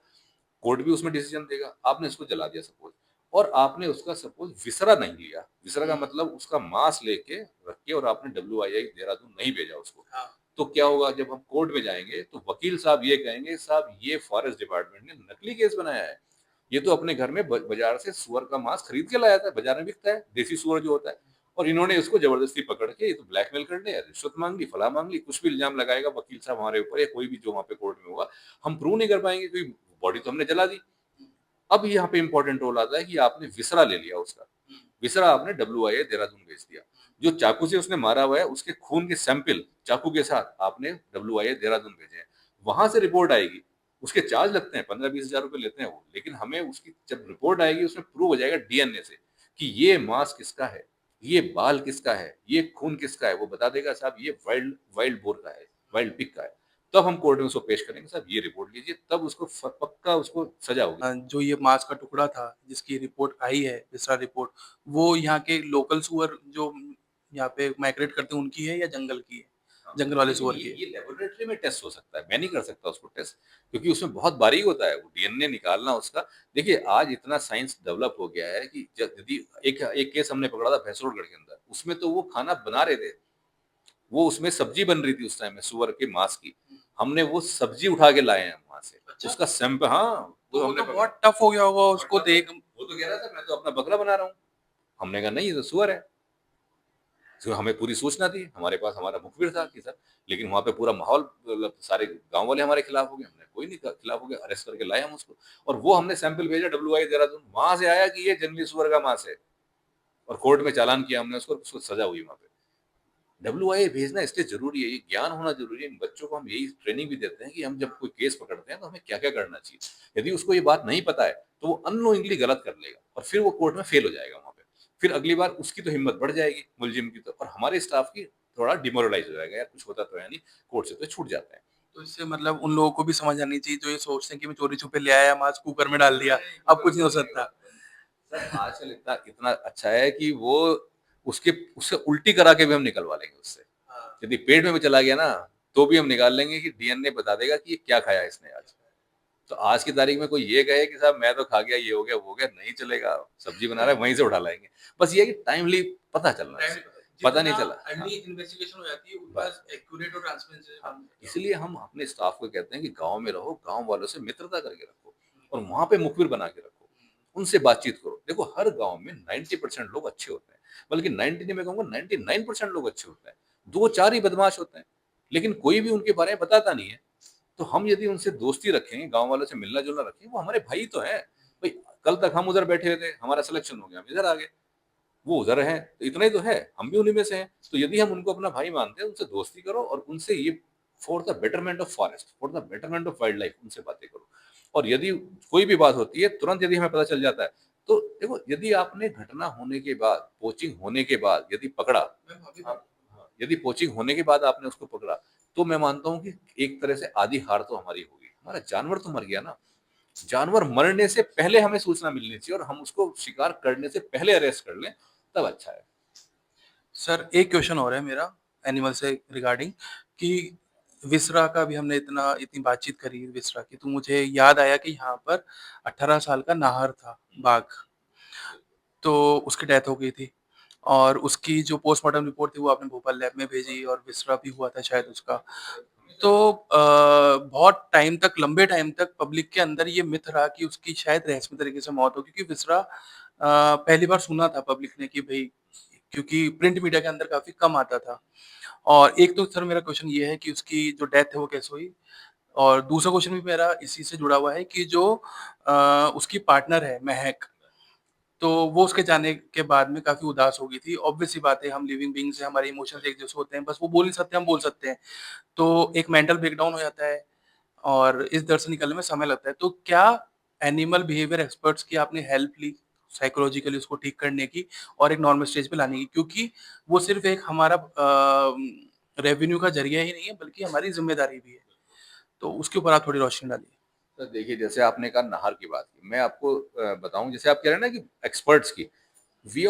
कोर्ट भी उसमें डिसीजन देगा। आपने इसको जला दिया सपोज, और आपने उसका सपोज विसरा नहीं लिया, विसरा का मतलब उसका मांस लेके रख के और आपने WII देहरादून नहीं भेजा उसको, तो क्या होगा, जब हम कोर्ट में जाएंगे तो वकील साहब ये कहेंगे साहब ये फॉरेस्ट डिपार्टमेंट ने नकली केस बनाया है, ये तो अपने घर में बाजार से सुअर का मांस खरीद के लाया था, बाजार में बिकता है देसी सुअर जो होता है, और इन्होंने उसको जबरदस्ती पकड़ के ये तो ब्लैकमेल कर लिया, रिश्वत मांग ली, फला मांग ली, कुछ भी इल्जाम लगाएगा वकील साहब हमारे ऊपर या कोई भी जो वहां पे कोर्ट में होगा, हम प्रूव नहीं कर पाएंगे क्योंकि बॉडी तो हमने जला दी। अब यहाँ पे इंपॉर्टेंट रोल आता है कि आपने विसरा ले लिया उसका, विसरा आपने WII देहरादून भेज दिया, जो चाकू से उसने मारा हुआ है उसके खून के सैंपल चाकू के साथ आपने WII देहरादून भेजे हैं, वहां से रिपोर्ट आएगी। उसके चार्ज लगते हैं, 15-20 हजार रुपए लेते हैं वो, लेकिन हमें उसकी जब रिपोर्ट आएगी उसमें प्रूव हो जाएगा DNA से कि ये मांस किसका है, ये बाल किसका है, ये खून किसका है, वो बता देगा साहब ये वाइल्ड वाइल्ड बोर का है, वाइल्ड पिग का है। तब हम कोर्ट में उसको पेश करेंगे, साहब ये रिपोर्ट लीजिए, तब उसको पक्का उसको सजा होगी। जो ये मांस का टुकड़ा था जिसकी रिपोर्ट आई है, विसरा रिपोर्ट, वो यहाँ के लोकल सुअर जो यहाँ पे माइग्रेट करते हैं उनकी है या जंगल की है, जंगल वाले सुअर की है? ये लेबोरेटरी में टेस्ट हो सकता है, मैं नहीं कर सकता उसको टेस्ट, क्योंकि उसमें बहुत बारीक होता है वो DNA निकालना उसका। देखिए आज इतना साइंस डेवलप हो गया है कि यदि एक एक केस हमने पकड़ा था भैंसरोडगढ़ के अंदर, उसमें तो वो खाना बना रहे थे, वो उसमें सब्जी बन रही थी उस टाइम में सुअर के मांस की, हमने वो सब्जी उठा के लाए हैं वहां से। अच्छा। उसका सैंपल, हाँ तो वो वो हमने तो बहुत टफ हो गया होगा उसको देख। वो तो कह रहा था मैं तो अपना बकरा बना रहा हूँ, हमने कहा नहीं ये तो सुअर है। तो हमें पूरी सूचना थी, हमारे पास हमारा मुखबिर था कि सर, लेकिन वहाँ पे पूरा माहौल, मतलब सारे गांव वाले हमारे खिलाफ हो गए, हमने कोई नहीं खिलाफ हो गया, अरेस्ट करके लाए हम उसको, और वो हमने सैंपल भेजा WII देहरादून, वहां से आया कि ये जंगली सुअर का मांस है, और कोर्ट में चालान किया हमने उसको सजा हुई वहां पे। WII भेजना इसलिए जरूरी है, ये ज्ञान होना जरूरी है। इन बच्चों को हम यही ट्रेनिंग भी देते हैं कि हम जब कोई केस पकड़ते हैं तो हमें क्या क्या करना चाहिए। यदि उसको ये बात नहीं पता है तो वो अननोइंगली गलत कर लेगा और फिर वो कोर्ट में फेल हो जाएगा वहां पे, फिर अगली बार उसकी तो हिम्मत बढ़ जाएगी मुलजिम की, तो और हमारे स्टाफ की थोड़ा डिमोरलाइज हो जाएगा, यार कुछ होता तो है नहीं, कोर्ट से तो छूट जाते हैं। तो इससे मतलब उन लोगों को भी समझ आनी चाहिए जो ये सोचते हैं कि मैं चोरी छुपे ले आया मांस कुकर में डाल दिया, अब कुछ नहीं हो सकता। सर आजकल इतना इतना अच्छा है कि वो उसके उससे उल्टी करा के भी हम निकलवा लेंगे उससे। यदि पेट में भी चला गया ना, तो भी हम निकाल लेंगे कि डीएनए बता देगा कि ये क्या खाया इसने आज। तो आज की तारीख में कोई ये कहे कि साहब मैं तो खा गया, ये हो गया, वो हो गया, नहीं चलेगा। सब्जी बना रहा है, वहीं से उठा लाएंगे। बस ये है कि टाइमली पता चलना चाहिए। पता नहीं चला। अर्ली इन्वेस्टिगेशन हो जाती है, उतना एक्यूरेट और ट्रांसपेरेंसी। हाँ, इसलिए हम अपने स्टाफ को कहते हैं कि गांव में रहो, गांव वालों से मित्रता करके रखो और वहां पे मुखबिर बना के रखो, उनसे बातचीत करो। देखो हर गांव में 90% लोग अच्छे होते हैं, बल्कि 90 नहीं, मैं कहूंगा 99% लोग अच्छे होते हैं। 2-4 ही बदमाश होते हैं, लेकिन कोई भी उनके बारे में बताता नहीं है। तो हम यदि उनसे दोस्ती रखें, गांव वालों से मिलना जुलना रखें, वो हमारे भाई तो हैं भाई। कल तक हम उधर बैठे हुए थे, हमारा सिलेक्शन हो गया, हम इधर आ गए, वो उधर हैं, तो इतना ही तो है, हम भी उन्हीं में से हैं। तो यदि हम उनको अपना भाई मानते हैं, उनसे दोस्ती करो और उनसे ये for the betterment of forest, for the betterment of wild life उनसे बातें करो। और यदि कोई भी बात होती है, तुरंत यदि हमें पता चल जाता है, तो देखो यदि आपने घटना होने के बाद, पोचिंग होने के बाद यदि पकड़ा, यदि पोचिंग होने के बाद आपने उसको पकड़ा, तो मैं मानता हूँ कि एक तरह से आधी हार तो हमारी होगी। हमारा जानवर तो मर गया ना। जानवर मरने से पहले हमें सूचना मिलनी चाहिए और हम उसको शिकार करने से पहले अरेस्ट कर लें, तब अच्छा है। सर एक क्वेश्चन और है मेरा एनिमल से रिगार्डिंग कि विसरा का भी हमने इतनी बातचीत करी विसरा की, तो मुझे याद आया कि यहाँ पर 18 साल का नाहर था बाघ, तो उसकी डेथ हो गई थी और उसकी जो पोस्टमार्टम रिपोर्ट थी वो आपने भोपाल लैब में भेजी और विसरा भी हुआ था शायद उसका। तो बहुत टाइम तक, लंबे टाइम तक पब्लिक के अंदर ये मिथ रहा कि उसकी शायद रहस्यमय तरीके से मौत हो, क्योंकि विसरा पहली बार सुना था पब्लिक ने कि भाई, क्योंकि प्रिंट मीडिया के अंदर काफी कम आता था। और एक तो सर मेरा क्वेश्चन ये है कि उसकी जो डेथ है वो कैसे हुई, और दूसरा क्वेश्चन भी मेरा इसी से जुड़ा हुआ है कि जो उसकी पार्टनर है महक, तो वो उसके जाने के बाद में काफी उदास हो गई थी। ऑब्वियस सी बात है, हम लिविंग बीइंग्स हैं, हमारे इमोशंस एक जैसे होते हैं, बस वो बोल नहीं सकते, हम बोल सकते हैं। तो एक मेंटल ब्रेकडाउन हो जाता है और इस दर से निकलने में समय लगता है। तो क्या एनिमल बिहेवियर एक्सपर्ट्स की आपने हेल्प ली साइकोलॉजिकली उसको ठीक करने की और एक नॉर्मल स्टेज पे लाने की, क्योंकि वो सिर्फ एक हमारा रेवेन्यू का जरिया ही नहीं है बल्कि हमारी जिम्मेदारी भी है। तो उसके ऊपर आप थोड़ी रोशनी डालिए। तो देखिए, जैसे आपने कहा नाहर की बात की, मैं आपको बताऊं, जैसे आप कह रहे हैं ना कि एक्सपर्ट्स की, वी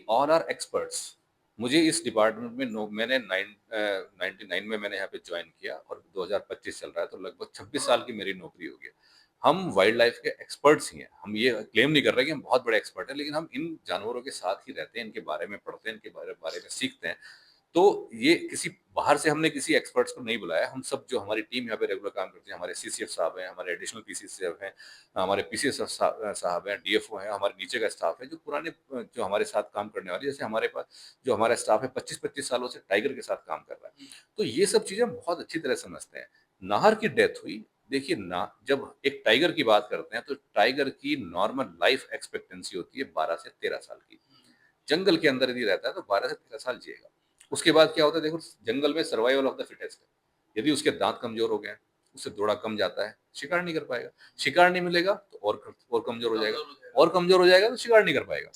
ऑल आर एक्सपर्ट्स। मुझे इस डिपार्टमेंट में मैंने 99 में मैंने यहाँ पे ज्वाइन किया और 2025 चल रहा है, तो लगभग 26 साल की मेरी नौकरी हो गई। हम वाइल्ड लाइफ के एक्सपर्ट्स ही हैं। हम ये क्लेम नहीं कर रहे कि हम बहुत बड़े एक्सपर्ट हैं, लेकिन हम इन जानवरों के साथ ही रहते हैं, इनके बारे में पढ़ते हैं, इनके बारे में सीखते हैं। तो ये किसी बाहर से हमने किसी एक्सपर्ट्स को नहीं बुलाया। हम सब जो हमारी टीम यहाँ पे रेगुलर काम करते हैं, हमारे सीसीएफ साहब हैं, हमारे एडिशनल पीसीएफ हैं, हमारे पीसीएस साहब हैं, डीएफओ हैं, हमारे नीचे का स्टाफ है जो पुराने, जो हमारे साथ काम करने वाले, जैसे हमारे पास जो हमारा स्टाफ है 25-25 सालों से टाइगर के साथ काम कर रहा है। तो ये सब चीजें हम बहुत अच्छी तरह समझते हैं। नाहर की डेथ हुई, देखिए ना, जब एक टाइगर की बात करते हैं तो टाइगर की नॉर्मल लाइफ एक्सपेक्टेंसी होती है 12 से 13 साल की। जंगल के अंदर यदि रहता है तो 12 से 13 साल जिएगा। उसके बाद क्या होता है, देखो जंगल में सर्वाइवल ऑफ द फिटेस्ट है। यदि उसके दांत कमजोर हो गए, उससे दौड़ा कम जाता है, शिकार नहीं कर पाएगा। शिकार नहीं मिलेगा तो और कमजोर हो जाएगा, और कमजोर हो जाएगा तो शिकार नहीं कर पाएगा।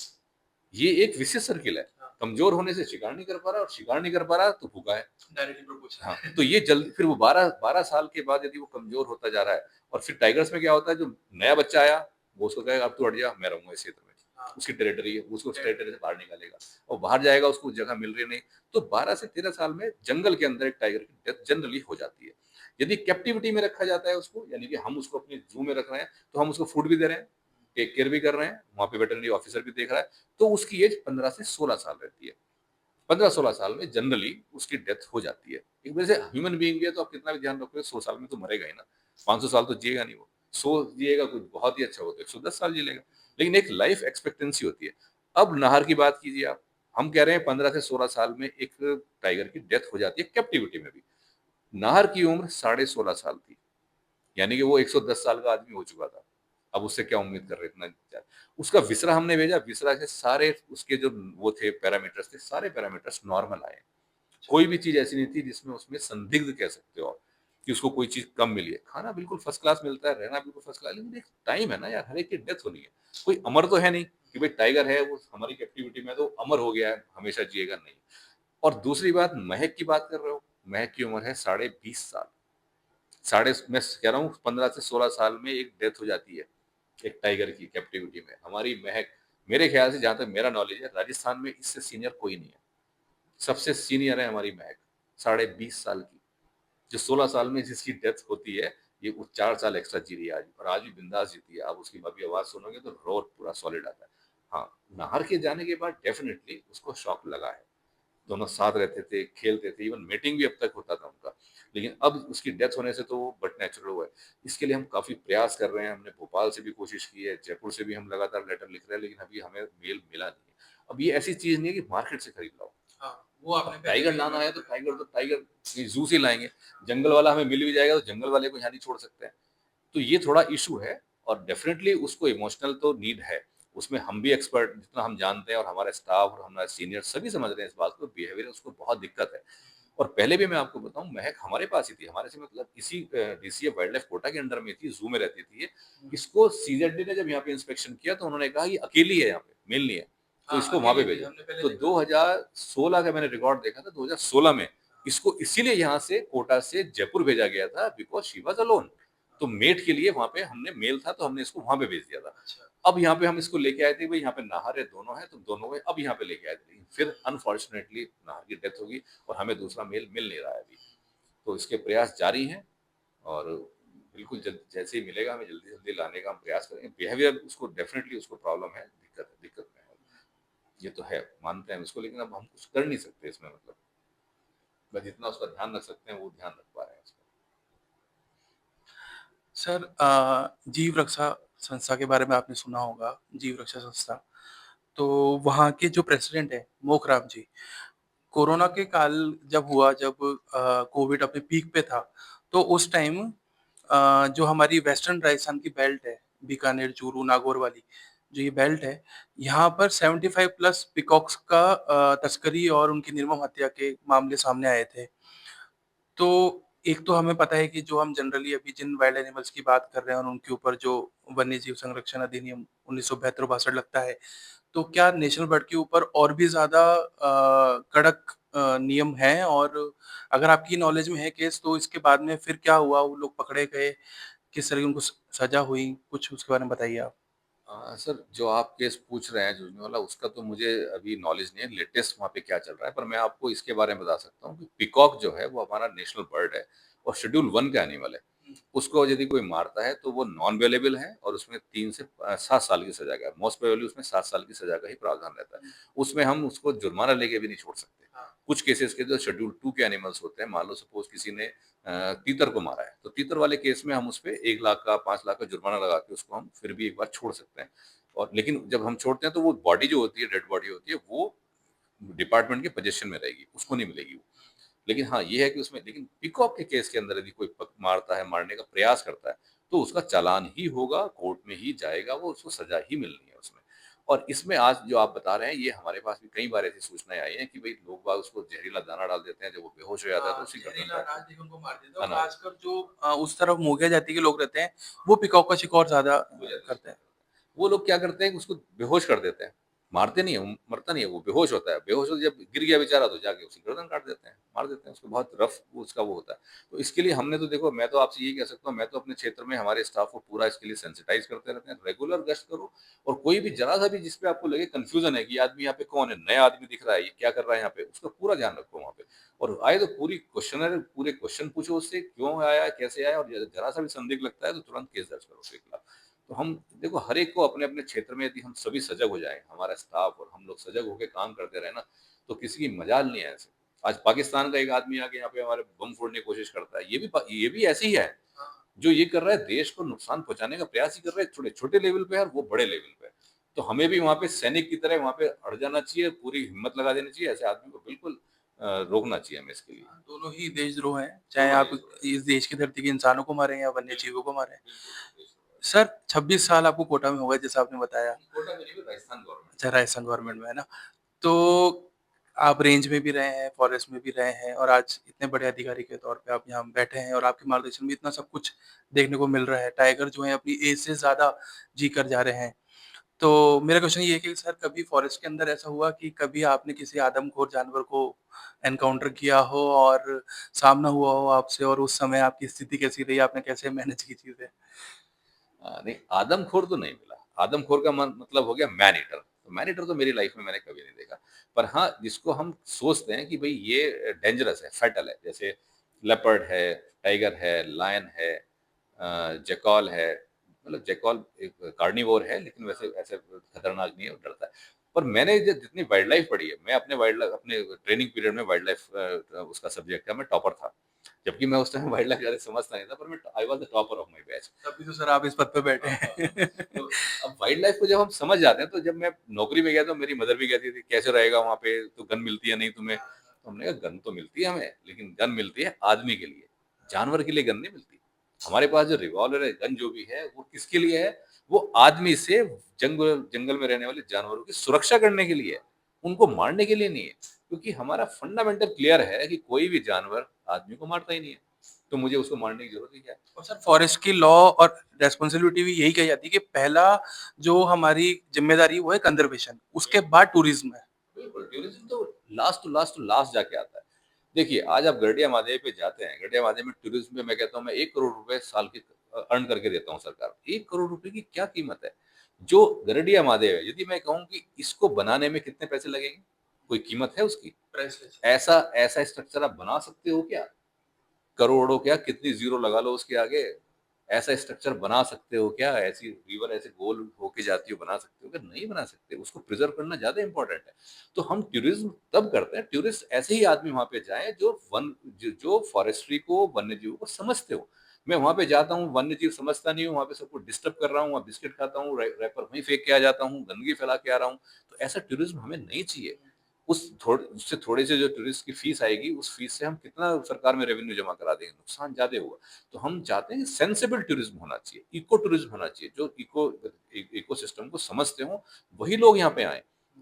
ये एक विशेष सर्किल है। कमजोर होने से शिकार नहीं कर पा रहा, और शिकार नहीं कर पा रहा तो भूखा है, डायरेक्टली प्रोपोर्शनल। हाँ, तो ये जल्दी फिर वो 12 साल के बाद यदि वो कमजोर होता जा रहा है, और फिर टाइगर्स में क्या होता है, जो नया बच्चा आया वो उसको कहेगा अब तू हट जा, मैं रहूंगा इस क्षेत्र में, उसकी टेरिटरी है, उसको उस टेरिटरी से बाहर निकालेगा, और बाहर जाएगा उसको जगह मिल रही नहीं। तो 12 से 13 साल में जंगल के अंदर एक टाइगर की डेथ जनरली हो जाती है। यदि कैप्टिविटी में रखा जाता है उसको, यानी कि हम उसको अपने जू में रख रहे हैं, तो हम उसको फूड भी दे रहे हैं, टेक केयर भी कर रहे हैं, वहां पे वेटरनरी ऑफिसर भी देख रहा है, तो उसकी एज 15 से 16 साल रहती है। 15-16 साल में जनरली उसकी डेथ हो जाती है। एक वजह से ह्यूमन बीइंग भी है, तो आप कितना भी ध्यान रखोगे 100 साल में तो मरेगा ही ना। 500 साल तो जिएगा नहीं वो, 100 जिएगा, कुछ बहुत ही अच्छा हो तो 110 साल जी लेगा, लेकिन एक लाइफ एक्सपेक्टेंसी होती है। अब नाहर की बात कीजिए आप, हम कह रहे हैं 15 से 16 साल में एक टाइगर की डेथ हो जाती है कैप्टिविटी में भी। नाहर की उम्र 16.5 साल थी, यानी कि वो 110 साल का आदमी हो चुका था। अब उससे क्या उम्मीद कर रहे इतना ज्यादा। उसका विसरा हमने भेजा, विसरा के सारे उसके जो वो थे पैरामीटर्स थे, सारे पैरामीटर्स नॉर्मल आए। कोई भी चीज ऐसी नहीं थी जिसमें उसमें संदिग्ध कह सकते हो आप कि उसको कोई चीज कम मिली है। खाना बिल्कुल फर्स्ट क्लास मिलता है, रहना बिल्कुल फर्स्ट क्लास, लेकिन एक टाइम है ना यार, हर एक की डेथ होनी है। कोई अमर तो है नहीं कि भाई टाइगर है वो हमारी कैप्टिविटी में तो अमर हो गया है, हमेशा जिएगा, नहीं। और दूसरी बात, महक की बात कर रहे हो, महक की उम्र है 20.5 साल। मैं कह रहा हूँ 15 से 16 साल में एक डेथ हो जाती है एक टाइगर की कैप्टिविटी में। हमारी महक मेरे ख्याल से जहाँ तक मेरा नॉलेज है, राजस्थान में इससे सीनियर कोई नहीं है। सबसे सीनियर है हमारी महक, 20.5 साल की, जो 16 साल में जिसकी डेथ होती है, ये वो 4 साल एक्स्ट्रा जी रही है आज, और आज भी बिंदास जीती है। आप उसकी अभी आवाज़ सुनोगे तो रोर पूरा सॉलिड आता है। हाँ, नाहर के जाने के बाद डेफ़िनिटली उसको शॉक लगा है। दोनों साथ रहते थे, खेलते थे, इवन मीटिंग भी अब तक होता था उनका। लेकिन अब उसकी डेथ होने से तो वो बट नेचुरल हुआ है। इसके लिए हम काफ़ी प्रयास कर रहे हैं, हमने भोपाल से भी कोशिश की है, जयपुर से भी हम लगातार लेटर लिख रहे हैं, लेकिन अभी हमें मेल मिला नहीं है। अब ये ऐसी चीज़ नहीं है कि मार्केट से खरीद लाओ। हाँ, वो आपने अब पहले टाइगर भी लाना है तो बताया। टाइगर ज़ू से लाएँगे। जंगल वाला हमें मिल भी जाएगा तो जंगल वाले को यहाँ नहीं छोड़ सकते हैं। तो ये थोड़ा इश्यू है, और डेफ़िनेटली उसको इमोशनल तो नीड है। उसमें हम भी एक्सपर्ट जितना हम जानते हैं, और हमारा स्टाफ और हमारे सीनियर सभी समझ रहे हैं इस बात को, बिहेवियर उसको बहुत दिक्कत है। और पहले भी मैं आपको बताऊँ, महक हमारे पास ही थी, हमारे से मतलब इसी डीसीएफ वाइल्ड लाइफ कोटा के अंडर में थी, ज़ू में रहती थी ये। इसको सीजेड ने जब यहाँ पे इंस्पेक्शन किया तो उन्होंने कहा ये अकेली है यहाँ पे, मेल नहीं है, तो हाँ, इसको वहाँ पे अकेले थे, भेजो। हमने पहले तो देखा। 2016 का मैंने रिकॉर्ड देखा था, 2016 में इसको इसीलिए यहाँ से कोटा से जयपुर भेजा गया था, बिकॉज़ शी वाज़ अलोन। तो मेट के लिए वहाँ पे हमने मेल था तो हमने इसको वहाँ पे भेज दिया था। अच्छा। अब यहाँ पे हम इसको लेके आए थे, भई यहाँ पे नाहर है, दोनों हैं, तो दोनों को अब यहाँ पे लेके आए थे। फिर अनफॉर्च्यूनेटली नाहर की डेथ हो गई और हमें दूसरा मेल मिल नहीं रहा है अभी। तो इसके प्रयास जारी हैं, और बिल्कुल जैसे ही मिलेगा हमें जल्दी-जल्दी लाने का हम प्रयास करेंगे। बिहेवियर उसको डेफ़िनिटली उसको प्रॉब्लम है, दिक्कत में है। ये तो है, मानते हैं हम इसको, लेकिन अब हम कुछ कर नहीं सकते इसमें, मतलब। बस जितना उसका ध्यान रख सकते हैं, वो ध्यान रख पा रहे हैं उसका। सर जीव रक्षा संस्था के बारे में आपने सुना होगा, जीव रक्षा संस्था। तो वहाँ के जो प्रेसिडेंट हैं, मोखराम जी, कोरोना के काल जब हुआ, जब कोविड अपने पीक पे था, तो उस टाइम जो हमारी वेस्टर्न राजस्थान की बेल्ट है, बीकानेर, चूरू, नागौर वाली, जो ये बेल्ट है, यहाँ पर 75 प्लस पीकॉक्स का तस्करी और उनकी निर्मम हत्या के मामले सामने आए थे। तो एक तो हमें पता है कि जो हम जनरली अभी जिन वाइल्ड एनिमल्स की बात कर रहे हैं और उनके ऊपर जो वन्यजीव संरक्षण अधिनियम 1972-62 लगता है, तो क्या नेशनल बर्ड के ऊपर और भी ज़्यादा कड़क नियम हैं? और अगर आपकी नॉलेज में है केस, तो इसके बाद में फिर क्या हुआ? वो लोग पकड़े गए, किस तरह की उनको सज़ा हुई? कुछ उसके बारे में बताइए आप। सर, जो आप केस पूछ रहे हैं जूझने वाला, उसका तो मुझे अभी नॉलेज नहीं है लेटेस्ट वहाँ पे क्या चल रहा है, पर मैं आपको इसके बारे में बता सकता हूँ कि पीकॉक जो है वो हमारा नेशनल बर्ड है और शेड्यूल 1 का एनिमल है। उसको यदि कोई मारता है तो वो नॉन बेलेबल है, और उसमें 3 से 7 साल की सज़ा का, मोस्ट प्रोबेबली उसमें 7 साल की सज़ा का ही प्रावधान रहता है। उसमें हम उसको जुर्माना लेके भी नहीं छोड़ सकते। कुछ केसेस के जो शेड्यूल 2 के एनिमल्स होते हैं, मान लो सपोज़ किसी ने तीतर को मारा है, तो तीतर वाले केस में हम उसपे 1 लाख का, 5 लाख का जुर्माना लगा के उसको हम फिर भी एक बार छोड़ सकते हैं। और लेकिन जब हम छोड़ते हैं तो वो बॉडी जो होती है, डेड बॉडी होती है, वो डिपार्टमेंट के पोजीशन में रहेगी, उसको नहीं मिलेगी वो। लेकिन हाँ, ये है कि उसमें, लेकिन पीकॉक के केस के अंदर यदि कोई मारता है, मारने का प्रयास करता है, तो उसका चालान ही होगा, कोर्ट में ही जाएगा वो, उसको सजा ही मिलनी है उसमें। और इसमें आज जो आप बता रहे हैं, ये हमारे पास भी कई बार ऐसी सूचनाएं आई हैं कि भाई लोग बाग उसको जहरीला दाना डाल देते हैं, जब वो बेहोश हो जाता है तो उसी गर्दन जहरीला काट अनाज देते देके उनको मार देते हैं, हैं। और अनाज खासकर जो उस तरफ मोंगिया जाति के लोग रहते हैं, वो पीकॉक का शिकार ज़्यादा हो जाती है। करते हैं। वो लोग क्या करते हैं कि उसको बेहोश कर देते हैं। मारते नहीं है, वो मरता नहीं है, वो बेहोश होता है। बेहोश हो जब गिर गया बेचारा तो जाके उसकी गर्दन काट देते हैं, मार देते हैं उसको, बहुत रफ़ उसका वो होता है। तो इसके लिए हमने तो देखो, मैं तो आपसे यही कह सकता हूँ, मैं तो अपने क्षेत्र में हमारे स्टाफ को पूरा इसके लिए सेंसिटाइज़ करते रहते हैं, रेगुलर गश्त करो, और कोई भी ज़रा-सा भी जिस पे आपको लगे कन्फ्यूज़न है कि ये आदमी यहाँ पे कौन है, नया आदमी दिख रहा है, ये क्या कर रहा है यहाँ पे, उसका पूरा ध्यान रखो वहाँ पे। और आए तो पूरे क्वेश्चन पूछो उससे, क्यों आया, कैसे आया, और ज़रा-सा भी संदिग्ध लगता है तो तुरंत केस दर्ज करो उसके खिलाफ। तो हम देखो, हर एक को अपने-अपने क्षेत्र में यदि हम सभी सजग हो जाएँ, हमारा स्टाफ और हम लोग सजग होके काम करते रहे ना, तो किसी की मजाल नहीं है ऐसे। आज पाकिस्तान का एक आदमी आके यहाँ पे हमारे बम फोड़ने की कोशिश करता है, ये भी ऐसे ही है। जो ये कर रहा है, देश को नुकसान पहुँचाने का प्रयास ही कर रहा है, छोटे-छोटे लेवल पे है और वो बड़े लेवल पे है। तो हमें भी वहाँ पे सैनिक की तरह वहाँ पे अड़ जाना चाहिए, पूरी हिम्मत लगा देनी चाहिए, ऐसे आदमी को बिल्कुल रोकना चाहिए हमें इसके लिए। दोनों ही देशद्रोह हैं, चाहे दोनों आप देश में। इस देश की धरती के इंसानों को मारें या वन्य बिल्कुल, जीवों को मारें। बिल्कुल, बिल्कुल। सर 26 साल आपको कोटा में हो गए, जैसा आपने बताया। कोटा में नहीं, वो राजस्थान गवर्नमेंट। अच्छा, राजस्थान गवर्नमेंट में है ना? तो आप रेंज में भी रहे हैं, फॉरेस्ट में भी रहे हैं, और आज इतने बड़े अधिकारी के तौर पे आप यहाँ बैठे हैं, और आपके मार्गदर्शन में इतना सब कुछ देखने को मिल रहा है। टाइगर जो है अपनी एज से ज़्यादा जी कर जा रहे हैं। तो मेरा क्वेश्चन ये है कि सर, कभी फॉरेस्ट के अंदर ऐसा हुआ कि कभी आपने किसी आदमखोर जानवर को एनकाउंटर किया हो और सामना हुआ हो आपसे, और उस समय आपकी स्थिति कैसी रही? आपने कैसे मैनेज की चीज़ें? नहीं, आदमखोर तो नहीं मिला। आदमखोर का मतलब हो गया मैन ईटर। तो मैनीटर तो मेरी लाइफ में मैंने कभी नहीं देखा। पर हाँ, जिसको हम सोचते हैं कि भाई ये डेंजरस है, फैटल है, जैसे लेपर्ड है, टाइगर है, लायन है, जैकल है, मतलब जैकल एक कार्निवोर है लेकिन वैसे ऐसे खतरनाक नहीं है, वो डरता है। पर मैंने जितनी वाइल्ड लाइफ पढ़ी है, मैं अपने वाइल्ड लाइफ अपने ट्रेनिंग पीरियड में वाइल्ड लाइफ उसका सब्जेक्ट था, मैं टॉपर था। जबकि मैं उस टाइम वाइल्ड लाइफ ज़्यादा समझता नहीं था, पर मैं I was the topper of my batch. तभी तो सर आप इस पद पे बैठे हैं। तो अब वाइल्ड लाइफ को जब हम समझ जाते हैं, तो जब मैं नौकरी में गया तो मेरी मदर भी कहती थी कैसे रहेगा वहाँ पे, तो गन मिलती है नहीं तुम्हें? तो हमने कहा गन तो मिलती है हमें, लेकिन गन मिलती है आदमी के लिए, जानवर के लिए गन नहीं मिलती। हमारे पास जो रिवॉल्वर है, गन जो भी है, वो किसके लिए है? वो आदमी से जंगल जंगल में रहने वाले जानवरों की सुरक्षा करने के लिए है, उनको मारने के लिए नहीं है। क्योंकि हमारा फंडामेंटल क्लियर है कि कोई भी जानवर आदमी को मारता ही नहीं है, तो मुझे उसको मारने की जरूरत ही क्या है? और सर फॉरेस्ट की लॉ और रेस्पॉन्सिबिलिटी भी यही कही जाती है कि पहला जो हमारी जिम्मेदारी वो है कंजर्वेशन, उसके बाद टूरिज्म है। बिल्कुल, टूरिज्म तो लास्ट जाके आता है। देखिए, आज आप गड़िया महादेव पे जाते हैं, गड़िया महादेव में टूरिज्म पे मैं कहता हूँ मैं 1 करोड़ रुपए साल के अर्न करके देता हूँ सरकार को। 1 करोड़ रुपए की क्या कीमत है? जो गड़िया महादेव है, यदि मैं कहूँ कि इसको बनाने में कितने पैसे लगेंगे? कोई कीमत है उसकी? ऐसा ऐसा स्ट्रक्चर आप बना सकते हो क्या? करोड़ों क्या, कितनी ज़ीरो लगा लो उसके आगे। ऐसा स्ट्रक्चर बना सकते हो क्या? ऐसी रिवर ऐसे गोल होके जाती हो, बना सकते हो क्या? नहीं बना सकते। उसको प्रिज़र्व करना ज़्यादा इम्पोर्टेंट है। तो हम टूरिज़्म तब करते हैं, टूरिस्ट ऐसे ही आदमी वहाँ पे जाएँ जो जो फॉरेस्ट्री को, वन्यजीवों को समझते हो। मैं वहाँ पे जाता हूँ, वन्यजीव समझता नहीं हूँ, वहाँ पे सबको डिस्टर्ब कर रहा हूँ, वहाँ बिस्किट खाता हूँ, रैपर वहीं फेंक के आ जाता हूँ, गंदगी फैला के आ रहा हूँ। तो ऐसा टूरिज़्म हमें नहीं चाहिए। उससे थोड़े से जो टूरिस्ट की फीस आएगी, उस फीस से हम कितना सरकार में रेवेन्यू जमा करा देंगे, नुकसान ज्यादा होगा। तो हम चाहते हैं सेंसिबल टूरिज्म होना चाहिए, इको टूरिज्म होना चाहिए, जो इको सिस्टम को समझते हो, वही लोग यहाँ पे आए।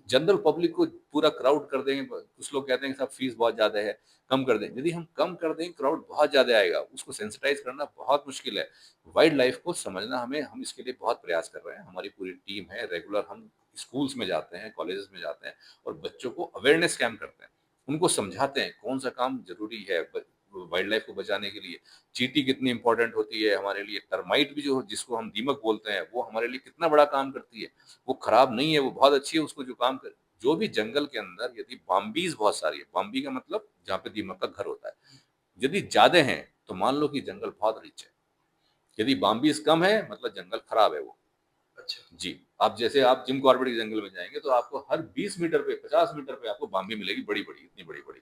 जनरल पब्लिक को पूरा क्राउड कर देंगे, कुछ लोग कहते हैं कि साहब फीस बहुत ज्यादा है, कम कर दें। यदि हम कम कर दें, क्राउड बहुत ज्यादा आएगा, उसको सेंसिटाइज करना बहुत मुश्किल है। वाइल्ड लाइफ को समझना हमें, हम इसके लिए बहुत प्रयास कर रहे हैं, हमारी पूरी टीम है, रेगुलर हम स्कूल्स में जाते हैं, कॉलेजेस में जाते हैं और बच्चों को अवेयरनेस कैंप करते हैं। उनको समझाते हैं कौन सा काम ज़रूरी है वाइल्ड लाइफ को बचाने के लिए। चींटी कितनी इम्पोर्टेंट होती है हमारे लिए, टर्माइट भी जो जिसको हम दीमक बोलते हैं, वो हमारे लिए कितना बड़ा काम करती है। वो खराब नहीं है, वो बहुत अच्छी है, उसको जो काम कर जो भी जंगल के अंदर यदि बाम्बीज़ बहुत सारी है, बाम्बी का मतलब जहाँ पे दीमक का घर होता है। यदि ज़्यादा हैं, तो मान लो कि जंगल बहुत रिच है। यदि बाम्बीज़ कम है, मतलब जंगल खराब है वो। जी, आप जैसे आप जिम कॉर्बेट के जंगल में जाएँगे तो आपको हर 20 मीटर पे, 50 मीटर पे आपको बाम्बी मिलेगी बड़ी-बड़ी, इतनी बड़ी-बड़ी,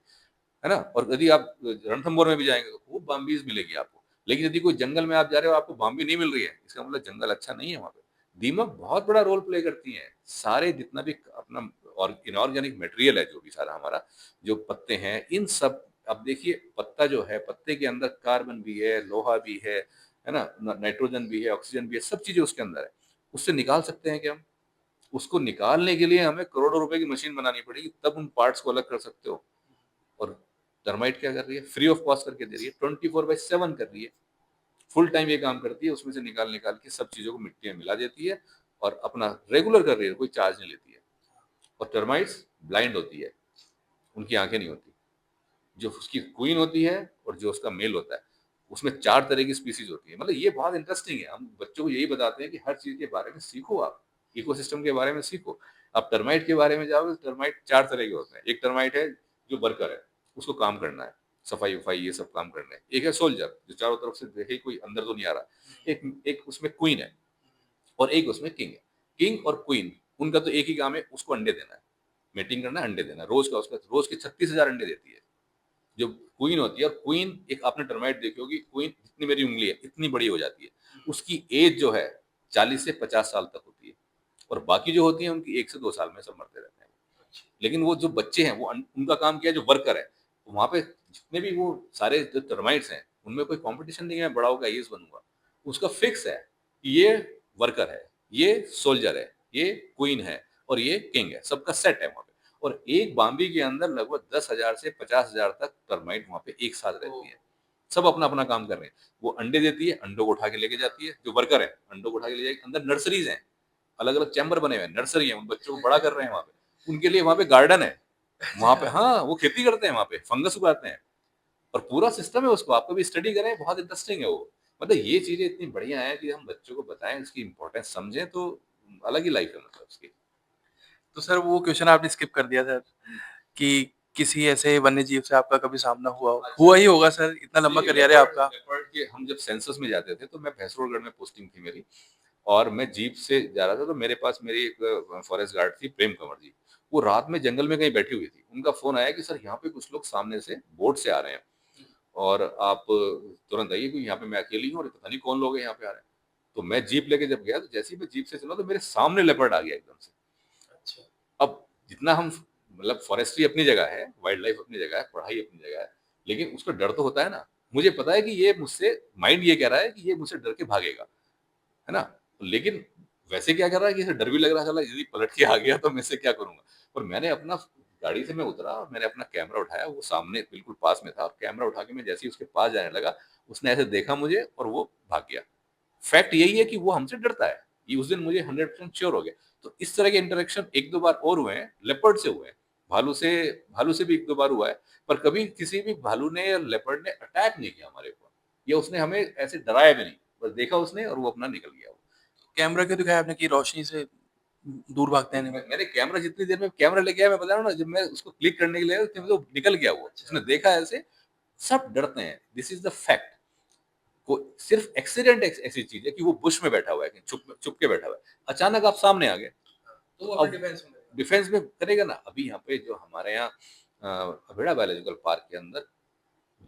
है ना? और यदि आप रणथंभौर में भी जाएँगे तो खूब बाम्बीज़ मिलेगी आपको। लेकिन यदि कोई जंगल में आप जा रहे हो, आपको बाम्बी नहीं मिल रही है, इसका मतलब जंगल अच्छा नहीं है वहाँ पे। दीमक बहुत बड़ा रोल प्ले करती हैं। सारे जितना भी अपना और इनॉर्गेनिक मटेरियल है जो भी सारा हमारा, जो पत्ते हैं, इन सब अब देखिए पत्ता जो है, पत्ते के अंदर कार्बन भी है, लोहा भी है ना? नाइट्रोजन भी है, ऑक्सीजन भी है, सब चीज़ें उसके अंदर है। उससे निकाल सकते हैं क्या हम? उसको निकालने के लिए हमें करोड़ों रुपए की मशीन बनानी पड़ेगी, तब उन पार्ट्स को अलग कर सकते हो। और टर्माइट क्या कर रही है? फ्री ऑफ कॉस्ट करके दे रही है, 24/7 कर रही है। फुल टाइम ये काम करती है, उसमें से निकाल के सब चीज़ों को मिट्टी में मिला देती है और अपना रेगुलर कर रही है, कोई चार्ज नहीं लेती है। और टर्माइट्स ब्लाइंड होती है, उनकी आँखें नहीं होती। जो उसकी क्वीन होती है और जो उसका मेल होता है, उसमें 4 तरह की स्पीशीज़ होती है। मतलब ये बहुत इंटरेस्टिंग है। हम बच्चों को यही बताते हैं कि हर चीज़ के बारे में सीखो आप, इकोसिस्टम के बारे में सीखो। आप टर्माइट के बारे में जाओगे तो टर्माइट 4 तरह के होते हैं। एक टर्माइट है जो वर्कर है, उसको काम करना है, सफाई-वफाई ये सब काम करना है। एक है सोल्जर जो चारों तरफ से देखे कोई अंदर तो नहीं आ रहा। एक एक उसमें क्वीन है और एक उसमें किंग है। किंग और क्वीन उनका तो एक ही काम है, उसको अंडे देना है, मेटिंग करना है, अंडे देना है। रोज़ के 36,000 अंडे देती है। जो क्वीन होती है, और क्वीन एक आपने टर्माइट देखी होगी, क्वीन जितनी मेरी उंगली है इतनी बड़ी हो जाती है। उसकी एज जो है 40 से 50 साल तक होती है और बाकी जो होती है उनकी 1 से 2 साल में सब मरते रहते हैं। लेकिन वो जो बच्चे हैं वो उनका काम क्या है, जो वर्कर है वहां पे जितने भी वो सारे जो टर्माइट्स हैं उनमें कोई कंपटीशन नहीं है, बड़ा होगा आईएएस बनूंगा। उसका फिक्स है कि ये वर्कर है, ये सोल्जर है, ये क्वीन है और ये किंग है, सबका सेट है वहां पे। और एक बाम्बी के अंदर लगभग 10,000 से 50,000 तक टर्माइट वहां पे एक साथ रहती है। सब अपना अपना काम कर रहे हैं। वो अंडे देती है, अंडों को उठा के लेके जाती है, जो वर्कर है अंडों को उठा के ले जाएगी। अंदर नर्सरीज हैं, अलग अलग चैम्बर बने हुए हैं, नर्सरी है, उन बच्चों को बड़ा कर रहे हैं वहां पे। उनके लिए वहां पे गार्डन है, वहां पे हाँ वो खेती करते हैं, वहां पे फंगस उगाते हैं और पूरा सिस्टम है उसको। आपको भी स्टडी करें, बहुत इंटरेस्टिंग है वो। मतलब ये चीजें इतनी बढ़िया है कि हम बच्चों को बताएं, इसकी इंपॉर्टेंस समझें, तो अलग ही लाइफ है मतलब उसकी। तो सर वो क्वेश्चन आपने स्किप कर दिया सर कि किसी ऐसे वन्य जीव से आपका कभी सामना हुआ हो? हुआ ही होगा सर, इतना लंबा देखिए, करियर है आपका। लेपर्ड के हम जब सेंसस में जाते थे तो मैं भैंसरोडगढ़ में पोस्टिंग थी मेरी, और मैं जीप से जा रहा था तो मेरे पास मेरी एक फॉरेस्ट गार्ड थी प्रेम कंवर जी। वो रात में जंगल में कहीं बैठी हुई थी। उनका फ़ोन आया कि सर यहाँ पे कुछ लोग सामने से बोट से आ रहे हैं और आप तुरंत आइए क्योंकि यहाँ पे मैं अकेली हूँ और पता नहीं कौन लोग हैं यहाँ पे आ रहे हैं। तो मैं जीप लेके जब गया तो जैसे ही मैं जीप से चला तो मेरे सामने लेपर्ड आ गया एकदम से। अच्छा। अब जितना हम मतलब फॉरेस्ट्री अपनी जगह है, वाइल्ड लाइफ अपनी जगह है, पढ़ाई अपनी जगह है, लेकिन उसका डर तो होता है ना। मुझे पता है कि ये मुझसे माइंड ये कह रहा है कि ये मुझसे डर के भागेगा, है ना? लेकिन वैसे क्या कर रहा है कि इसे डर भी लग रहा है, साला यदि पलट के आ गया तो मैं इससे क्या करूँगा? और मैंने अपना गाड़ी से मैं उतरा और मैंने अपना कैमरा उठाया, वो सामने बिल्कुल पास में था और कैमरा उठा के मैं जैसे ही उसके पास जाने लगा, उसने ऐसे देखा मुझे और वो भाग गया। फैक्ट यही है कि वो हमसे डरता है। ये उस दिन मुझे 100% श्योर हो गया। तो इस तरह के इंटरेक्शन 1-2 बार और हुए हैं, लेपर्ड से हुए हैं। भालू से भालू से भी 1-2 बार हुआ है, पर कभी किसी भी भालू ने या लेपर्ड ने अटैक नहीं किया हमारे ऊपर, या उसने हमें ऐसे डराया भी नहीं। बस देखा उसने और वो अपना निकल गया वो। कैमरा क्यों दिखाया आपने कि रोशनी से दूर भागते हैं? मैंने कैमरा जितनी देर में कैमरा लेके आया, मैं बता रहा हूँ ना, जब मैं उसको क्लिक करने के लिए आया, उतने में तो निकल गया वो। उसने देखा ऐसे, सब डरते हैं। This is the fact. को सिर्फ एक्सीडेंट ऐसी चीज़ है कि वो बुश में बैठा हुआ है, कहीं छुप के बैठा हुआ है। अचानक आप सामने आ गए, तो वो अब अपने डिफेंस में गए। डिफेंस में करेगा ना। अभी यहाँ पे जो हमारे यहाँ अभेड़ा बायोलॉजिकल पार्क के अंदर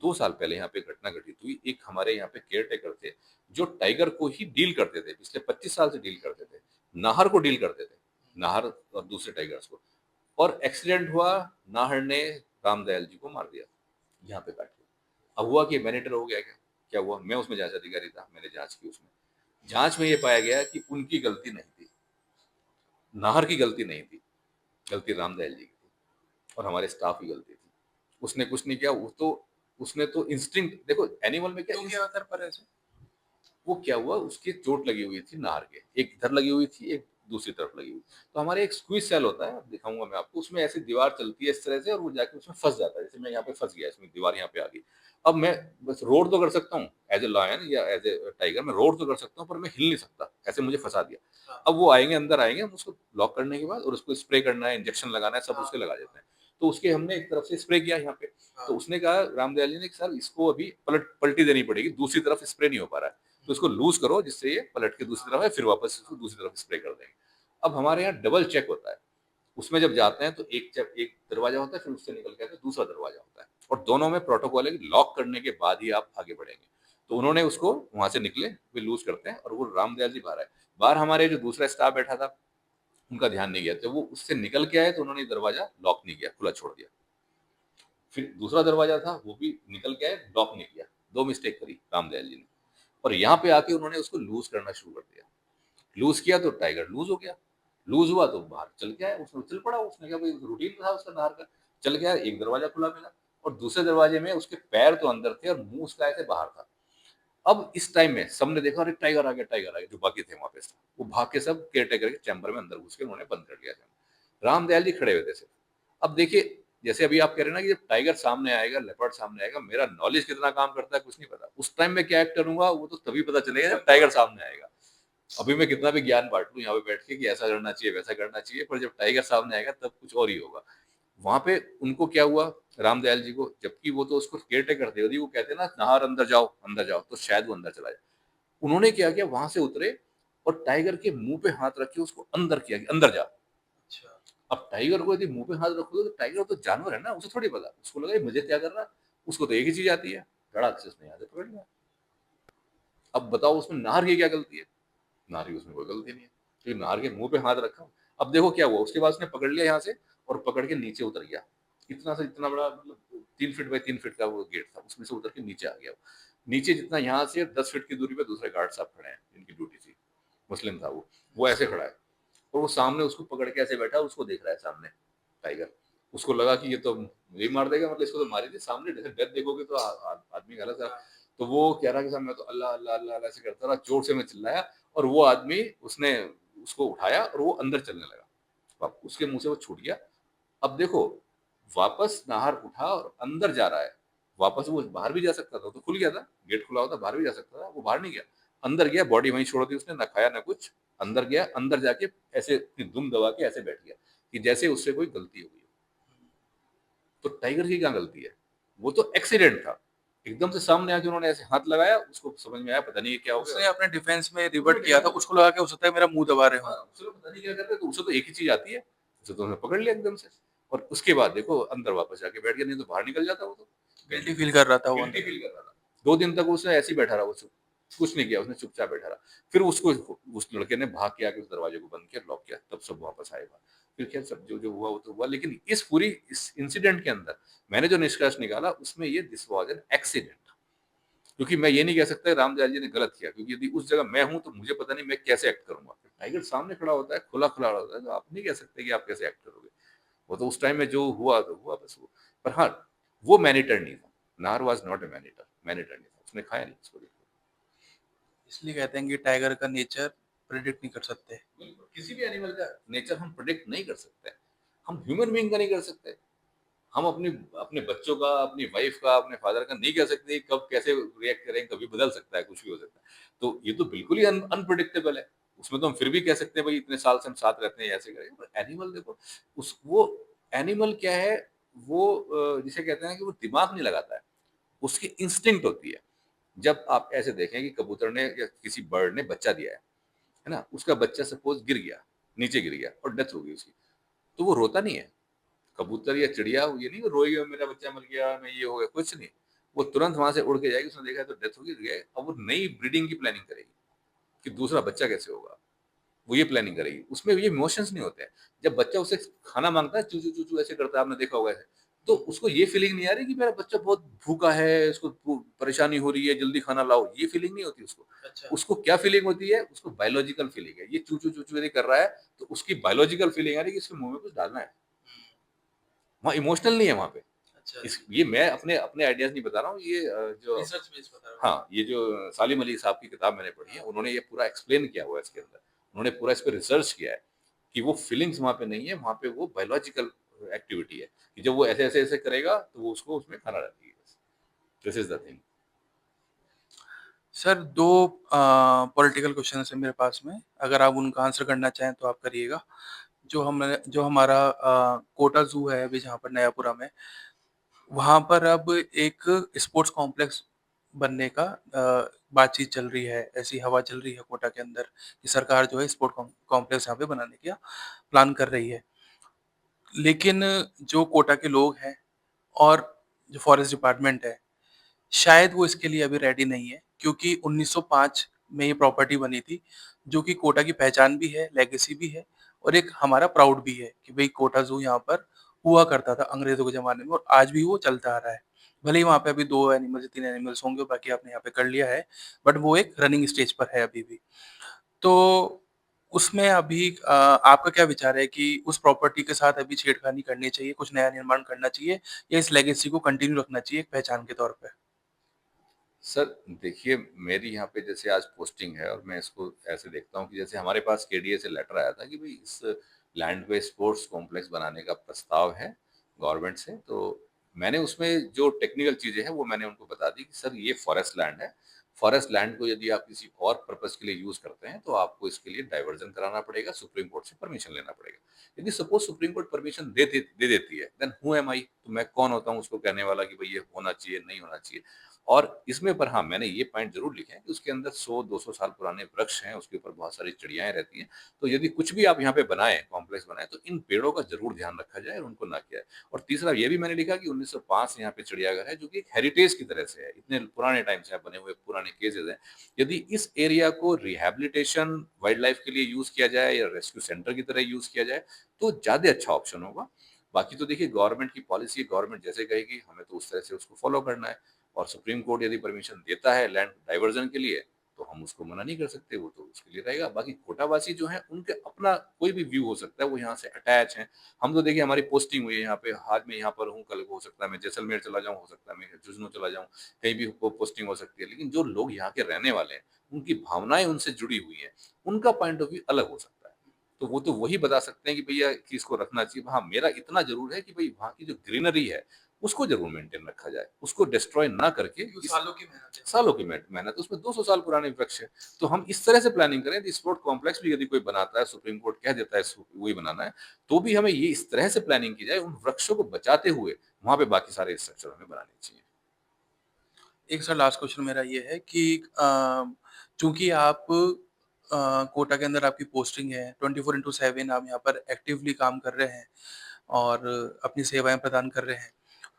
2 साल पहले यहाँ पे घटना घटित हुई। एक हमारे यहाँ पे केयर टेकर थे, जो टाइगर को ही डील करते थे, पिछले 25 साल से डील करते थे। नाहर को डील करते थे, नाहर और दूसरे टाइगर्स को। और एक्सीडेंट हुआ, नाहर ने रामदयाल जी को मार दिया, यहाँ पे काट के। अब हुआ कि मैनेटर हो गया क्या? क्या हुआ? मैं उसमें जांच अधिकारी था, मैंने जांच की उसमें। जांच में ये पाया गया कि उनकी गलती नहीं थी, नाहर की गलती नहीं थी, गलती रामदयाल जी की थी और हमारे स्टाफ की गलती थी। उसने कुछ नहीं किया, वो तो उसने तो इंस्टिंक्ट, देखो एनिमल में क्या क्यों किया सर पर ऐसे? वो क्या हुआ, उसकी चोट लगी हुई थी नाहर के, एक इधर लगी हुई थी, एक दूसरी तरफ लगी हुई। तो हमारे एक स्क्वीज सेल होता है, दिखाऊंगा मैं आपको, उसमें ऐसी दीवार चलती है इस तरह से और वो जाके उसमें फंस जाता है। जैसे मैं यहाँ पे फंस गया, इसमें दीवार यहाँ पे आ गई। अब मैं बस रोड तो कर सकता हूँ एज ए लॉयन या एज ए टाइगर, मैं रोड तो कर सकता हूँ पर मैं हिल नहीं सकता, ऐसे मुझे फंसा दिया। अब वो आएंगे, अंदर आएंगे, हम उसको लॉक करने के बाद और उसको स्प्रे करना है, इंजेक्शन लगाना है, सब उसके लगा देते हैं। तो उसके हमने एक तरफ से स्प्रे किया यहाँ पे। तो उसने कहा रामदयाल जी ने कि सर इसको अभी पलटी देनी पड़ेगी, दूसरी तरफ स्प्रे नहीं हो पा रहा है, तो इसको लूज करो जिससे ये पलट के दूसरी तरफ है, फिर वापस इसको दूसरी तरफ स्प्रे कर देंगे। अब हमारे यहाँ डबल चेक होता है, उसमें जब जाते हैं तो एक दरवाजा होता है, फिर उससे निकल के आते हैं दूसरा दरवाजा होता है, और दोनों में प्रोटोकॉल है कि लॉक करने के बाद ही आप आगे बढ़ेंगे। तो उन्होंने उसको वहां से निकले, वे लूज करते हैं और वो रामदयाल जी बाहर आए। बाहर हमारे जो दूसरा स्टाफ बैठा था उनका ध्यान नहीं गया, तो वो उससे निकल के आए तो उन्होंने दरवाजा लॉक नहीं किया, खुला छोड़ दिया। फिर दूसरा दरवाजा था, वो भी निकल के आए, लॉक नहीं किया। 2 मिस्टेक करी रामदयाल जी ने, और यहाँ पे आके उन्होंने उसको लूज करना शुरू कर दिया। लूज किया तो टाइगर लूज हो गया, लूज हुआ तो बाहर चल के आया, उसने चल पड़ा। उसने कहा भाई रूटीन था उसका नाहर का, चल गया। एक दरवाजा खुला मिला और दूसरे दरवाजे में उसके पैर तो अंदर थे और मुंह उसका ऐसे बाहर था। अब इस टाइम में सबने देखा अरे टाइगर आ गया, टाइगर आ गया। जो बाकी थे वहां पे वो भाग के सब केयर टेकर के चैम्बर में अंदर घुस के उन्होंने बंद कर दिया। रामदयाल जी खड़े हुए थे सिर्फ। अब देखिए, जैसे अभी आप कह रहे हैं ना कि जब टाइगर सामने आएगा, लेपर्ड सामने आएगा, मेरा नॉलेज कितना काम करता है कुछ नहीं पता। उस टाइम में क्या एक्ट करूंगा वो तो तभी पता चलेगा जब टाइगर सामने आएगा। अभी मैं कितना भी ज्ञान बांट लूं यहाँ पे बैठ के कि ऐसा करना चाहिए वैसा करना चाहिए, पर जब टाइगर सामने आएगा तब कुछ और ही होगा। वहां पे उनको क्या हुआ, रामदयाल जी को, जबकि वो तो उसको केयर टेकर थे, यदि वो कहते ना नाहर अंदर जाओ तो शायद वो अंदर चला जाए। उन्होंने क्या किया, वहां से उतरे और टाइगर के मुंह पे हाथ रख के उसको अंदर किया कि अंदर जा। अच्छा। अब टाइगर को यदि मुंह पे हाथ रखोगे तो टाइगर तो जानवर है ना, उसे थोड़ी पता, उसको लगा ये मुझे क्या कर रहा है। उसको तो एक ही चीज आती है, धड़ाक से उसने यहाँ से पकड़ लिया। अब बताओ उसमें नाहर की क्या गलती है? नाहर की उसमें कोई गलती नहीं है, क्योंकि नाहर के मुंह पे हाथ रखा। अब देखो क्या हुआ, उसके बाद उसने पकड़ लिया यहाँ से और पकड़ के नीचे उतर गया। इतना से इतना बड़ा, मतलब 3 फीट बाई 3 फीट का वो गेट था, उसमें से उतर के नीचे आ गया। नीचे जितना यहाँ से 10 फीट की दूरी पे दूसरे गार्ड साहब खड़े हैं, जिनकी ड्यूटी थी, मुस्लिम था वो ऐसे खड़ा है और वो सामने उसको पकड़ के ऐसे बैठा, उसको देख रहा है सामने टाइगर। उसको लगा कि ये तो मुझे ही मार देगा, मतलब इसको तो मारी थी सामने, जैसे डेथ देखोगे तो आदमी गलत है। तो वो कह रहा कि साहब मैं तो अल्लाह अल्लाह अल्लाह अल्लाह ऐसे करता रहा, जोर से मैं चिल्लाया और वो आदमी उसने उसको उठाया और वो अंदर चलने लगा। अब उसके मुंह से वो छूट गया। अब देखो, वापस नाहर उठा और अंदर जा रहा है। वापस वो बाहर भी जा सकता था, तो खुल गया था, गेट खुला होता, बाहर भी जा सकता था, वो बाहर नहीं गया, अंदर गया। बॉडी वहीं छोड़ दी उसने, ना खाया ना कुछ। अंदर गया, अंदर जाके ऐसे अपनी दुम दबा के ऐसे बैठ गया। कि जैसे उससे कोई गलती हो गई। तो टाइगर की क्या गलती है? वो तो एक्सीडेंट था। एकदम से सामने आके उन्होंने ऐसे हाथ लगाया, उसको समझ में आया पता नहीं ये क्या हो उसने गया। अपने डिफेंस में रिवर्ट किया था, उसको लगा कि हो सकता है मेरा मुंह दबा रहे हो। हाँ, उसे पता नहीं क्या कर रहे, तो उसे तो एक ही चीज आती है, उसे तो उन्होंने पकड़ लिया एकदम से। और उसके बाद देखो अंदर वापस जाके बैठ गया, नहीं तो बाहर निकल जाता वो तो। गिल्टी फील कर रहा था वो गिल्टी अंदर। फील कर रहा था। 2 दिन तक उसने ऐसे ही बैठा रहा, वो कुछ नहीं किया, उसने चुपचाप बैठा रहा। फिर उसको उस लड़के ने भाग के आके उस दरवाजे को बंद किया, लॉक किया, तब सब वापस आए बाहर। फिर खैर सब जो हुआ वो तो हुआ, लेकिन इस इंसिडेंट के अंदर मैंने जो निष्कर्ष निकाला उसमें ये दिस वाज एन एक्सीडेंट। क्योंकि मैं ये नहीं कह सकता रामदयाल जी ने गलत किया, क्योंकि यदि उस जगह मैं हूं तो मुझे पता नहीं मैं कैसे एक्ट करूंगा। टाइगर सामने खड़ा होता है, खुला खड़ा होता है, तो आप नहीं कह सकते कि आप कैसे एक्ट करोगे। वो तो उस टाइम में जो हुआ तो हुआ बस वो। पर हाँ, वो मैनीटर नहीं था। नार was not a man-eater, man-eater नहीं था, उसने खाया नहीं उसको। इसलिए कहते हैं कि टाइगर का नेचर प्रेडिक्ट नहीं कर सकते। बिल्कुल, किसी भी एनिमल का नेचर हम प्रेडिक्ट नहीं कर सकते। हम ह्यूमन बीइंग का नहीं कर सकते। हम अपने अपने बच्चों का, अपनी वाइफ का, अपने फादर का नहीं कह सकते कब कैसे रिएक्ट करें, कभी बदल सकता है, कुछ भी हो सकता है। तो ये तो बिल्कुल ही अनप्रेडिक्टेबल है। उसमें तो हम फिर भी कह सकते हैं भाई इतने साल से हम साथ रहते हैं, ऐसे करेंगे। पर एनिमल देखो, उस वो एनिमल क्या है, वो जिसे कहते हैं कि वो दिमाग नहीं लगाता है, उसकी इंस्टिंक्ट होती है। जब आप ऐसे देखें कि कबूतर ने या किसी बर्ड ने बच्चा दिया है ना, उसका बच्चा सपोज गिर गया, नीचे गिर गया और डेथ हो गई उसकी, तो वो रोता नहीं है। कबूतर या चिड़िया ये नहीं रोएगी मेरा बच्चा मर गया, मैं ये हो गया, कुछ नहीं। वो तुरंत वहां से उड़ के जाएगी, उसने देखा है तो डेथ होगी, गए। अब वो नई ब्रीडिंग की प्लानिंग करेगी कि दूसरा बच्चा कैसे होगा, वो ये प्लानिंग करेगी। उसमें ये इमोशंस नहीं होते हैं। जब बच्चा उससे खाना मांगता है, चू चू चू चू ऐसे करता है, आपने देखा होगा ऐसे, तो उसको ये फीलिंग नहीं आ रही कि मेरा बच्चा बहुत भूखा है, उसको परेशानी हो रही है, जल्दी खाना लाओ, ये फीलिंग नहीं होती उसको। अच्छा। उसको क्या फीलिंग होती है? उसको बायोलॉजिकल फीलिंग है। ये चू चू चू चू यदि कर रहा है तो उसकी बायोलॉजिकल फीलिंग आ रही है कि इसके मुंह में कुछ डालना है। वहाँ इमोशनल नहीं है वहाँ पे। अच्छा। ये मैं अपने अपने आइडियाज नहीं बता रहा हूँ, ये जो रिसर्च बेस बता रहा हूँ। हाँ, ये जो सालिम अली साहब की किताब मैंने पढ़ी है, उन्होंने ये पूरा एक्सप्लेन किया हुआ है इसके अंदर। उन्होंने पूरा इस पे रिसर्च किया है कि वो फीलिंग्स वहाँ पे नहीं है, वहाँ पे वो बायोलॉजिकल एक्टिविटी है कि जब वो ऐसे-ऐसे करेगा तो वो उसको उसमें खाना रहती है बस। This is the thing. Sir 2 political questions हैं मेरे पास में, अगर आप उनका आंसर करना चाहें तो आप करिएगा। जो हमारा कोटा ज़ू है अभी जहाँ पर नयापुरा में, वहाँ पर अब एक स्पोर्ट्स कॉम्प्लेक्स बनने का बातचीत चल रही है, ऐसी हवा चल रही है कोटा के अंदर कि सरकार जो है स्पोर्ट कॉम्प्लेक्स यहाँ पे बनाने का प्लान कर रही है। लेकिन जो कोटा के लोग हैं और जो फॉरेस्ट डिपार्टमेंट है, शायद वो इसके लिए अभी रेडी नहीं है, क्योंकि 1905 में ये प्रॉपर्टी बनी थी, जो कि कोटा की पहचान भी है, लेगेसी भी है और एक हमारा प्राउड भी है कि भई कोटा ज़ू यहाँ पर हुआ करता था अंग्रेज़ों के ज़माने में और आज भी वो चलता आ रहा है। भले ही वहाँ पे अभी 2 एनिमल्स या 3 एनिमल्स होंगे, बाकी आपने यहाँ पे कर लिया है, बट वो एक रनिंग स्टेज पर है अभी भी। तो उसमें अभी आपका क्या विचार है कि उस प्रॉपर्टी के साथ अभी छेड़खानी करनी चाहिए, कुछ नया निर्माण करना चाहिए या इस लेगेसी को कंटिन्यू रखना चाहिए एक पहचान के तौर पे? सर देखिए, मेरी यहाँ पे जैसे आज पोस्टिंग है और मैं इसको ऐसे देखता हूँ कि जैसे हमारे पास केडीए से लेटर आया था कि भाई इस लैंड पे स्पोर्ट्स कॉम्प्लेक्स बनाने का प्रस्ताव है गवर्नमेंट से। तो मैंने उसमें जो टेक्निकल चीज़ें हैं वो मैंने उनको बता दी कि सर ये फॉरेस्ट लैंड है। फॉरेस्ट लैंड को यदि आप किसी और पर्पज़ के लिए यूज़ करते हैं तो आपको इसके लिए डाइवर्जन कराना पड़ेगा, सुप्रीम कोर्ट से परमिशन लेना पड़ेगा। यदि सपोज़ सुप्रीम कोर्ट परमिशन दे देती है, देन हू एम आई? तो मैं कौन होता हूँ उसको कहने वाला कि भई ये होना चाहिए, नहीं होना चाहिए। और इसमें पर हाँ, मैंने ये पॉइंट ज़रूर लिखे हैं कि उसके अंदर 100-200 साल पुराने वृक्ष हैं, उसके ऊपर बहुत सारी चिड़ियाएँ रहती हैं। तो यदि कुछ भी आप यहाँ पे बनाएँ, कॉम्प्लेक्स बनाएँ, तो इन पेड़ों का ज़रूर ध्यान रखा जाए और उनको ना किया जाए। और तीसरा ये भी मैंने लिखा कि 1905 से यहाँ पे चिड़ियाघर है, जो कि एक हेरिटेज की तरह से है। इतने पुराने टाइम से बने हुए पुराने केजेज़ हैं। यदि इस एरिया को रिहैबिलिटेशन वाइल्ड लाइफ के लिए यूज़ किया जाए या रेस्क्यू सेंटर की तरह यूज़ किया जाए, तो ज़्यादा अच्छा ऑप्शन होगा। बाकी तो देखिए गवर्नमेंट की पॉलिसी है, गवर्नमेंट जैसे कहेगी हमें तो उस तरह से उसको फॉलो करना है। और सुप्रीम कोर्ट यदि परमिशन देता है लैंड डाइवर्जन के लिए, तो हम उसको मना नहीं कर सकते, वो तो उसके लिए रहेगा। बाकी कोटावासी जो हैं, उनके अपना कोई भी व्यू हो सकता है, वो यहाँ से अटैच हैं। हम तो देखिए हमारी पोस्टिंग हुई है यहाँ पे, आज मैं यहाँ पर हूँ, कल को हो सकता है मैं जैसलमेर चला जाऊँ, हो सकता है मैं झुंझुनू चला जाऊँ, कहीं भी पोस्टिंग हो सकती है। लेकिन जो लोग यहाँ के रहने वाले हैं, उनकी भावनाएँ उनसे जुड़ी हुई हैं, उनका पॉइंट ऑफ व्यू अलग हो सकता है। तो वो तो वही बता सकते हैं कि भैया कि इसको रखना चाहिए। हाँ, मेरा इतना ज़रूर है कि भई वहाँ की जो ग्रीनरी है, उसको जरूर मेंटेन रखा जाए, उसको डिस्ट्रॉय ना करके। सालों की मेहनत है। सालों की मेहनत, उसमें 200 साल पुराने वृक्ष है, तो हम इस तरह से प्लानिंग करें। स्पोर्ट कॉम्प्लेक्स भी यदि कोई बनाता है, सुप्रीम कोर्ट कह देता है वही बनाना है, तो भी हमें ये इस तरह से प्लानिंग की जाए, उन वृक्षों को बचाते हुए वहां पे बाकी सारे स्ट्रक्चर हमें बनाने चाहिए। एक सर लास्ट क्वेश्चन मेरा ये है कि चूंकि आप कोटा के अंदर आपकी पोस्टिंग है, 24/7 आप यहाँ पर एक्टिवली काम कर रहे हैं और अपनी सेवाएं प्रदान कर रहे हैं,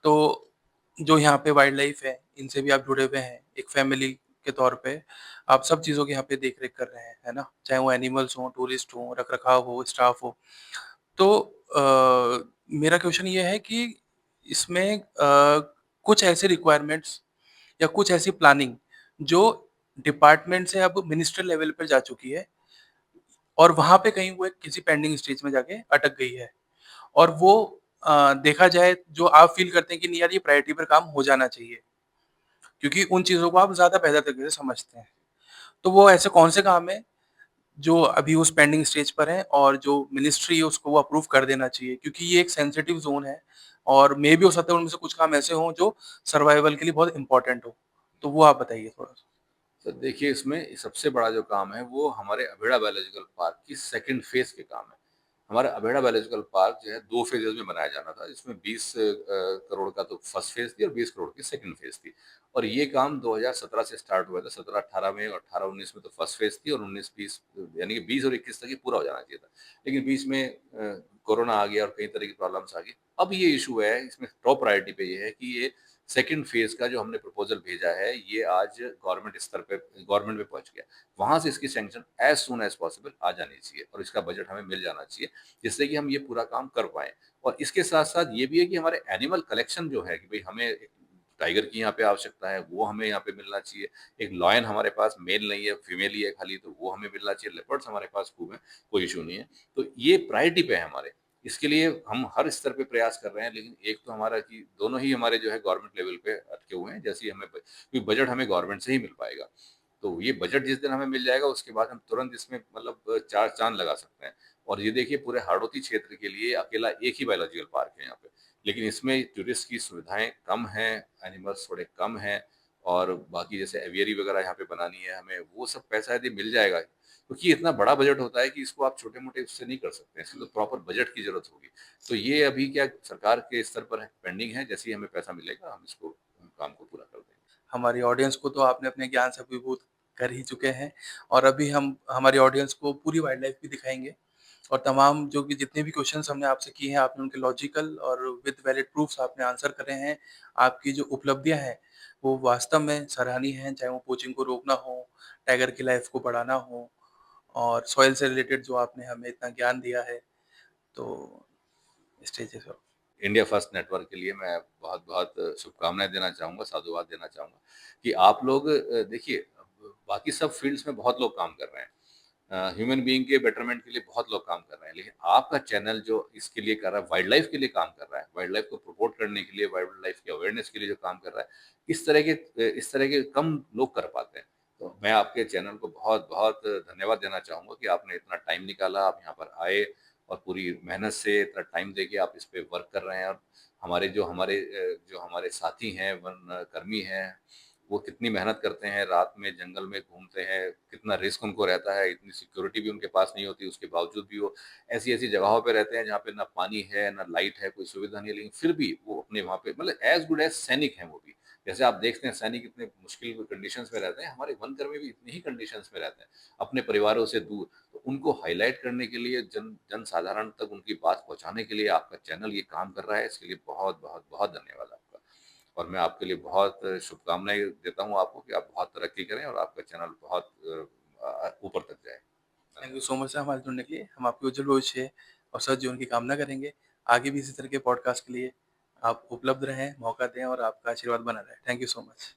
तो जो यहाँ पे वाइल्ड लाइफ है इनसे भी आप जुड़े हुए हैं एक फैमिली के तौर पे, आप सब चीज़ों की यहाँ पे देख रेख कर रहे हैं, है ना? चाहे वो एनिमल्स हों, टूरिस्ट हों, रख रखाव हो, स्टाफ हो। तो मेरा क्वेश्चन ये है कि इसमें कुछ ऐसे रिक्वायरमेंट्स या कुछ ऐसी प्लानिंग जो डिपार्टमेंट से अब मिनिस्टर लेवल पर जा चुकी है और वहाँ पे कहीं वो एक किसी पेंडिंग स्टेज में जाके अटक गई है और वो देखा जाए जो आप फ़ील करते हैं कि नहीं यार ये प्रायोरिटी पर काम हो जाना चाहिए, क्योंकि उन चीज़ों को आप ज़्यादा बेहतर तरीके से समझते हैं। तो वो ऐसे कौन से काम हैं जो अभी उस पेंडिंग स्टेज पर हैं और जो मिनिस्ट्री है उसको वो अप्रूव कर देना चाहिए? क्योंकि ये एक सेंसिटिव ज़ोन है और मेबी हो सकता है उनमें से कुछ काम ऐसे हों जो सर्वाइवल के लिए बहुत इम्पोर्टेंट हो। तो वो आप बताइए थोड़ा-सा? तो देखिए, इसमें सबसे बड़ा जो काम है वो हमारे अभेड़ा बायोलॉजिकल पार्क की सेकंड फेज के काम है। हमारा अभेड़ा बायोलॉजिकल पार्क जो है 2 फेजेज़ में बनाया जाना था, जिसमें 20 करोड़ का तो फर्स्ट फेज थी और 20 करोड़ की सेकंड फेज थी। और ये काम 2017 से स्टार्ट हुआ था, 17-18 में और 18-19 में तो फर्स्ट फेज थी और 19-20 यानी कि 20 और 21 तक ये पूरा हो जाना चाहिए था। लेकिन बीच में कोरोना आ गया और कई तरह की प्रॉब्लम्स आ गई। अब ये इश्यू है, इसमें टॉप प्रायोरिटी पे ये है कि ये सेकंड फेज का जो हमने प्रपोजल भेजा है, ये आज गवर्नमेंट स्तर पे गवर्नमेंट में पहुंच गया। वहां से इसकी sanction as soon as possible आ जानी चाहिए और इसका बजट हमें मिल जाना चाहिए, जिससे कि हम ये पूरा काम कर पाएँ। और इसके साथ-साथ ये भी है कि हमारे एनिमल कलेक्शन जो है कि भई हमें एक टाइगर की यहाँ पे आवश्यकता है, वो हमें यहाँ पे मिलना चाहिए। एक लायन हमारे पास मेल नहीं है, फीमेल ही है खाली, तो वो हमें मिलना चाहिए। लेपर्ड्स हमारे पास खूब हैं, कोई इश्यू नहीं है। तो ये प्रायोरिटी पे है हमारे। इसके लिए हम हर स्तर पे प्रयास कर रहे हैं, लेकिन एक तो हमारा कि दोनों ही हमारे जो है गवर्नमेंट लेवल पे अटके हुए हैं, जैसे ही हमें क्योंकि बजट हमें गवर्नमेंट से ही मिल पाएगा। तो ये बजट जिस दिन हमें मिल जाएगा, उसके बाद हम तुरंत इसमें मतलब 4 चाँद लगा सकते हैं। और ये देखिए, पूरे हाड़ौती क्षेत्र के लिए अकेला एक ही बायोलॉजिकल पार्क है यहाँ पे। लेकिन इसमें टूरिस्ट की सुविधाएँ कम हैं, एनिमल्स थोड़े कम हैं और बाकी जैसे एवियरी वगैरह यहाँ पे बनानी है हमें, वो सब पैसा यदि मिल जाएगा, क्योंकि इतना बड़ा बजट होता है कि इसको आप छोटे-मोटे उससे नहीं कर सकते हैं, इसके लिए तो प्रॉपर बजट की ज़रूरत होगी। तो ये अभी क्या सरकार के स्तर पर है, पेंडिंग है, जैसे ही हमें पैसा मिलेगा हम इसको काम को पूरा कर देंगे। हमारी ऑडियंस को तो आपने अपने ज्ञान से अभिभूत कर ही चुके हैं और अभी हम हमारी ऑडियंस को पूरी वाइल्ड लाइफ भी दिखाएँगे और तमाम जो कि जितने भी क्वेश्चन्स हमने आपसे किए हैं, आपने उनके लॉजिकल और विद वैलिड प्रूफ्स आपने आंसर करे हैं। आपकी जो उपलब्धियाँ हैं, वो वास्तव में सराहनीय हैं, चाहे वो पोचिंग को रोकना हो, टाइगर की लाइफ को बढ़ाना हो और सॉइल से रिलेटेड जो आपने हमें इतना ज्ञान दिया है, तो stage is yours. India first network के लिए मैं बहुत-बहुत शुभकामनाएँ देना चाहूँगा, साधुवाद देना चाहूँगा कि आप लोग देखिए, बाकी सब फ़ील्ड्स में बहुत लोग काम कर रहे हैं। ह्यूमन बीइंग के बेटरमेंट के लिए बहुत लोग काम कर रहे हैं, लेकिन आपका चैनल जो इसके लिए कर रहा है, वाइल्ड लाइफ के लिए काम कर रहा है, वाइल्ड लाइफ को प्रमोट करने के लिए, वाइल्ड लाइफ की अवेयरनेस के लिए जो काम कर रहा है, इस तरह के कम लोग कर पाते हैं। तो मैं आपके चैनल को बहुत-बहुत धन्यवाद देना चाहूँगा कि आपने इतना टाइम निकाला, आप यहाँ पर आए और पूरी मेहनत से इतना टाइम देके आप इस पे वर्क कर रहे हैं। और हमारे साथी हैं, वन कर्मी हैं, वो कितनी मेहनत करते हैं, रात में जंगल में घूमते हैं, कितना रिस्क उनको रहता है, इतनी सिक्योरिटी भी उनके पास नहीं होती, उसके बावजूद भी वो ऐसी-ऐसी जगहों पे रहते हैं जहाँ पे ना पानी है, ना लाइट है, कोई सुविधा नहीं है, लेकिन फिर भी वो अपने वहाँ पे मतलब एज़ गुड एज़ सैनिक हैं वो भी। जैसे आप देखते हैं सैनिक इतने मुश्किल कंडीशंस में रहते हैं, हमारे वनकर्मी भी इतनी ही कंडीशंस में रहते हैं, अपने परिवारों से दूर। तो उनको हाइलाइट करने के लिए, जन साधारण तक उनकी बात पहुँचाने के लिए आपका चैनल ये काम कर रहा है, इसके लिए बहुत-बहुत बहुत धन्यवाद आपका। और मैं आपके लिए बहुत शुभकामनाएँ देता हूँ आपको कि आप बहुत तरक्की करें और आपका चैनल बहुत ऊपर तक जाए। Thank you so much sir हमारे जुड़ने के लिए। हम आपके उज्जवल भविष्य और सद्जीवन की कामना करेंगे। आगे भी इसी तरह के पॉडकास्ट के लिए आप उपलब्ध रहें, मौका दें और आपका आशीर्वाद बना रहे। Thank you so much.